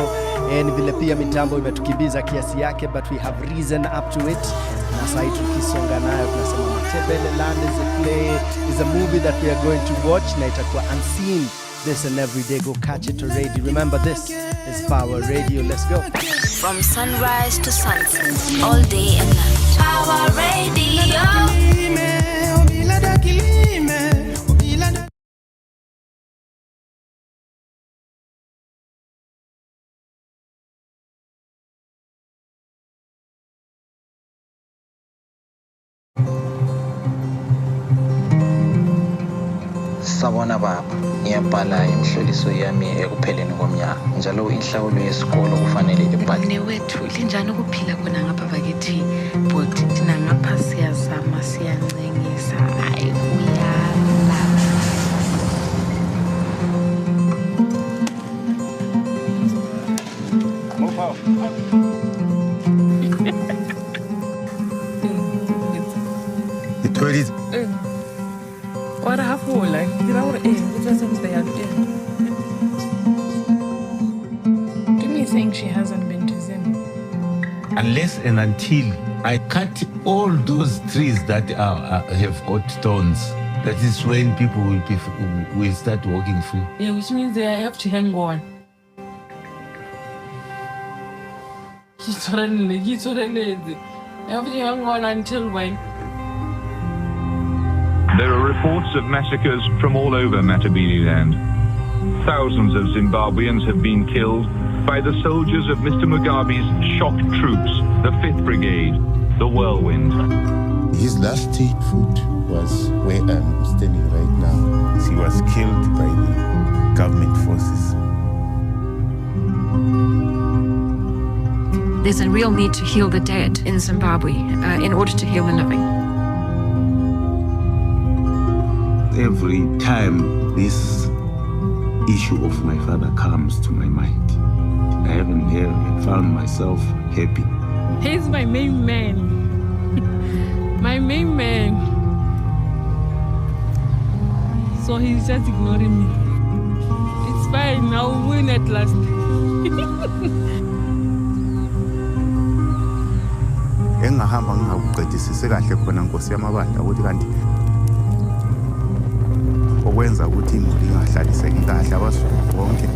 And vile pia mitambo imetukimbiza kiasi yake, but we have reason up to it. Na sasa tukisonga nayo tunasema Matebele Land is a play, is a movie that we are going to watch na itakuwa unseen this and every day. Go catch it already. Remember, this is Power Radio. Let's go. From sunrise to sunset, all day and night. Power Radio. Sabona baba, ngiyabhala imhloliso yami ekupheleni komnyaka. Njalo inhlawulo yesikolo kufanele ibhalwe. Newethu linjani ukuphila khona ngapha bakithi? But thina ngapha siyazama siyancengisa. Hayi kuyala. Move out. The toilet. What happened? Like, to me, saying she hasn't been to Zim. Unless and until I cut all those trees that have got thorns, that is when people will start walking free. Yeah, which means they have to hang on. He's already I have to hang on until when? There are reports of massacres from all over Matabeleland. Thousands of Zimbabweans have been killed by the soldiers of Mr. Mugabe's shock troops, the 5th Brigade, the Whirlwind. His last foot was where I'm standing right now. He was killed by the government forces. There's a real need to heal the dead in Zimbabwe in order to heal the living. Every time this issue of my father comes to my mind, I haven't found myself happy. He's my main man. My main man. So he's just ignoring me. It's fine, I'll win at last. Engahamba ngingakuqedisisi kahle khona Nkosi yamabandla ukuthi kanti okwenza ukuthi imuli ingahlaliseki kahle abasuku bonke.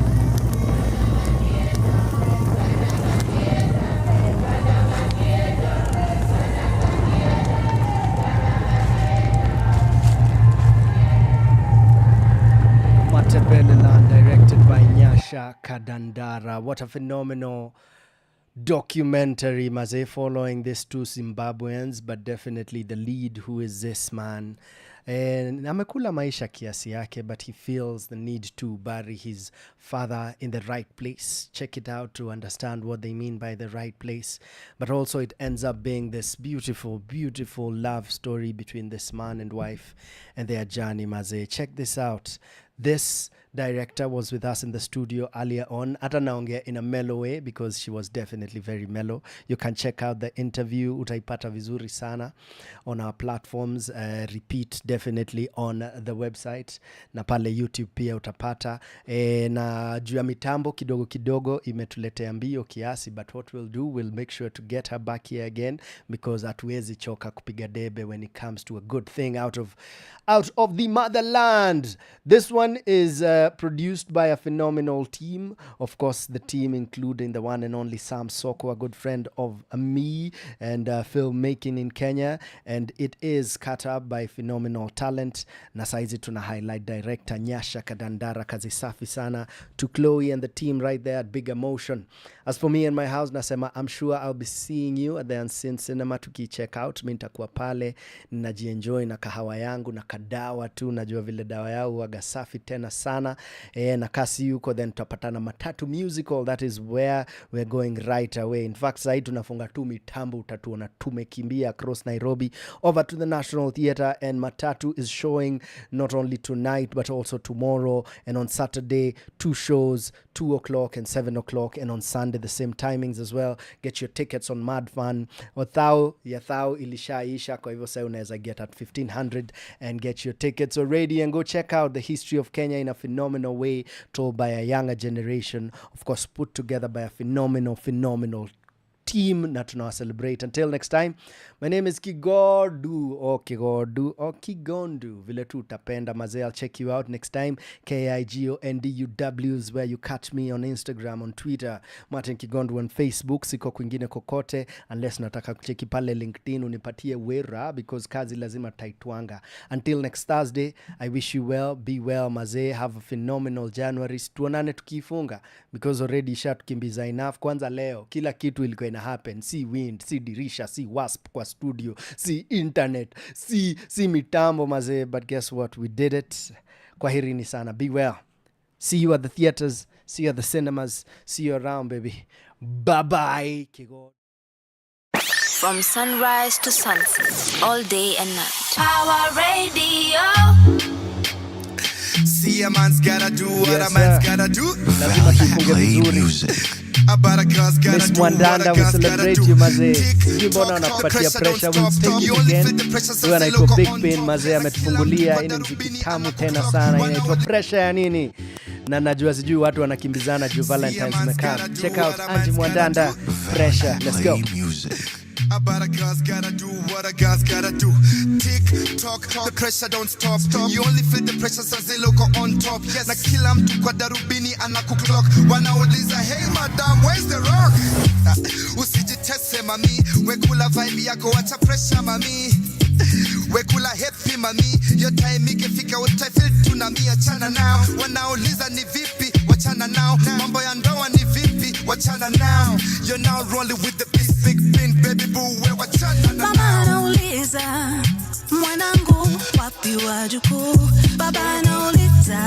Matebele Land, directed by Nyasha Kadandara. What a phenomenal documentary, Maze, following these two Zimbabweans, but definitely the lead, who is this man. And amekula maisha kiasi yake, but he feels the need to bury his father in the right place. Check it out to understand what they mean by the right place. But also it ends up being this beautiful love story between this man and wife and their journey, Maze. Check this out. This director was with us in the studio earlier on. Hata naongea in a mellow way because she was definitely very mellow. You can check out the interview. Utaipata vizuri sana on our platforms. Repeat definitely on the website. Na pale YouTube pia utapata. Na juu ya mitambo kidogo imetuletea mbio kiasi. But what we'll do, we'll make sure to get her back here again because hatuwezi choka kupiga debe when it comes to a good thing out of the motherland. This one is produced by a phenomenal team. Of course, the team including the one and only Sam Soko, a good friend of me and filmmaking in Kenya. And it is cut up by phenomenal talent. Na saizi tuna highlight director Nyasha Kadandara, kazi safi sana, to Chloe and the team right there at Big Emotion. As for me and my house, nasema I'm sure I'll be seeing you at the Unseen Cinema tuki-check out. Mi nitakuwa pale, ninajienjoy na kahawa yangu na kadawa tu. Najua vile dawa yao waga safi tena sana. Na kasi yuko, then tutapatana Matatu Musical. That is where we're going right away. In fact, sahi tunafunga tu mitambo, utatuona tumekimbia across Nairobi over to the National Theatre, and Matatu is showing not only tonight but also tomorrow, and on Saturday 2 shows 2 o'clock and 7 o'clock, and on Sunday the same timings as well. Get your tickets on Mad Fun. Thao ilishaisha, kwa hivyo sasa unaweza get at 1500 and get your tickets already and go check out the history of Kenya in a phenomenal way, told by a younger generation, of course put together by a phenomenal team na tunawa celebrate. Until next time, my name is Kigondu vile tu utapenda mazee. I'll check you out next time. KIGONDUW is where you catch me on Instagram, on Twitter, Martin Kigondu on Facebook. Siko kwingine kokote unless nataka kucheki pale LinkedIn unipatie wera, because kazi lazima taitwanga. Until next Thursday, I wish you well, be well mazee, have a phenomenal January. Tuonane tukifunga because already shatukimbiza enough. Kwanza leo kila kitu ilikuwa ina happen, si wind, si dirisha, si wasp kwa studio, si internet, si mitambo mazee, but guess what, we did it. Kwaherini sana, be well, see you at the theaters, see you at the cinemas, see you around baby, bye bye. From sunrise to sunset, all day and night. Our radio. See a man's gotta do what a man's gotta do. Miss Mwandanda, we celebrate you mazee. Sijui mbona wanakupatia pressure, we'll take it again. Huyo anaitwa Big Pain mazee, ametufungulia ini mziki tamu tena sana, inaitwa pressure ya nini. Na najua sijui watu wanakimbizana juu Valentine's imekaa. Check out Angie Mwandanda, Pressure, let's go. About a girl's gotta do what a girl's gotta do. Tick tock, the pressure don't stop. You only feel the pressure as they look on top. Yes, na kila mtu kwa darubini anakuclock. Wanauliza, hey madam, where's the rock? Usijitese mami, wekula vibe yako, wacha pressure mami. Wekula happy mami, your time ikifika utafeel tunami, achana nao. Wanauliza ni vipi, wachana nao. Mambo ya ndoa ni vipi, wachana nao. You're now rolling with the big pin, baby boo, we wachana nao. Mama anauliza, mwanangu wapi wajukuu? Baba anauliza,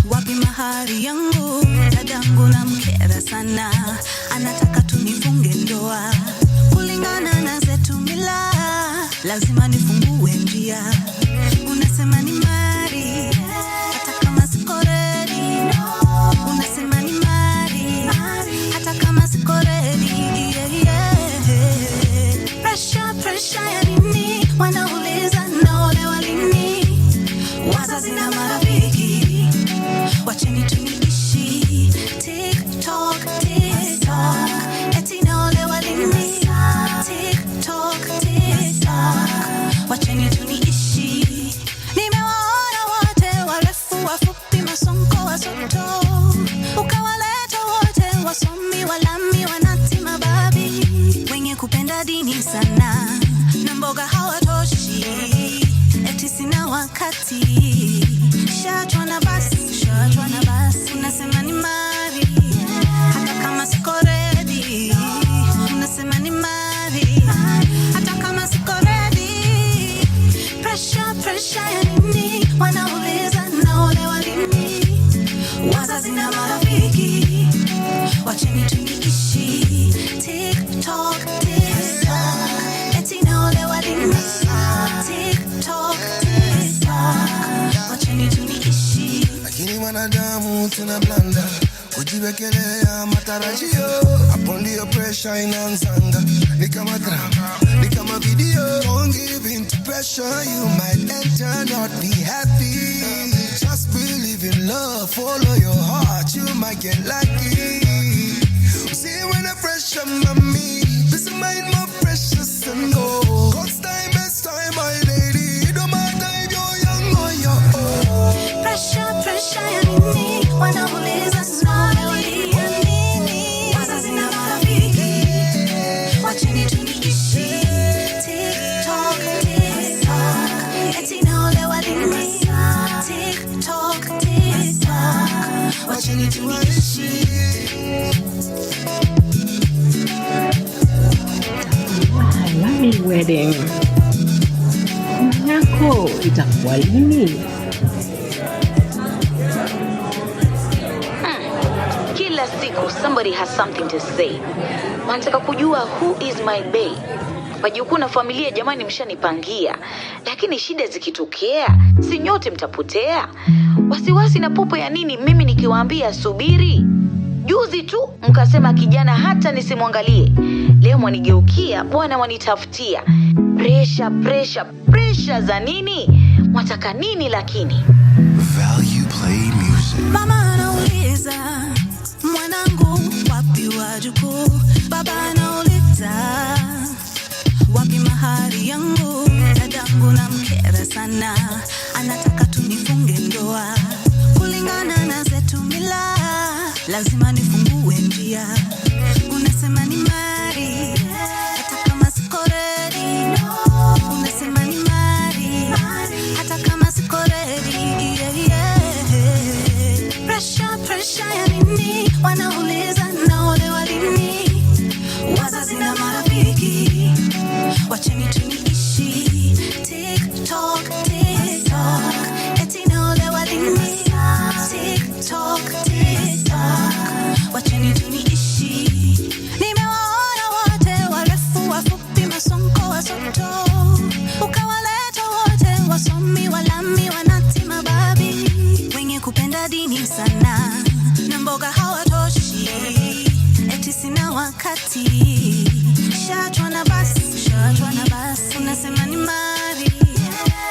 wapi mahari yangu? Dadangu na mkera sana, anataka tunifunge ndoa. Kulingana na zetu mila, lazima nifungue njia. Unasema ni mari, hata kama siko ready. Unasema ni mari, hata kama siko ready. Pressure ya nini? Wanauliza naolewa lini? Wazazi na marafiki, wacheni tuniishi. TikTok, eti naolewa lini? TikTok, wacheni tuniishi. Nimewaona wote warefu, wafupi, masonko, wasoto. Ukawaleta wote wasomi, walami, wanati, mababi, wenye kupenda dini sana na mboga hawatoshi, eti sina wakati. Shachwa na basi, unasema ni mari, hata kama siko ready. Unasema ni mari, hata kama siko ready. Pressure ya nini? Wanauliza naolewa lini? Wazazi na marafiki, wacheni tuniishi. TikTok, eti naolewa lini? TikTok, wacheni tuniishi. Lakini wanadamu tuna blanda, kujiwekelea matarajio. Hapo ndio pressure inaanzanga. Ni kama drama, ni kama video. Don't give in to pressure, you might enter not be happy. Just believe in love, follow your heart, you might get lucky. See when the pressure mommy, this is mine more precious than gold. God's time, best time, my lady. It don't matter if you're young or you're old. Pressure ya nini? Wanauliza naolewa lini? Wazazi na marafiki, wacheni tuniishi. TikTok, eti naolewa lini? TikTok, wacheni tuniishi. Halali wedding yako itakuwa lini? Kila siku somebody has something to say. Wanataka kujua who is my bae. Wajukuu na familia jamani mshanipangia. Lakini shida zikitokea, si nyote mtapotea. Wasiwasi na popo ya nini mimi nikiwaambia subiri? Juzi tu mkasema kijana hata nisimwangalie. Leo mwanigeukia, bwana wanitafutia. Pressure za nini? Mwataka nini lakini? Value Play Music. Mama anauliza, mwanangu wapi wajukuu? Baba anauliza, wapi mahari yangu? Dadangu namkera sana, anataka tunifunge ndoa. Kulingana na zetu mila, lazima nifungue njia. Unasema ni mari, hata kama siko ready. Unasema ni mari, hata kama siko ready. Pressure ya nini? Wanauliza naolewa lini? Wazazi na marafiki, wacheni tuniishi. TikTok, eti naolewa lini? TikTok, wacheni tuniishi. Nimewaona wote warefu wafupi masonko wasoto, ukawaleta wote wasomi walami wanati mababi, wenye kupenda dini sana na mboga hawatoshi, eti sina wakati. Shachwa na basi. Unasema ni mari,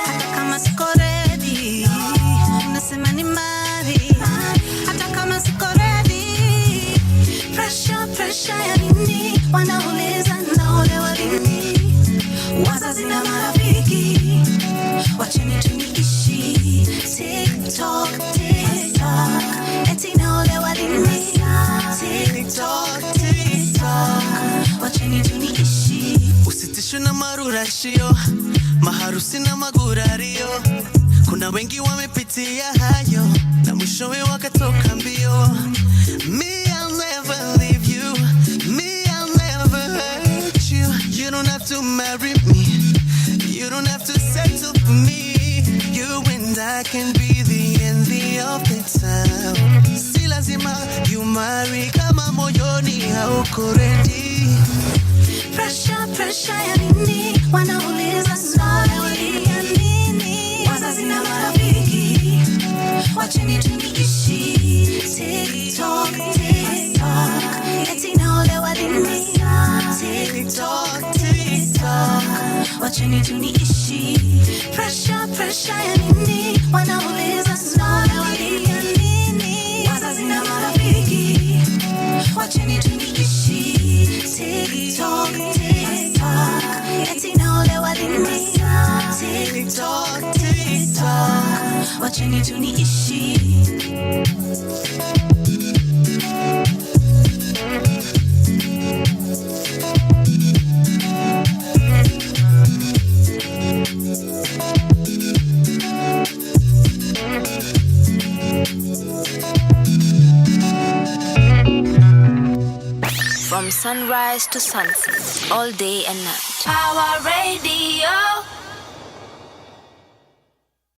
hata kama siko ready. Unasema ni mari, hata kama siko ready. Pressure ya nini? Wanauliza naolewa lini? Wazazi na marafiki, wacheni tuniishi. TikTok, eti naolewa lini? TikTok, wacheni tuniishi. Usitishwe na marurashio, maharusi na magurario. Kuna wengi wamepitia hayo na mwishowe wakatoka mbio. Me, I'll never leave you. Me, I'll never hurt you. You don't have to marry me. You don't have to settle for me. You and I can be the envy of the town. Si lazima you marry kama moyoni hauko ready. Pressure ya nini? Wanauliza naolewa lini? Wazazi na marafiki, wacheni tuniishi. TikTok, eti naolewa lini? TikTok, wacheni tuniishi. Pressure ya nini? Wanauliza naolewa lini? Wazazi na marafiki, wacheni tuniishi. TikTok, eti naolewa lini? TikTok, wacheni tuniishi. From sunrise to sunset, all day and night. Our radio.